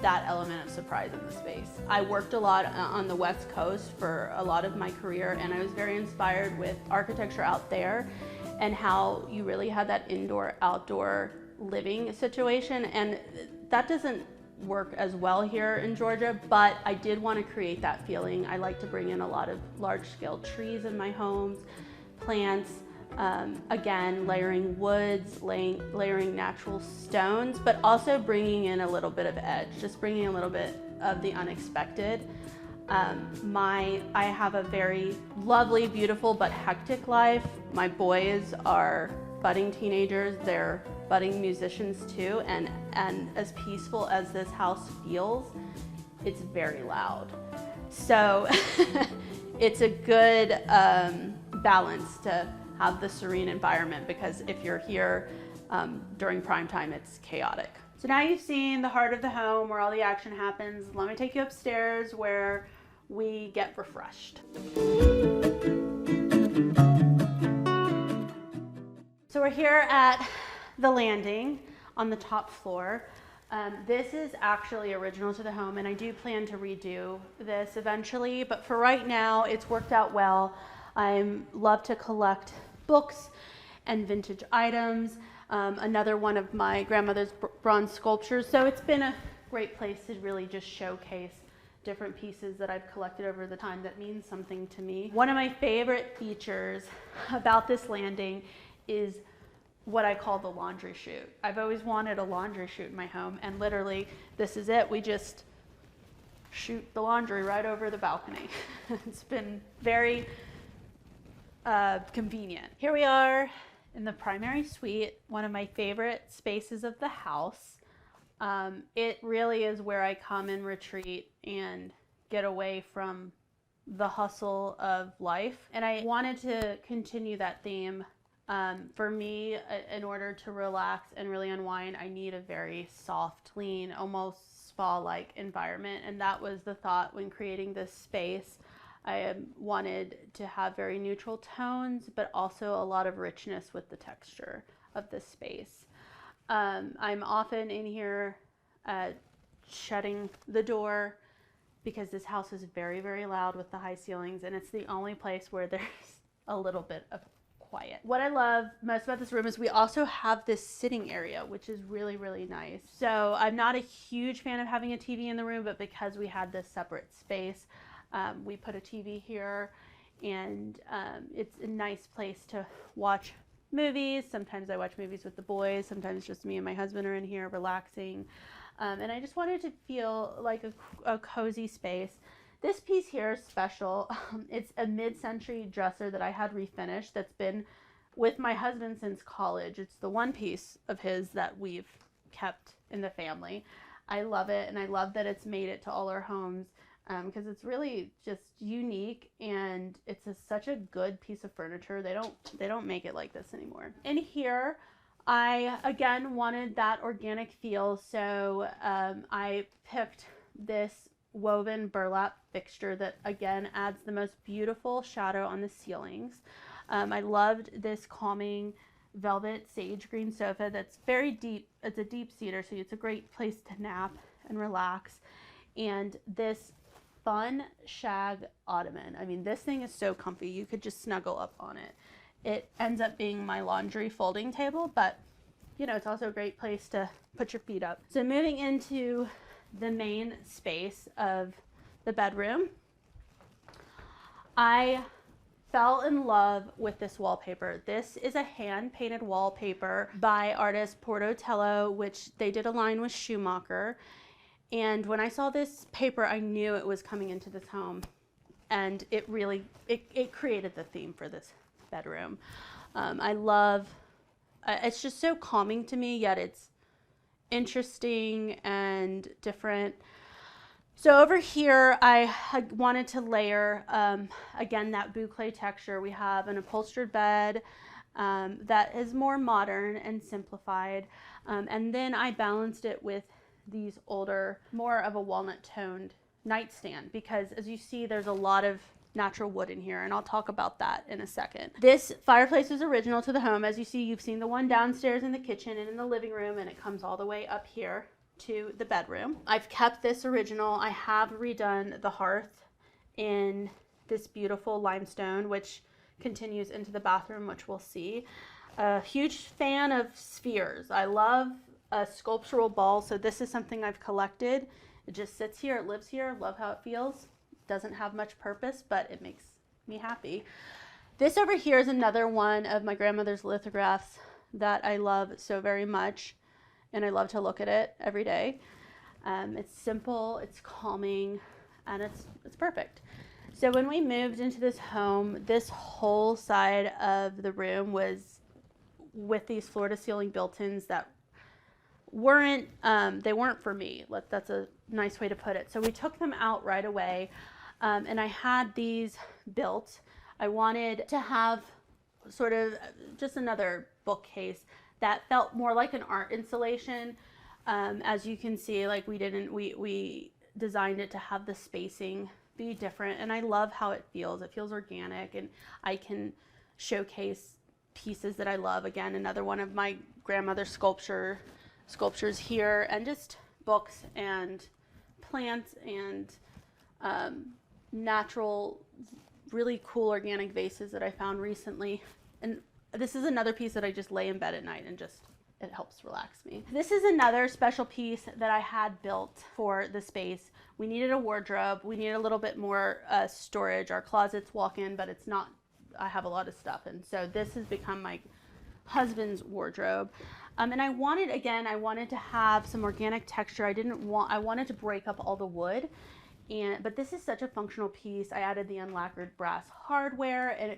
that element of surprise in the space. I worked a lot on the West Coast for a lot of my career, and I was very inspired with architecture out there and how you really had that indoor-outdoor living situation. And that doesn't work as well here in Georgia, but I did want to create that feeling. I like to bring in a lot of large-scale trees in my homes, plants, again, layering woods, layering natural stones, but also bringing in a little bit of edge, just bringing a little bit of the unexpected. I have a very lovely, beautiful, but hectic life. My boys are budding teenagers. They're budding musicians too. And as peaceful as this house feels, it's very loud. So it's a good balance to have the serene environment, because if you're here during prime time, it's chaotic. So now you've seen the heart of the home where all the action happens. Let me take you upstairs where we get refreshed. So we're here at the landing on the top floor. This is actually original to the home, and I do plan to redo this eventually, but for right now, it's worked out well. I love to collect books and vintage items. Another one of my grandmother's bronze sculptures. So it's been a great place to really just showcase different pieces that I've collected over the time that mean something to me. One of my favorite features about this landing is what I call the laundry chute. I've always wanted a laundry chute in my home, and literally this is it. We just shoot the laundry right over the balcony. It's been very convenient. Here we are in the primary suite, one of my favorite spaces of the house. It really is where I come and retreat and get away from the hustle of life. And I wanted to continue that theme. For me, in order to relax and really unwind, I need a very soft, clean, almost spa-like environment. And that was the thought when creating this space. I wanted to have very neutral tones, but also a lot of richness with the texture of the space. I'm often in here shutting the door because this house is very, very loud with the high ceilings, and it's the only place where there's a little bit of quiet. What I love most about this room is we also have this sitting area, which is really, really nice. So I'm not a huge fan of having a TV in the room, but because we had this separate space, we put a TV here, and it's a nice place to watch movies. Sometimes I watch movies with the boys. Sometimes just me and my husband are in here relaxing. And I just wanted to feel like a cozy space. This piece here is special. It's a mid-century dresser that I had refinished that's been with my husband since college. It's the one piece of his that we've kept in the family. I love it, and I love that it's made it to all our homes because it's really just unique, and it's such a good piece of furniture. They don't make it like this anymore. In here, I again wanted that organic feel, so I picked this woven burlap fixture that again adds the most beautiful shadow on the ceilings. I loved this calming velvet sage green sofa that's very deep. It's a deep cedar, so it's a great place to nap and relax. And this fun shag ottoman. I mean, this thing is so comfy. You could just snuggle up on it. It ends up being my laundry folding table, but you know, it's also a great place to put your feet up. So moving into the main space of the bedroom, I fell in love with this wallpaper. This is a hand-painted wallpaper by artist Portotello, which they did a line with Schumacher. And when I saw this paper, I knew it was coming into this home. And it really, it created the theme for this bedroom. I love, it's just so calming to me, yet it's interesting and different. So over here, I wanted to layer, again, that boucle texture. We have an upholstered bed that is more modern and simplified. And then I balanced it with these older, more of a walnut toned nightstand, because as you see, there's a lot of natural wood in here, and I'll talk about that in a second. This fireplace is original to the home. As you see, you've seen the one downstairs in the kitchen and in the living room, and it comes all the way up here to the bedroom. I've kept this original. I have redone the hearth in this beautiful limestone, which continues into the bathroom, which we'll see. A huge fan of spheres. I love a sculptural ball, so this is something I've collected. It just sits here, it lives here. Love how it feels. Doesn't have much purpose, but it makes me happy. This over here is another one of my grandmother's lithographs that I love so very much, and I love to look at it every day. It's simple, it's calming, and it's perfect. So when we moved into this home, this whole side of the room was with these floor-to-ceiling built-ins that weren't for me. That's a nice way to put it. So we took them out right away, and I had these built. I wanted to have sort of just another bookcase that felt more like an art installation. As you can see, like we designed it to have the spacing be different, and I love how it feels. It feels organic, and I can showcase pieces that I love. Again, another one of my grandmother's sculptures here, and just books and plants and natural, really cool organic vases that I found recently. And this is another piece that I just lay in bed at night and just, it helps relax me. This is another special piece that I had built for the space. We needed a wardrobe. We needed a little bit more storage. Our closets walk in, but it's not, I have a lot of stuff. And so this has become my husband's wardrobe. And I wanted to have some organic texture. I wanted to break up all the wood. But this is such a functional piece. I added the unlacquered brass hardware, and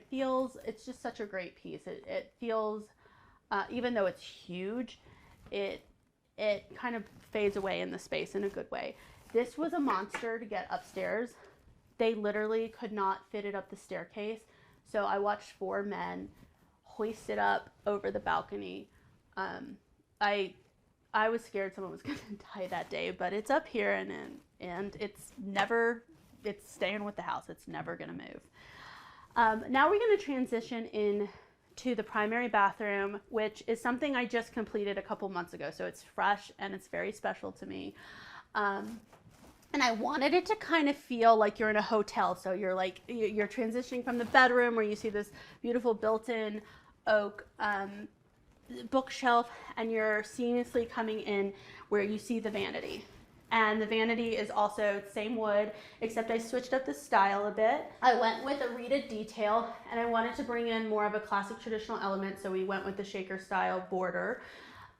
it's just such a great piece. It feels, even though it's huge, it kind of fades away in the space in a good way. This was a monster to get upstairs. They literally could not fit it up the staircase. So I watched 4 men hoist it up over the balcony. I was scared someone was going to die that day, but it's up here and it's staying with the house. It's never going to move. Now we're going to transition in to the primary bathroom, which is something I just completed a couple months ago. So it's fresh and it's very special to me. And I wanted it to kind of feel like you're in a hotel. So you're transitioning from the bedroom where you see this beautiful built-in oak bookshelf, and you're seamlessly coming in where you see the vanity. And the vanity is also same wood, except I switched up the style a bit. I went with a reeded detail, and I wanted to bring in more of a classic traditional element, so we went with the shaker style border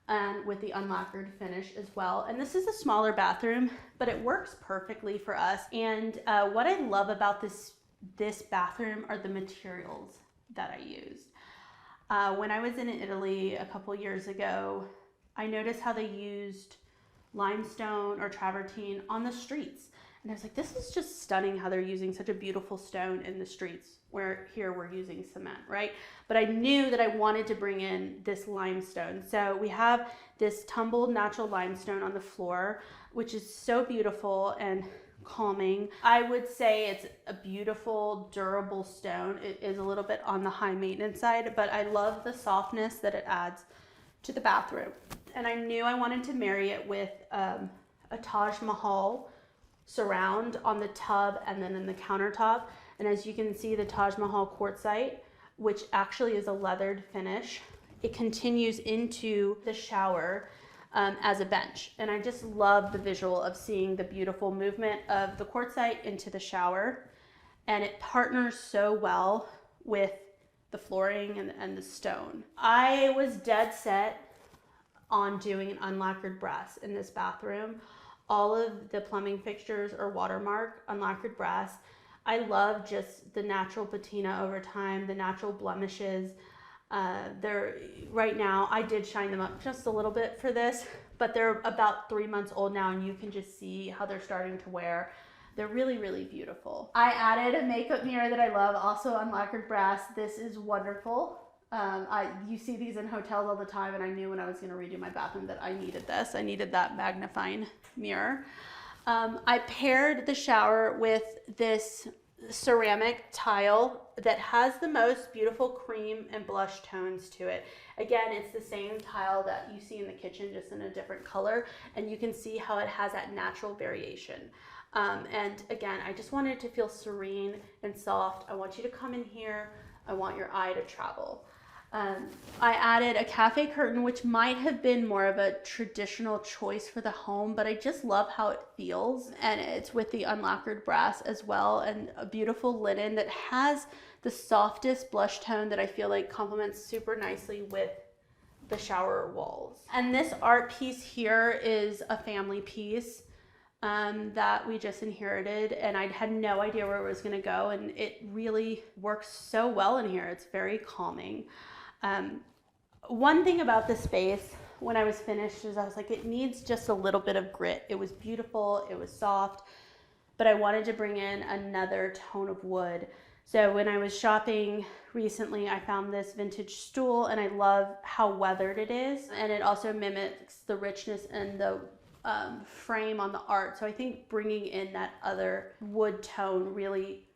and with the unlacquered finish as well. And this is a smaller bathroom, but it works perfectly for us. And what I love about this bathroom are the materials that I used. When I was in Italy a couple years ago, I noticed how they used limestone or travertine on the streets. And I was like, this is just stunning how they're using such a beautiful stone in the streets, where here we're using cement, right? But I knew that I wanted to bring in this limestone. So we have this tumbled natural limestone on the floor, which is so beautiful and calming. I would say it's a beautiful, durable stone. It is a little bit on the high maintenance side, but I love the softness that it adds to the bathroom. And I knew I wanted to marry it with a Taj Mahal surround on the tub and then in the countertop. And as you can see, the Taj Mahal quartzite, which actually is a leathered finish, it continues into the shower as a bench. And I just love the visual of seeing the beautiful movement of the quartzite into the shower. And it partners so well with the flooring and the stone. I was dead set on doing an unlacquered brass in this bathroom. All of the plumbing fixtures are watermark, unlacquered brass. I love just the natural patina over time, the natural blemishes. Right now, I did shine them up just a little bit for this, but they're about 3 months old now, and you can just see how they're starting to wear. They're really, really beautiful. I added a makeup mirror that I love, also unlacquered brass. This is wonderful. You see these in hotels all the time, and I knew when I was going to redo my bathroom that I needed this. I needed that magnifying mirror. I paired the shower with this ceramic tile that has the most beautiful cream and blush tones to it. Again, it's the same tile that you see in the kitchen, just in a different color, and you can see how it has that natural variation. And again, I just wanted it to feel serene and soft. I want you to come in here. I want your eye to travel. I added a cafe curtain, which might have been more of a traditional choice for the home, but I just love how it feels. And it's with the unlacquered brass as well, and a beautiful linen that has the softest blush tone that I feel like complements super nicely with the shower walls. And this art piece here is a family piece that we just inherited, and I had no idea where it was going to go, and it really works so well in here. It's very calming. One thing about the space when I was finished is I was like, it needs just a little bit of grit. It was beautiful, it was soft, but I wanted to bring in another tone of wood. So when I was shopping recently, I found this vintage stool, and I love how weathered it is, and it also mimics the richness and the frame on the art. So I think bringing in that other wood tone really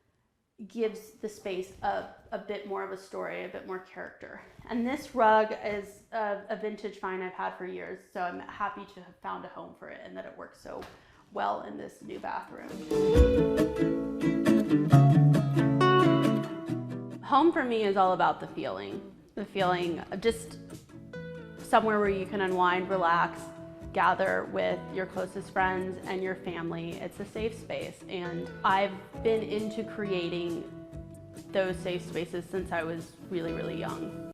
gives the space a bit more of a story, a bit more character. And this rug is a vintage find I've had for years, so I'm happy to have found a home for it and that it works so well in this new bathroom. Home for me is all about the feeling of just somewhere where you can unwind, relax, gather with your closest friends and your family. It's a safe space, and I've been into creating those safe spaces since I was really, really young.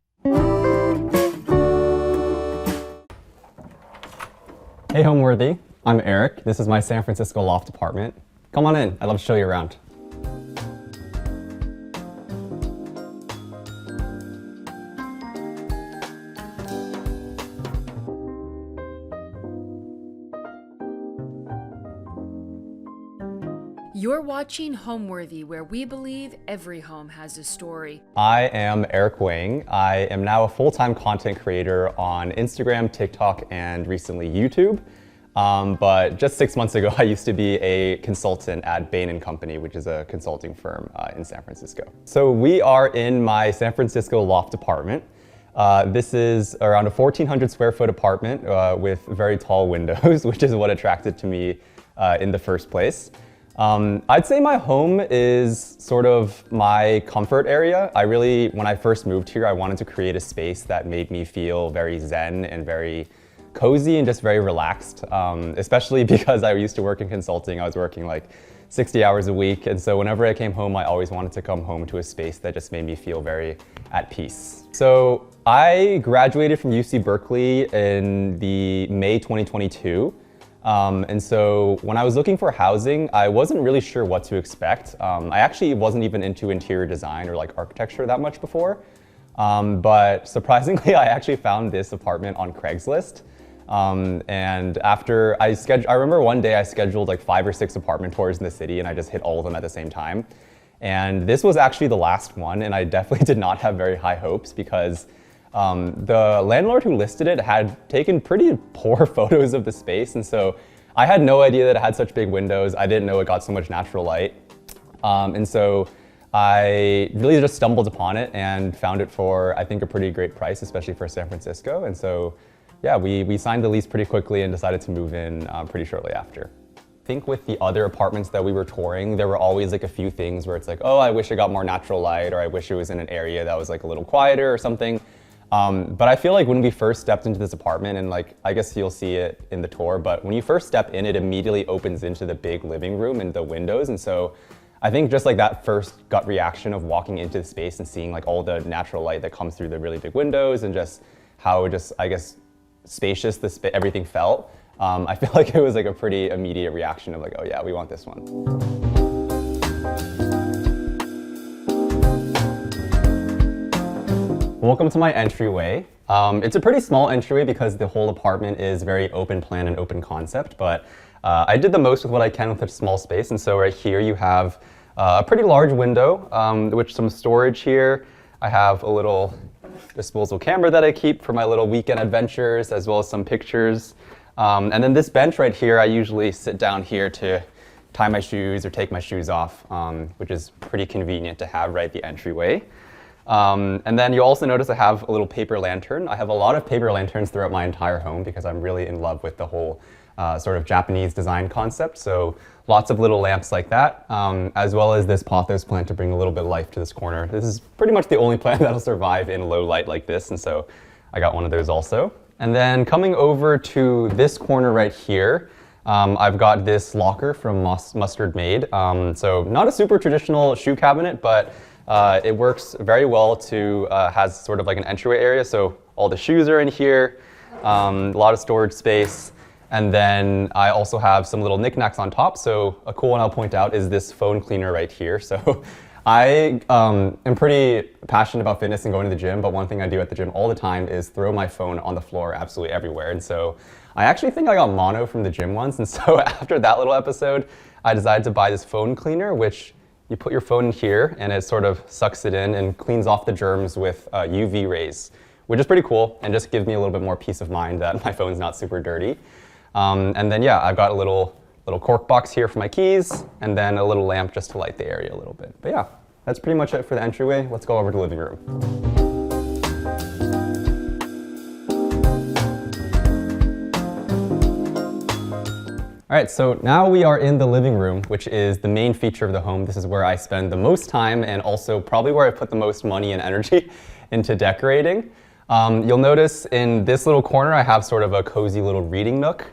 Hey Homeworthy, I'm Eric. This is my San Francisco loft apartment. Come on in, I'd love to show you around. You're watching Homeworthy, where we believe every home has a story. I am Eric Wang. I am now a full-time content creator on Instagram, TikTok, and recently YouTube. But just 6 months ago, I used to be a consultant at Bain & Company, which is a consulting firm in San Francisco. So we are in my San Francisco loft apartment. This is around a 1,400 square foot apartment with very tall windows, which is what attracted to me in the first place. I'd say my home is sort of my comfort area. When I first moved here, I wanted to create a space that made me feel very zen and very cozy and just very relaxed, especially because I used to work in consulting. I was working like 60 hours a week. And so whenever I came home, I always wanted to come home to a space that just made me feel very at peace. So I graduated from UC Berkeley in the May 2022. And so when I was looking for housing, I wasn't really sure what to expect. I actually wasn't even into interior design or like architecture that much before. But surprisingly, I actually found this apartment on Craigslist. And after I remember one day I scheduled like 5 or 6 apartment tours in the city and I just hit all of them at the same time. And this was actually the last one, and I definitely did not have very high hopes because the landlord who listed it had taken pretty poor photos of the space, and so I had no idea that it had such big windows. I didn't know it got so much natural light. And so I really just stumbled upon it and found it for, I think, a pretty great price, especially for San Francisco. And so, yeah, we signed the lease pretty quickly and decided to move in pretty shortly after. I think with the other apartments that we were touring, there were always like a few things where it's like, oh, I wish it got more natural light, or I wish it was in an area that was like a little quieter or something. But I feel like when we first stepped into this apartment, and like, I guess you'll see it in the tour, but when you first step in, it immediately opens into the big living room and the windows. And so I think just like that first gut reaction of walking into the space and seeing like all the natural light that comes through the really big windows and just how just, I guess, spacious everything felt. I feel like it was like a pretty immediate reaction of like, oh yeah, we want this one. Welcome to my entryway. It's a pretty small entryway because the whole apartment is very open plan and open concept, but I did the most with what I can with a small space. And so right here you have a pretty large window, with some storage here. I have a little disposable camera that I keep for my little weekend adventures, as well as some pictures. And then this bench right here, I usually sit down here to tie my shoes or take my shoes off, which is pretty convenient to have right at the entryway. And then you also notice I have a little paper lantern. I have a lot of paper lanterns throughout my entire home because I'm really in love with the whole sort of Japanese design concept. So lots of little lamps like that, as well as this pothos plant to bring a little bit of life to this corner. This is pretty much the only plant that'll survive in low light like this, and so I got one of those also. And then coming over to this corner right here, I've got this locker from Mustard Made. So not a super traditional shoe cabinet, but it works very well to, has sort of like an entryway area. So all the shoes are in here, a lot of storage space. And then I also have some little knickknacks on top. So a cool one I'll point out is this phone cleaner right here. So I am pretty passionate about fitness and going to the gym, but one thing I do at the gym all the time is throw my phone on the floor absolutely everywhere. And so I actually think I got mono from the gym once. And so after that little episode, I decided to buy this phone cleaner, which you put your phone in here and it sort of sucks it in and cleans off the germs with UV rays, which is pretty cool and just gives me a little bit more peace of mind that my phone's not super dirty. And then, yeah, I've got a little cork box here for my keys, and then a little lamp just to light the area a little bit. But yeah, that's pretty much it for the entryway. Let's go over to the living room. All right, so now we are in the living room, which is the main feature of the home. This is where I spend the most time and also probably where I put the most money and energy into decorating. You'll notice in this little corner, I have sort of a cozy little reading nook.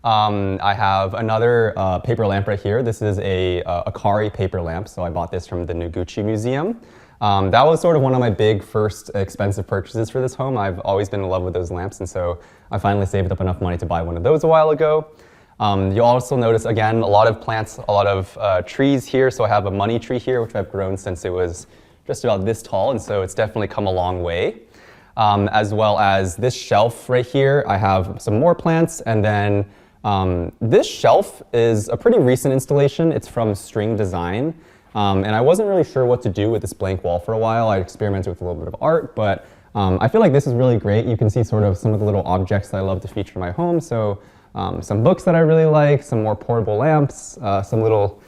I have another paper lamp right here. This is a AIRY paper lamp, so I bought this from the Noguchi Museum. That was sort of one of my big first expensive purchases for this home. I've always been in love with those lamps, and so I finally saved up enough money to buy one of those a while ago. You'll also notice, again, a lot of plants, a lot of trees here. So I have a money tree here, which I've grown since it was just about this tall, and so it's definitely come a long way. As well as this shelf right here, I have some more plants, and then this shelf is a pretty recent installation. It's from String Design, and I wasn't really sure what to do with this blank wall for a while. I experimented with a little bit of art, but I feel like this is really great. You can see sort of some of the little objects that I love to feature in my home. So some books that I really like, some more portable lamps, some little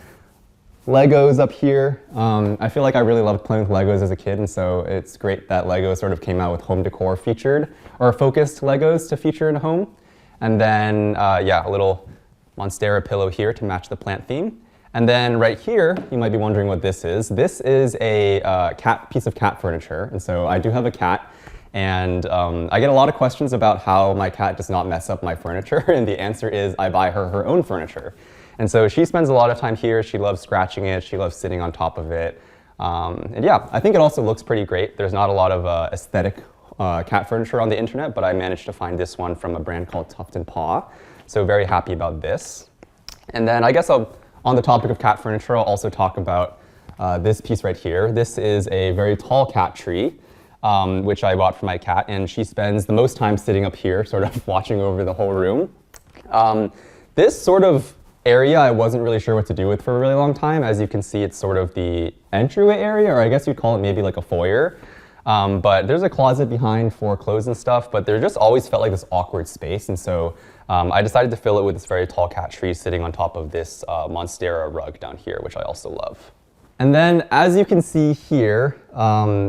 Legos up here. I feel like I really loved playing with Legos as a kid, and so it's great that Lego sort of came out with home decor featured, or focused Legos to feature in a home. And then, yeah, a little Monstera pillow here to match the plant theme. And then right here, you might be wondering what this is. This is a piece of cat furniture, and so I do have a cat. And I get a lot of questions about how my cat does not mess up my furniture, and the answer is I buy her her own furniture. And so she spends a lot of time here. She loves scratching it. She loves sitting on top of it. And yeah, I think it also looks pretty great. There's not a lot of aesthetic cat furniture on the internet, but I managed to find this one from a brand called Tuft & Paw. So very happy about this. And then I guess on the topic of cat furniture, I'll also talk about this piece right here. This is a very tall cat tree, which I bought for my cat, and she spends the most time sitting up here, sort of watching over the whole room. This sort of area I wasn't really sure what to do with for a really long time. As you can see, it's sort of the entryway area, or I guess you'd call it maybe like a foyer. But there's a closet behind for clothes and stuff, but there just always felt like this awkward space, and so I decided to fill it with this very tall cat tree sitting on top of this Monstera rug down here, which I also love. And then, as you can see here,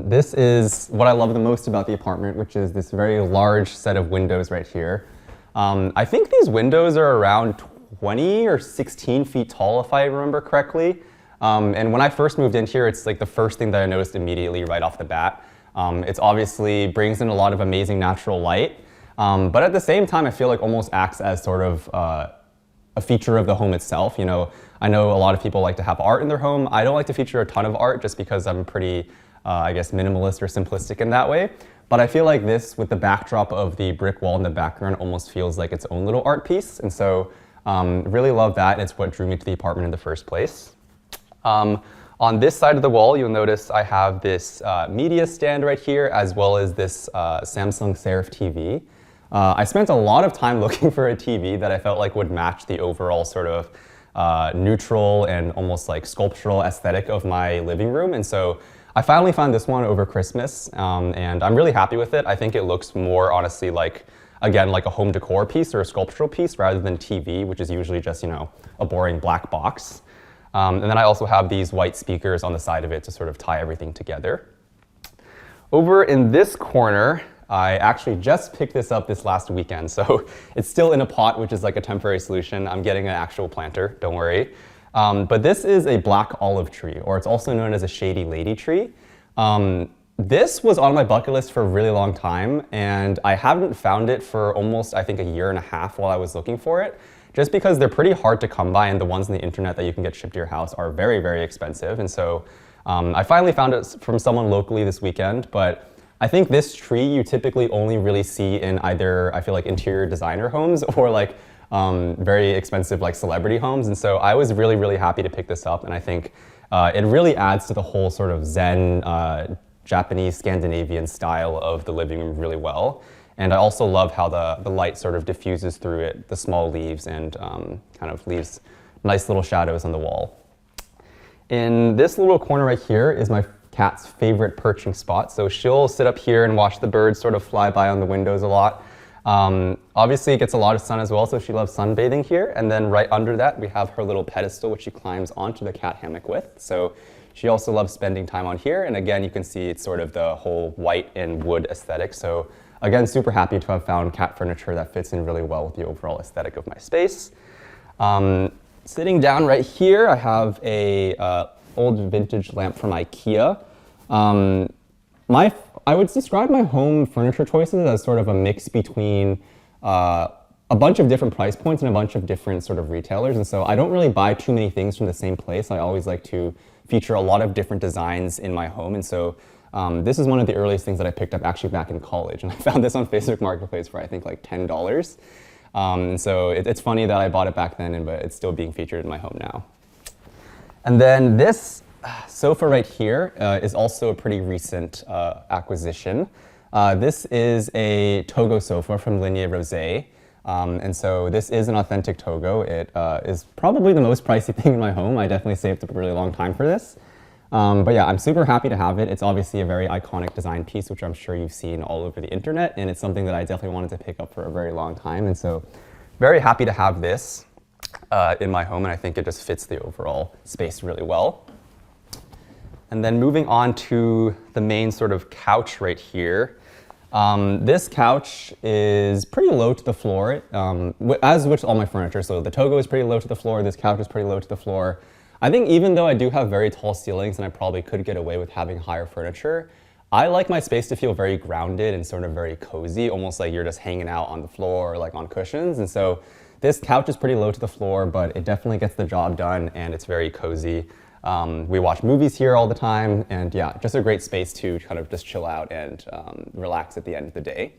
this is what I love the most about the apartment, which is this very large set of windows right here. I think these windows are around 20 or 16 feet tall, if I remember correctly. And when I first moved in here, it's like the first thing that I noticed immediately right off the bat. It's obviously brings in a lot of amazing natural light, but at the same time, I feel like almost acts as sort of a feature of the home itself. You know, I know a lot of people like to have art in their home. I don't like to feature a ton of art just because I'm pretty, I guess, minimalist or simplistic in that way. But I feel like this, with the backdrop of the brick wall in the background, almost feels like its own little art piece. And so really love that, and it's what drew me to the apartment in the first place. On this side of the wall, you'll notice I have this media stand right here, as well as this Samsung Serif TV. I spent a lot of time looking for a TV that I felt like would match the overall sort of neutral and almost like sculptural aesthetic of my living room. And so I finally found this one over Christmas, and I'm really happy with it. I think it looks more, honestly, like, again, like a home decor piece or a sculptural piece rather than TV, which is usually just, you know, a boring black box. And then I also have these white speakers on the side of it to sort of tie everything together. Over in this corner, I actually just picked this up this last weekend, so it's still in a pot, which is like a temporary solution. I'm getting an actual planter, don't worry. But this is a black olive tree, or it's also known as a shady lady tree. This was on my bucket list for a really long time, and I haven't found it for almost, I think, a year and a half while I was looking for it, just because they're pretty hard to come by, and the ones on the internet that you can get shipped to your house are very, very expensive. And so I finally found it from someone locally this weekend, but I think this tree you typically only really see in either, I feel like, interior designer homes or like very expensive like celebrity homes. And so I was really, really happy to pick this up, and I think it really adds to the whole sort of Zen Japanese Scandinavian style of the living room really well. And I also love how the light sort of diffuses through it, the small leaves, and kind of leaves nice little shadows on the wall. In this little corner right here is my cat's favorite perching spot. So she'll sit up here and watch the birds sort of fly by on the windows a lot. Obviously, it gets a lot of sun as well, so she loves sunbathing here. And then right under that, we have her little pedestal, which she climbs onto the cat hammock with. So she also loves spending time on here. And again, you can see it's sort of the whole white and wood aesthetic. So again, super happy to have found cat furniture that fits in really well with the overall aesthetic of my space. Sitting down right here, I have a old vintage lamp from IKEA. I would describe my home furniture choices as sort of a mix between a bunch of different price points and a bunch of different sort of retailers. And so I don't really buy too many things from the same place. I always like to feature a lot of different designs in my home. And so this is one of the earliest things that I picked up actually back in college. And I found this on Facebook Marketplace for I think like $10. And so it's funny that I bought it back then, but it's still being featured in my home now. And then this sofa right here is also a pretty recent acquisition. This is a Togo sofa from Ligne Rosé. And so this is an authentic Togo. It is probably the most pricey thing in my home. I definitely saved up a really long time for this. But yeah, I'm super happy to have it. It's obviously a very iconic design piece, which I'm sure you've seen all over the internet, and it's something that I definitely wanted to pick up for a very long time. And so very happy to have this in my home, and I think it just fits the overall space really well. And then moving on to the main sort of couch right here. This couch is pretty low to the floor, as with all my furniture. So the Togo is pretty low to the floor, this couch is pretty low to the floor. I think even though I do have very tall ceilings and I probably could get away with having higher furniture, I like my space to feel very grounded and sort of very cozy, almost like you're just hanging out on the floor or like on cushions. And so this couch is pretty low to the floor, but it definitely gets the job done and it's very cozy. We watch movies here all the time, and yeah, just a great space to kind of just chill out and relax at the end of the day.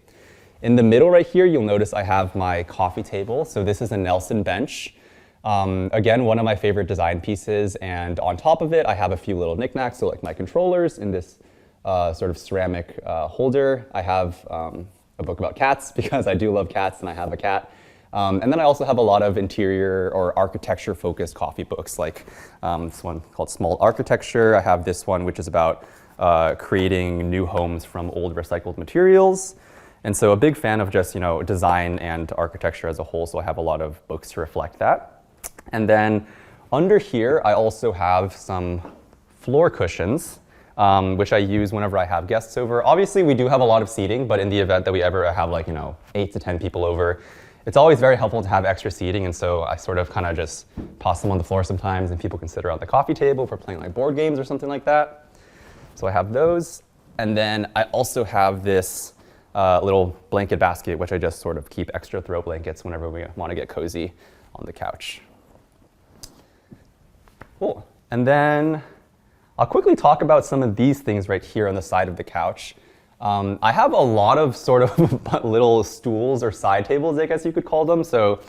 In the middle right here, you'll notice I have my coffee table. So this is a Nelson bench. Again, one of my favorite design pieces, and on top of it, I have a few little knickknacks, so like my controllers in this sort of ceramic holder. I have a book about cats because I do love cats and I have a cat. And then I also have a lot of interior or architecture-focused coffee books, like this one called Small Architecture. I have this one, which is about creating new homes from old recycled materials. And so a big fan of just, design and architecture as a whole, so I have a lot of books to reflect that. And then under here, I also have some floor cushions, which I use whenever I have guests over. Obviously, we do have a lot of seating, but in the event that we ever have 8 to 10 people over, it's always very helpful to have extra seating, and so I sort of kind of just toss them on the floor sometimes, and people can sit around the coffee table for playing like board games or something like that. So I have those, and then I also have this little blanket basket, which I just sort of keep extra throw blankets whenever we want to get cozy on the couch. Cool. And then I'll quickly talk about some of these things right here on the side of the couch. I have a lot of sort of little stools or side tables, I guess you could call them. So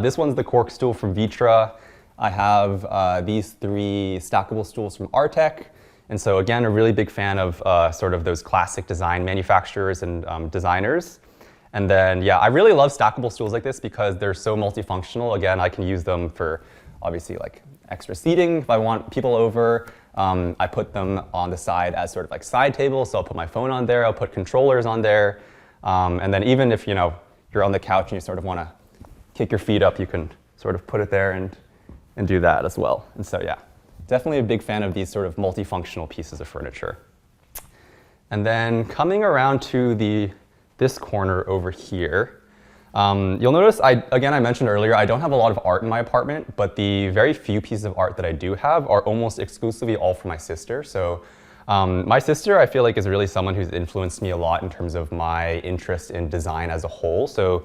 this one's the cork stool from Vitra. I have these 3 stackable stools from Artec. And so again, a really big fan of sort of those classic design manufacturers and designers. And then, yeah, I really love stackable stools like this because they're so multifunctional. Again, I can use them for obviously like extra seating if I want people over. I put them on the side as sort of like side tables, so I'll put my phone on there, I'll put controllers on there, and then even if you're on the couch and you sort of want to kick your feet up, you can sort of put it there and do that as well. And so yeah, definitely a big fan of these sort of multifunctional pieces of furniture. And then coming around to this corner over here, you'll notice, I mentioned earlier, I don't have a lot of art in my apartment, but the very few pieces of art that I do have are almost exclusively all from my sister. So my sister, I feel like, is really someone who's influenced me a lot in terms of my interest in design as a whole. So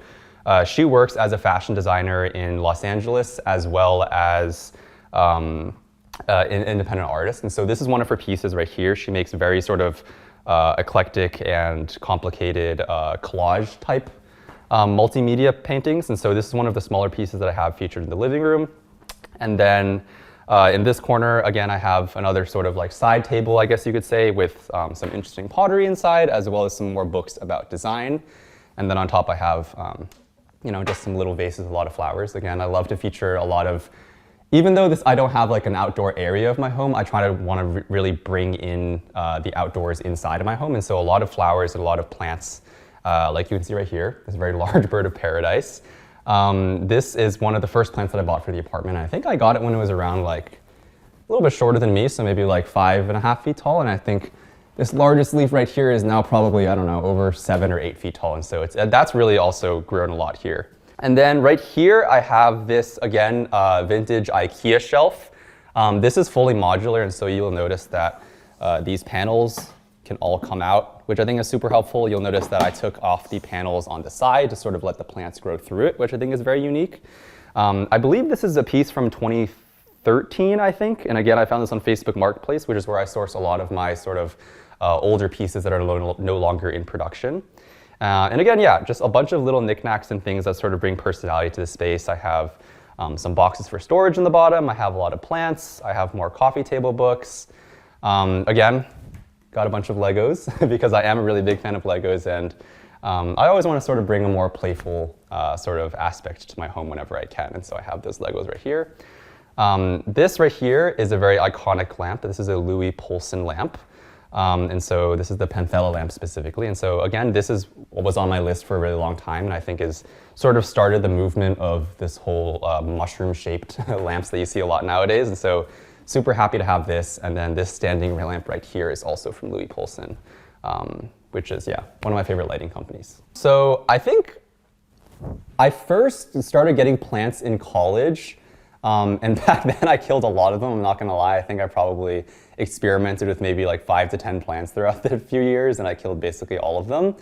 she works as a fashion designer in Los Angeles as well as an independent artist. And so this is one of her pieces right here. She makes very sort of eclectic and complicated collage type multimedia paintings, and so this is one of the smaller pieces that I have featured in the living room. And then in this corner, again, I have another sort of like side table, I guess you could say, with some interesting pottery inside, as well as some more books about design. And then on top I have, just some little vases, a lot of flowers. Again, I love to feature a lot of, even though I don't have like an outdoor area of my home, I try to want to really bring in the outdoors inside of my home. And so a lot of flowers and a lot of plants. Like you can see right here, this very large bird of paradise. This is one of the first plants that I bought for the apartment. I think I got it when it was around like a little bit shorter than me, so maybe like 5.5 feet tall. And I think this largest leaf right here is now probably, I don't know, over 7 or 8 feet tall. And so that's really also grown a lot here. And then right here, I have this, again, vintage IKEA shelf. This is fully modular, and so you'll notice that these panels can all come out, which I think is super helpful. You'll notice that I took off the panels on the side to sort of let the plants grow through it, which I think is very unique. I believe this is a piece from 2013, I think. And again, I found this on Facebook Marketplace, which is where I source a lot of my sort of older pieces that are no longer in production. And again, yeah, just a bunch of little knickknacks and things that sort of bring personality to the space. I have some boxes for storage in the bottom. I have a lot of plants. I have more coffee table books. Again, got a bunch of Legos because I am a really big fan of Legos, and I always want to sort of bring a more playful sort of aspect to my home whenever I can, and so I have those Legos right here. This right here is a very iconic lamp. This is a Louis Poulsen lamp. And so this is the Penthella lamp specifically. And so again, this is what was on my list for a really long time, and I think is sort of started the movement of this whole mushroom-shaped lamps that you see a lot nowadays. And so super happy to have this. And then this standing lamp right here is also from Louis Poulsen, which is, yeah, one of my favorite lighting companies. So I think I first started getting plants in college. And back then I killed a lot of them, I'm not gonna lie. I think I probably experimented with maybe like 5 to 10 plants throughout the few years, and I killed basically all of them.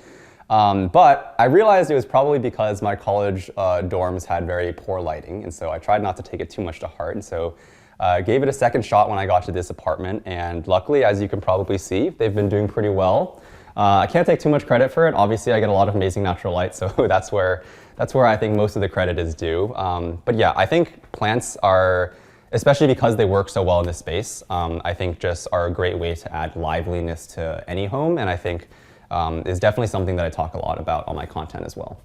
But I realized it was probably because my college dorms had very poor lighting, and so I tried not to take it too much to heart, and so gave it a second shot when I got to this apartment, and luckily, as you can probably see, they've been doing pretty well. I can't take too much credit for it. Obviously, I get a lot of amazing natural light, so that's where I think most of the credit is due. But yeah, I think plants are, especially because they work so well in this space, I think just are a great way to add liveliness to any home, and I think is definitely something that I talk a lot about on my content as well.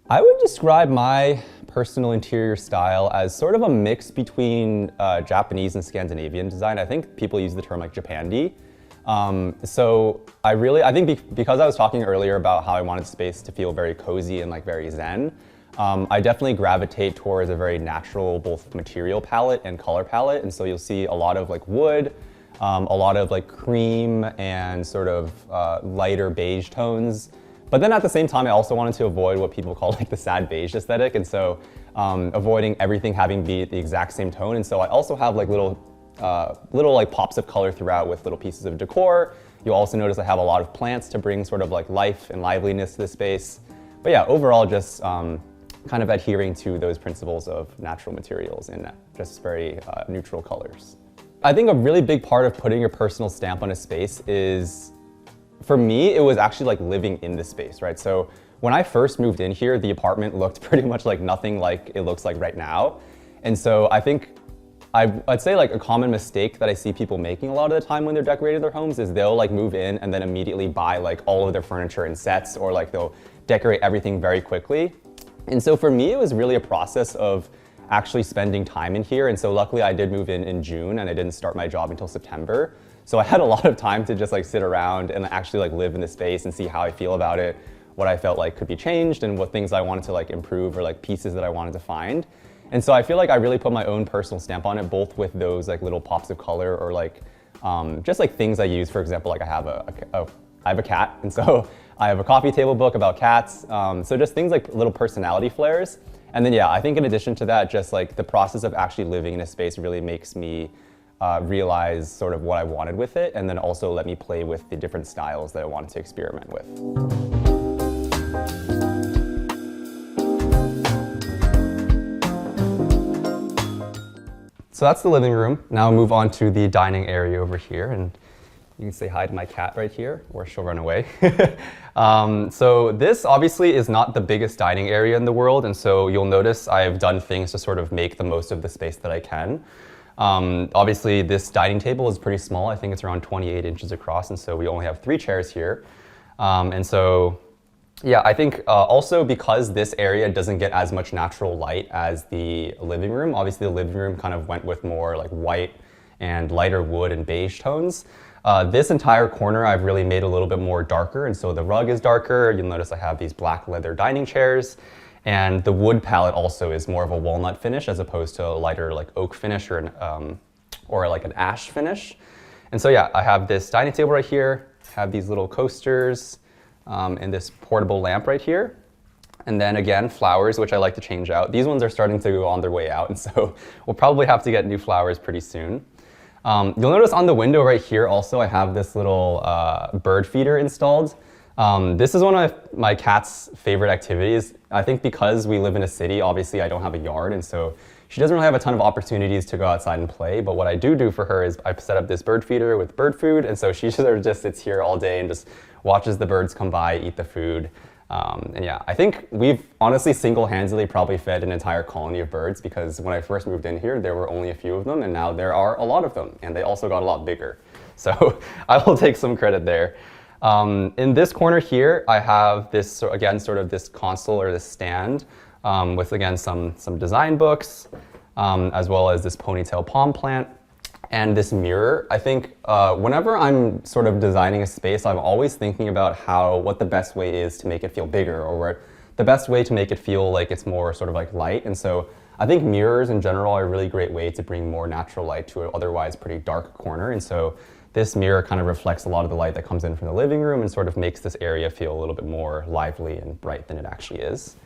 I would describe my personal interior style as sort of a mix between Japanese and Scandinavian design. I think people use the term like Japandi. So I think because I was talking earlier about how I wanted space to feel very cozy and like very zen, I definitely gravitate towards a very natural both material palette and color palette. And so you'll see a lot of like wood, a lot of like cream and sort of lighter beige tones. But then at the same time, I also wanted to avoid what people call like the sad beige aesthetic. And so avoiding everything having be the exact same tone. And so I also have like little like pops of color throughout with little pieces of decor. You'll also notice I have a lot of plants to bring sort of like life and liveliness to the space. But yeah, overall just kind of adhering to those principles of natural materials and just very neutral colors. I think a really big part of putting your personal stamp on a space is, for me, it was actually like living in the space, right? So when I first moved in here, the apartment looked pretty much like nothing like it looks like right now. And so I think I'd say like a common mistake that I see people making a lot of the time when they're decorating their homes is they'll like move in and then immediately buy like all of their furniture in sets, or like they'll decorate everything very quickly. And so for me, it was really a process of actually spending time in here. And so luckily I did move in June, and I didn't start my job until September. So I had a lot of time to just like sit around and actually like live in the space and see how I feel about it, what I felt like could be changed, and what things I wanted to like improve, or like pieces that I wanted to find. And so I feel like I really put my own personal stamp on it, both with those like little pops of color, or like just like things I use. For example, like I have a cat, and so I have a coffee table book about cats. So just things like little personality flares. And then yeah, I think in addition to that, just like the process of actually living in a space really makes me realize sort of what I wanted with it, and then also let me play with the different styles that I wanted to experiment with. So that's the living room. Now I'll move on to the dining area over here, and you can say hi to my cat right here, or she'll run away. So this obviously is not the biggest dining area in the world, and so you'll notice I've done things to sort of make the most of the space that I can. Obviously this dining table is pretty small. I think it's around 28 inches across, and so we only have 3 chairs here. And so yeah, I think also because this area doesn't get as much natural light as the living room, obviously the living room kind of went with more like white and lighter wood and beige tones. This entire corner I've really made a little bit more darker, and so the rug is darker. You'll notice I have these black leather dining chairs, and the wood palette also is more of a walnut finish as opposed to a lighter like oak finish or like an ash finish. And so yeah, I have this dining table right here, have these little coasters, and this portable lamp right here. And then again, flowers, which I like to change out. These ones are starting to go on their way out, and so we'll probably have to get new flowers pretty soon. You'll notice on the window right here also I have this little bird feeder installed. This is one of my cat's favorite activities. I think because we live in a city, obviously I don't have a yard, and so she doesn't really have a ton of opportunities to go outside and play. But what I do for her is I set up this bird feeder with bird food, and so she sort of just sits here all day and just watches the birds come by, eat the food. And yeah, I think we've honestly single-handedly probably fed an entire colony of birds, because when I first moved in here, there were only a few of them, and now there are a lot of them, and they also got a lot bigger. So I will take some credit there. In this corner here, I have this, again, sort of this console or this stand with, again, some design books, as well as this ponytail palm plant. And this mirror. I think whenever I'm sort of designing a space, I'm always thinking about what the best way is to make it feel bigger, or the best way to make it feel like it's more sort of like light. And so I think mirrors in general are a really great way to bring more natural light to an otherwise pretty dark corner. And so this mirror kind of reflects a lot of the light that comes in from the living room and sort of makes this area feel a little bit more lively and bright than it actually is.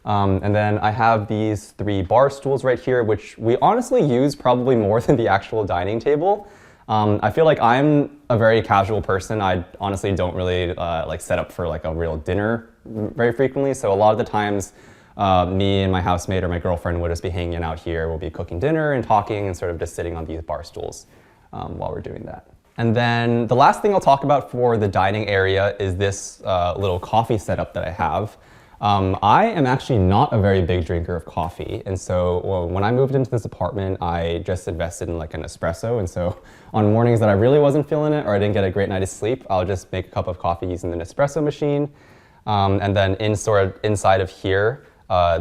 And then I have these 3 bar stools right here, which we honestly use probably more than the actual dining table. I feel like I'm a very casual person. I honestly don't really like set up for like a real dinner very frequently. So a lot of the times me and my housemate or my girlfriend would just be hanging out here. We'll be cooking dinner and talking and sort of just sitting on these bar stools while we're doing that. And then the last thing I'll talk about for the dining area is this little coffee setup that I have. I am actually not a very big drinker of coffee, and so when I moved into this apartment, I just invested in like an espresso, and so on mornings that I really wasn't feeling it or I didn't get a great night of sleep, I'll just make a cup of coffee using an espresso machine. And then inside of here,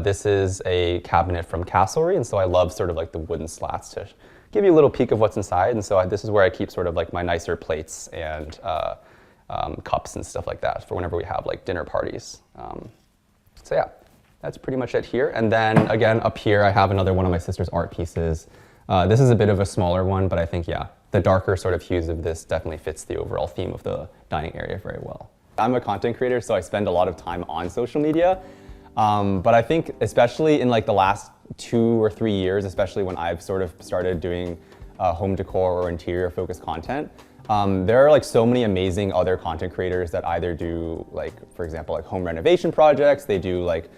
this is a cabinet from Castlery, and so I love sort of like the wooden slats to give you a little peek of what's inside, and so this is where I keep sort of like my nicer plates and cups and stuff like that for whenever we have like dinner parties. So yeah, that's pretty much it here. And then again, up here, I have another one of my sister's art pieces. This is a bit of a smaller one, but I think, yeah, the darker sort of hues of this definitely fits the overall theme of the dining area very well. I'm a content creator, so I spend a lot of time on social media. But I think especially in like the last 2 or 3 years, especially when I've sort of started doing home decor or interior focused content, there are like so many amazing other content creators that either do like, for example, like home renovation projects, they do like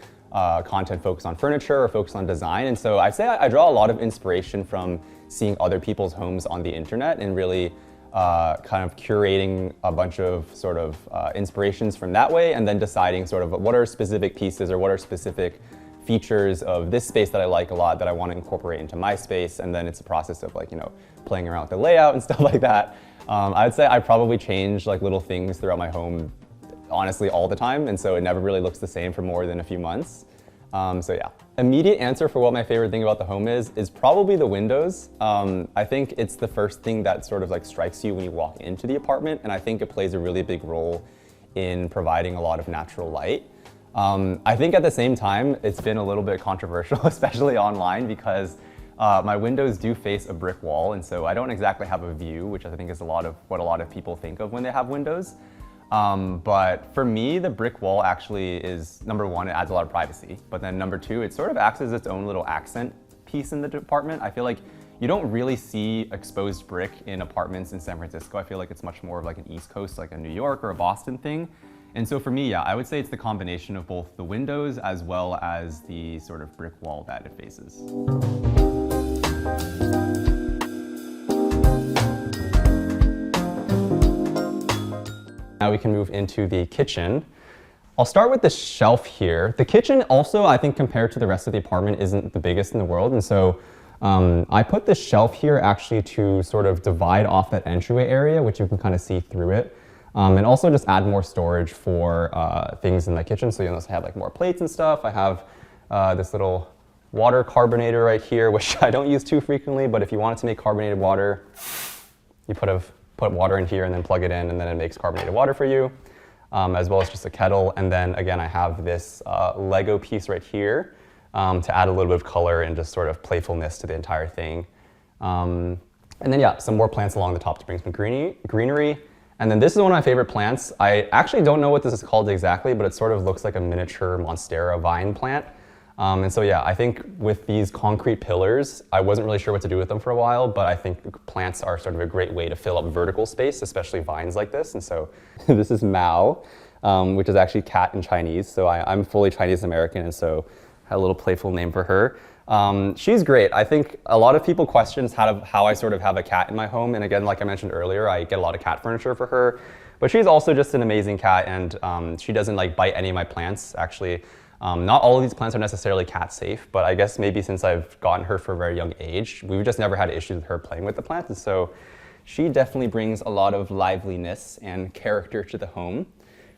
content focused on furniture or focused on design. And so I'd say I draw a lot of inspiration from seeing other people's homes on the internet and really kind of curating a bunch of sort of inspirations from that way, and then deciding sort of what are specific pieces or what are specific features of this space that I like a lot that I want to incorporate into my space. And then it's a process of like, you know, playing around with the layout and stuff like that. I'd say I probably change like little things throughout my home, honestly, all the time. And so it never really looks the same for more than a few months. So yeah, immediate answer for what my favorite thing about the home is probably the windows. I think it's the first thing that sort of like strikes you when you walk into the apartment. And I think it plays a really big role in providing a lot of natural light. I think at the same time, it's been a little bit controversial, especially online, because my windows do face a brick wall, and so I don't exactly have a view, which I think is what a lot of people think of when they have windows. But for me, the brick wall actually is, number one, it adds a lot of privacy, but then number two, it sort of acts as its own little accent piece in the apartment. I feel like you don't really see exposed brick in apartments in San Francisco. I feel like it's much more of like an East Coast, like a New York or a Boston thing. And so for me, yeah, I would say it's the combination of both the windows as well as the sort of brick wall that it faces. Now we can move into the kitchen. I'll start with the shelf here. The kitchen also, I think, compared to the rest of the apartment, isn't the biggest in the world. And so I put this shelf here actually to sort of divide off that entryway area, which you can kind of see through it. And also just add more storage for things in my kitchen. So you'll notice I have like more plates and stuff. I have this little water carbonator right here, which I don't use too frequently, but if you wanted to make carbonated water, you put water in here and then plug it in, and then it makes carbonated water for you, as well as just a kettle. And then again, I have this Lego piece right here to add a little bit of color and just sort of playfulness to the entire thing. And then yeah, some more plants along the top to bring some greenery. And then this is one of my favorite plants. I actually don't know what this is called exactly, but it sort of looks like a miniature monstera vine plant. And so yeah, I think with these concrete pillars, I wasn't really sure what to do with them for a while, but I think plants are sort of a great way to fill up vertical space, especially vines like this. And so this is Mao, which is actually cat in Chinese. So I'm fully Chinese American, and so I had a little playful name for her. She's great. I think a lot of people question how I sort of have a cat in my home. And again, like I mentioned earlier, I get a lot of cat furniture for her. But she's also just an amazing cat, and she doesn't like bite any of my plants. Actually, not all of these plants are necessarily cat safe, but I guess maybe since I've gotten her for a very young age, we've just never had issues with her playing with the plants. And so she definitely brings a lot of liveliness and character to the home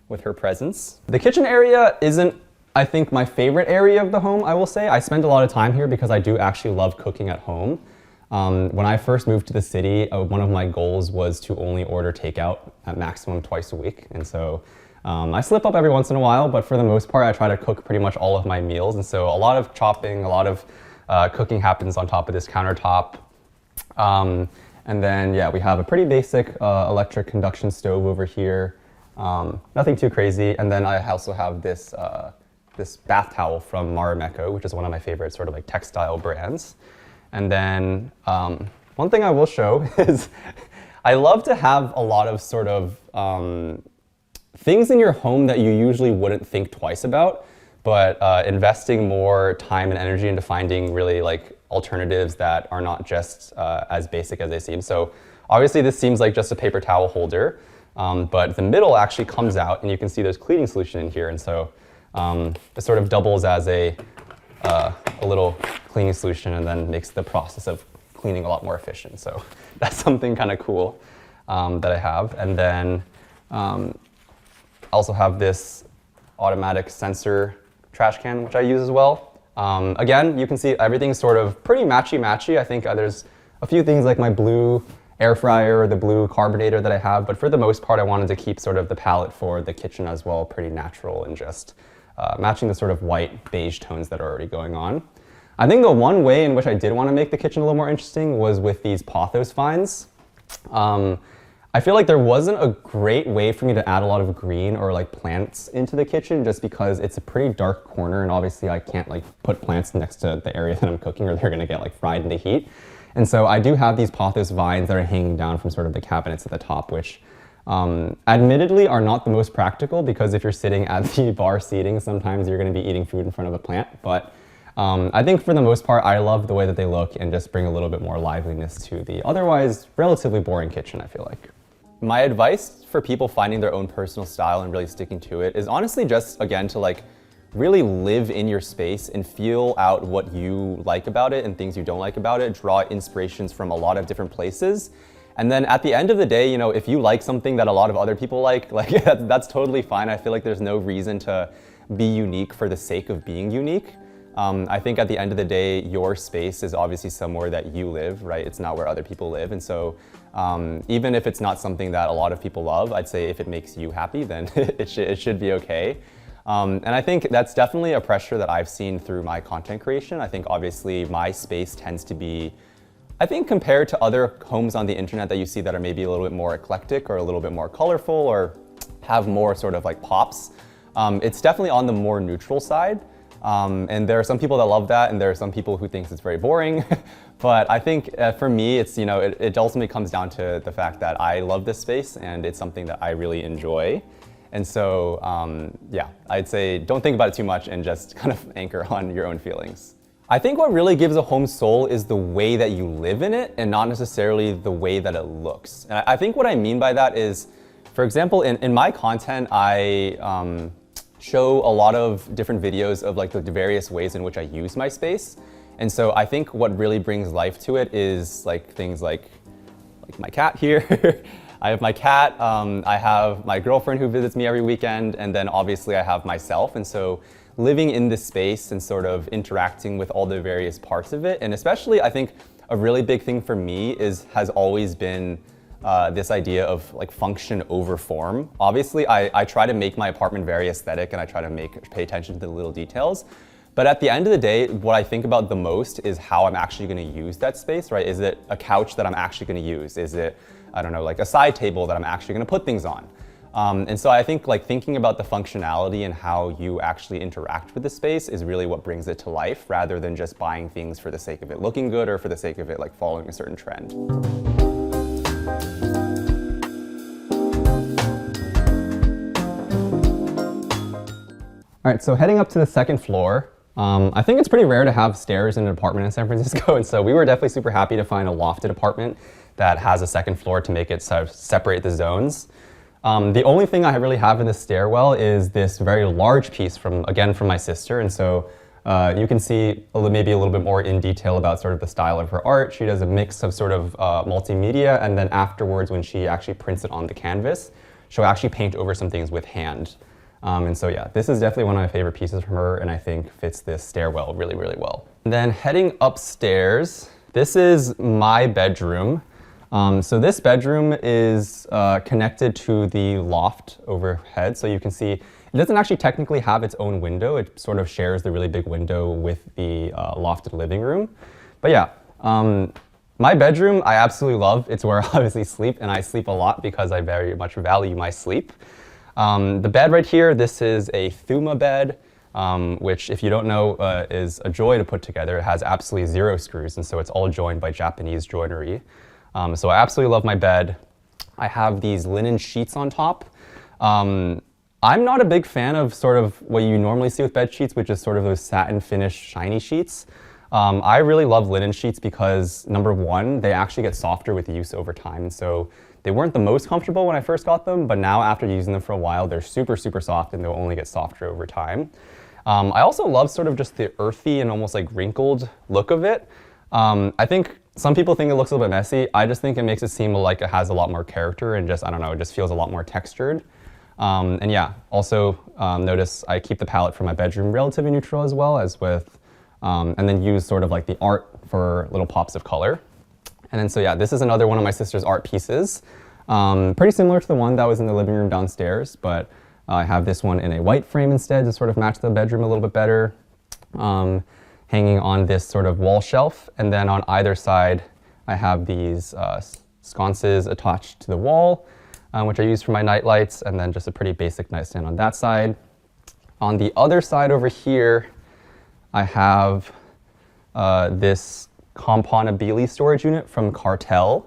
with her presence. The kitchen area isn't, I think, my favorite area of the home, I will say. I spend a lot of time here because I do actually love cooking at home. When I first moved to the city, one of my goals was to only order takeout at maximum twice a week. And so I slip up every once in a while, but for the most part, I try to cook pretty much all of my meals. And so a lot of chopping, a lot of cooking happens on top of this countertop. And then, yeah, we have a pretty basic electric conduction stove over here. Nothing too crazy. And then I also have this, this bath towel from Marimekko, which is one of my favorite sort of like textile brands. And then one thing I will show is I love to have a lot of sort of things in your home that you usually wouldn't think twice about, but investing more time and energy into finding really like alternatives that are not just as basic as they seem. So obviously this seems like just a paper towel holder, but the middle actually comes out and you can see there's cleaning solution in here. And so it sort of doubles as a little cleaning solution and then makes the process of cleaning a lot more efficient. So that's something kind of cool that I have. And then I also have this automatic sensor trash can, which I use as well. Again, you can see everything's sort of pretty matchy-matchy. I think there's a few things like my blue air fryer or the blue carbonator that I have, but for the most part, I wanted to keep sort of the palette for the kitchen as well pretty natural and just matching the sort of white beige tones that are already going on. I think the one way in which I did want to make the kitchen a little more interesting was with these pothos vines. I feel like there wasn't a great way for me to add a lot of green or like plants into the kitchen just because it's a pretty dark corner and obviously I can't like put plants next to the area that I'm cooking or they're gonna get like fried in the heat. And so I do have these pothos vines that are hanging down from sort of the cabinets at the top, which admittedly are not the most practical because if you're sitting at the bar seating, sometimes you're gonna be eating food in front of a plant. But I think for the most part, I love the way that they look and just bring a little bit more liveliness to the otherwise relatively boring kitchen, I feel like. My advice for people finding their own personal style and really sticking to it is honestly just, again, to like really live in your space and feel out what you like about it and things you don't like about it, draw inspirations from a lot of different places. And then at the end of the day, you know, if you like something that a lot of other people like that's totally fine. I feel like there's no reason to be unique for the sake of being unique. I think at the end of the day, your space is obviously somewhere that you live, right? It's not where other people live. And so even if it's not something that a lot of people love, I'd say if it makes you happy, then it should be okay. And I think that's definitely a pressure that I've seen through my content creation. I think obviously my space tends to be, I think compared to other homes on the internet that you see that are maybe a little bit more eclectic or a little bit more colorful or have more sort of like pops, it's definitely on the more neutral side. And there are some people that love that, and there are some people who think it's very boring. But I think for me, it's, you know, it ultimately comes down to the fact that I love this space and it's something that I really enjoy. And so, yeah, I'd say don't think about it too much and just kind of anchor on your own feelings. I think what really gives a home soul is the way that you live in it and not necessarily the way that it looks. And I think what I mean by that is, for example, in my content, I show a lot of different videos of like the various ways in which I use my space. And so I think what really brings life to it is like things like my cat here. I have my cat, I have my girlfriend who visits me every weekend, and then obviously I have myself. And so living in this space and sort of interacting with all the various parts of it, and especially I think a really big thing for me has always been this idea of like function over form. Obviously, I try to make my apartment very aesthetic and I try to pay attention to the little details. But at the end of the day, what I think about the most is how I'm actually gonna use that space, right? Is it a couch that I'm actually gonna use? Is it, I don't know, like a side table that I'm actually gonna put things on? And so I think like thinking about the functionality and how you actually interact with the space is really what brings it to life rather than just buying things for the sake of it looking good or for the sake of it like following a certain trend. All right, so heading up to the second floor, I think it's pretty rare to have stairs in an apartment in San Francisco, and so we were definitely super happy to find a lofted apartment that has a second floor to make it sort of separate the zones. The only thing I really have in this stairwell is this very large piece again from my sister, and so you can see maybe a little bit more in detail about sort of the style of her art. She does a mix of sort of multimedia, and then afterwards when she actually prints it on the canvas, she'll actually paint over some things with hand. And so yeah, this is definitely one of my favorite pieces from her, and I think fits this stairwell really, really well. And then heading upstairs, this is my bedroom. So this bedroom is connected to the loft overhead, so you can see it doesn't actually technically have its own window. It sort of shares the really big window with the lofted living room. But yeah, my bedroom I absolutely love. It's where I obviously sleep, and I sleep a lot because I very much value my sleep. The bed right here, this is a Thuma bed, which if you don't know is a joy to put together. It has absolutely 0 screws, and so it's all joined by Japanese joinery. So I absolutely love my bed. I have these linen sheets on top. I'm not a big fan of sort of what you normally see with bed sheets, which is sort of those satin finish shiny sheets. I really love linen sheets because number one, they actually get softer with use over time. So they weren't the most comfortable when I first got them, but now after using them for a while, they're super, super soft and they'll only get softer over time. I also love sort of just the earthy and almost like wrinkled look of it. I think some people think it looks a little bit messy. I just think it makes it seem like it has a lot more character and just, I don't know, it just feels a lot more textured. And yeah, also notice I keep the palette for my bedroom relatively neutral as well as with, and then use sort of like the art for little pops of color. And then so yeah, this is another one of my sister's art pieces. Pretty similar to the one that was in the living room downstairs, but I have this one in a white frame instead to sort of match the bedroom a little bit better. Hanging on this sort of wall shelf, and then on either side I have these sconces attached to the wall, which I use for my night lights, and then just a pretty basic nightstand on that side. On the other side over here, I have this componibili storage unit from Cartel.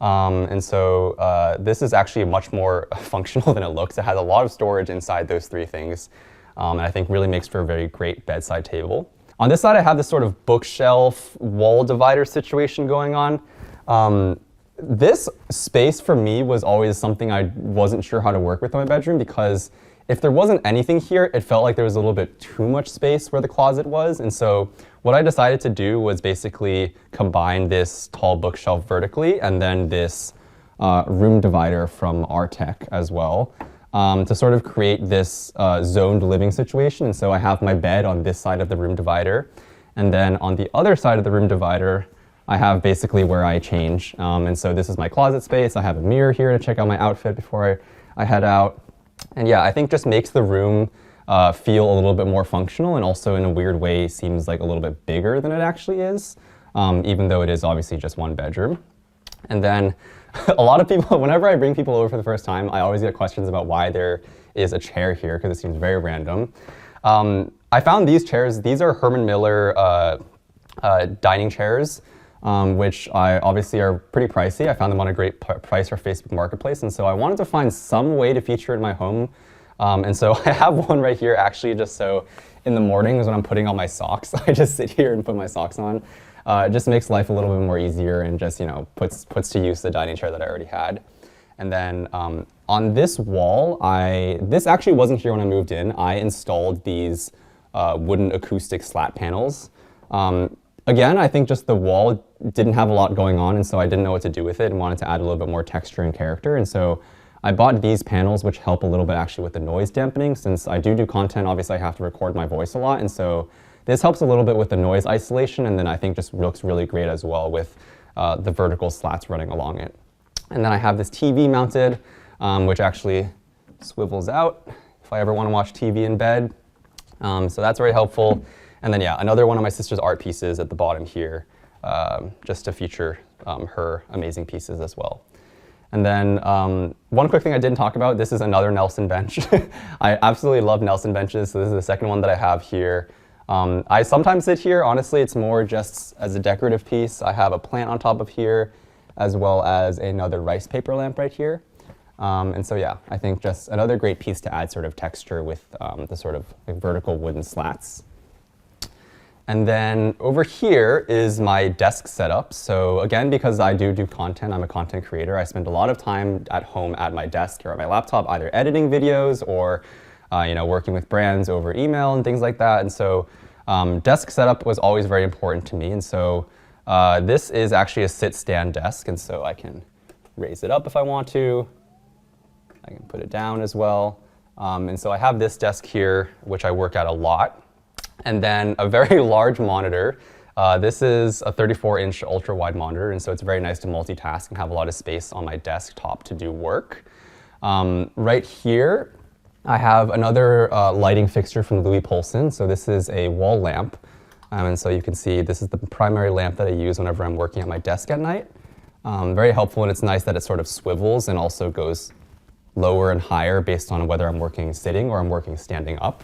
And so this is actually much more functional than it looks. It has a lot of storage inside those 3 things, and I think really makes for a very great bedside table. On this side, I have this sort of bookshelf wall divider situation going on. This space for me was always something I wasn't sure how to work with in my bedroom, because if there wasn't anything here, it felt like there was a little bit too much space where the closet was. And so what I decided to do was basically combine this tall bookshelf vertically and then this room divider from Artec as well. To sort of create this zoned living situation. And so I have my bed on this side of the room divider. And then on the other side of the room divider, I have basically where I change. And so this is my closet space. I have a mirror here to check out my outfit before I head out. And yeah, I think just makes the room feel a little bit more functional, and also in a weird way seems like a little bit bigger than it actually is, even though it is obviously just one bedroom. And then a lot of people, whenever I bring people over for the first time, I always get questions about why there is a chair here, because it seems very random. I found these chairs. These are Herman Miller dining chairs, which obviously are pretty pricey. I found them on a great price for Facebook Marketplace, and so I wanted to find some way to feature in my home. And so I have one right here actually, just so in the mornings when I'm putting on my socks, I just sit here and put my socks on. It just makes life a little bit more easier and just, you know, puts to use the dining chair that I already had. And then on this wall, this actually wasn't here when I moved in. I installed these wooden acoustic slat panels. Again, I think just the wall didn't have a lot going on, and so I didn't know what to do with it and wanted to add a little bit more texture and character. And so I bought these panels, which help a little bit actually with the noise dampening. Since I do content, obviously I have to record my voice a lot, and so this helps a little bit with the noise isolation, and then I think just looks really great as well with the vertical slats running along it. And then I have this TV mounted, which actually swivels out if I ever want to watch TV in bed. So that's very helpful. And then yeah, another one of my sister's art pieces at the bottom here, just to feature her amazing pieces as well. And then one quick thing I didn't talk about, this is another Nelson bench. I absolutely love Nelson benches, so this is the second one that I have here. I sometimes sit here, honestly, it's more just as a decorative piece. I have a plant on top of here, as well as another rice paper lamp right here. And so yeah, I think just another great piece to add sort of texture with the sort of like vertical wooden slats. And then over here is my desk setup. So again, because I do content, I'm a content creator, I spend a lot of time at home at my desk or at my laptop, either editing videos or working with brands over email and things like that. And so desk setup was always very important to me. And so this is actually a sit-stand desk. And so I can raise it up if I want to. I can put it down as well. And so I have this desk here, which I work at a lot. And then a very large monitor. This is a 34-inch ultra-wide monitor, and so it's very nice to multitask and have a lot of space on my desktop to do work. Right here, I have another lighting fixture from Louis Poulsen. So this is a wall lamp. And so you can see this is the primary lamp that I use whenever I'm working at my desk at night. Very helpful, and it's nice that it sort of swivels and also goes lower and higher based on whether I'm working sitting or I'm working standing up.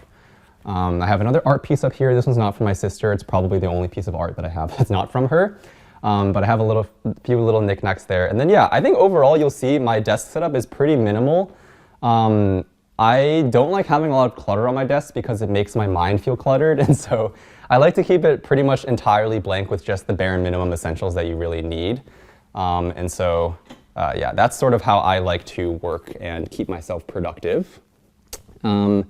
I have another art piece up here. This one's not from my sister. It's probably the only piece of art that I have that's not from her. But I have a few little knickknacks there. And then yeah, I think overall you'll see my desk setup is pretty minimal. I don't like having a lot of clutter on my desk because it makes my mind feel cluttered. And so I like to keep it pretty much entirely blank with just the bare minimum essentials that you really need. And so yeah, that's sort of how I like to work and keep myself productive. And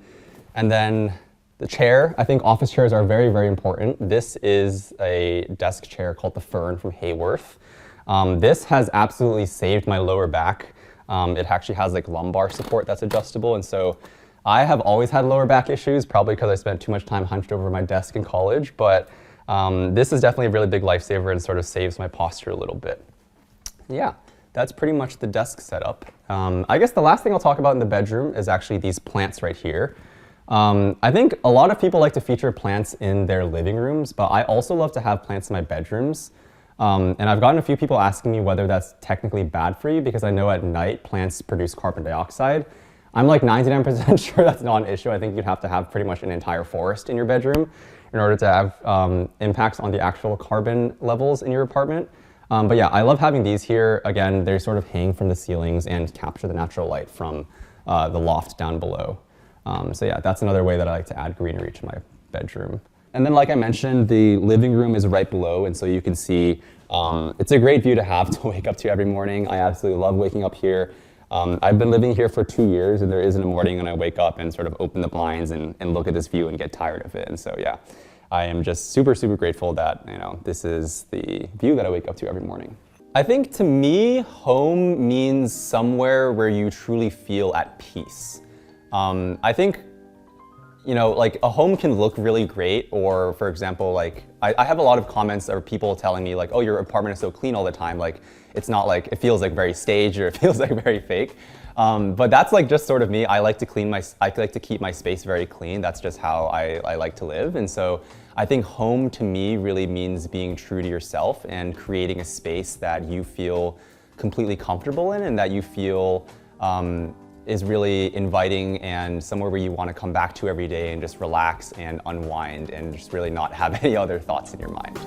then the chair, I think office chairs are very, very important. This is a desk chair called the Fern from Haworth. This has absolutely saved my lower back. It actually has like lumbar support that's adjustable. And so I have always had lower back issues, probably because I spent too much time hunched over my desk in college. But this is definitely a really big lifesaver and sort of saves my posture a little bit. Yeah, that's pretty much the desk setup. I guess the last thing I'll talk about in the bedroom is actually these plants right here. I think a lot of people like to feature plants in their living rooms, but I also love to have plants in my bedrooms. And I've gotten a few people asking me whether that's technically bad for you, because I know at night plants produce carbon dioxide. I'm like 99% sure that's not an issue. I think you'd have to have pretty much an entire forest in your bedroom in order to have impacts on the actual carbon levels in your apartment. But yeah, I love having these here. Again, they sort of hang from the ceilings and capture the natural light from the loft down below. So yeah, that's another way that I like to add greenery to my bedroom. And then like I mentioned, the living room is right below, and so you can see it's a great view to have to wake up to every morning. I absolutely love waking up here. I've been living here for 2 years, and there isn't a morning when I wake up and sort of open the blinds and look at this view and get tired of it. And so yeah, I am just super, super grateful that this is the view that I wake up to every morning. I think to me, home means somewhere where you truly feel at peace. I think, like a home can look really great, or for example, like I have a lot of comments or people telling me like, oh, your apartment is so clean all the time. Like it's not like, it feels like very staged or it feels like very fake. But that's like just sort of me. I like to keep my space very clean. That's just how I like to live. And so I think home to me really means being true to yourself and creating a space that you feel completely comfortable in and that you feel is really inviting and somewhere where you want to come back to every day and just relax and unwind and just really not have any other thoughts in your mind.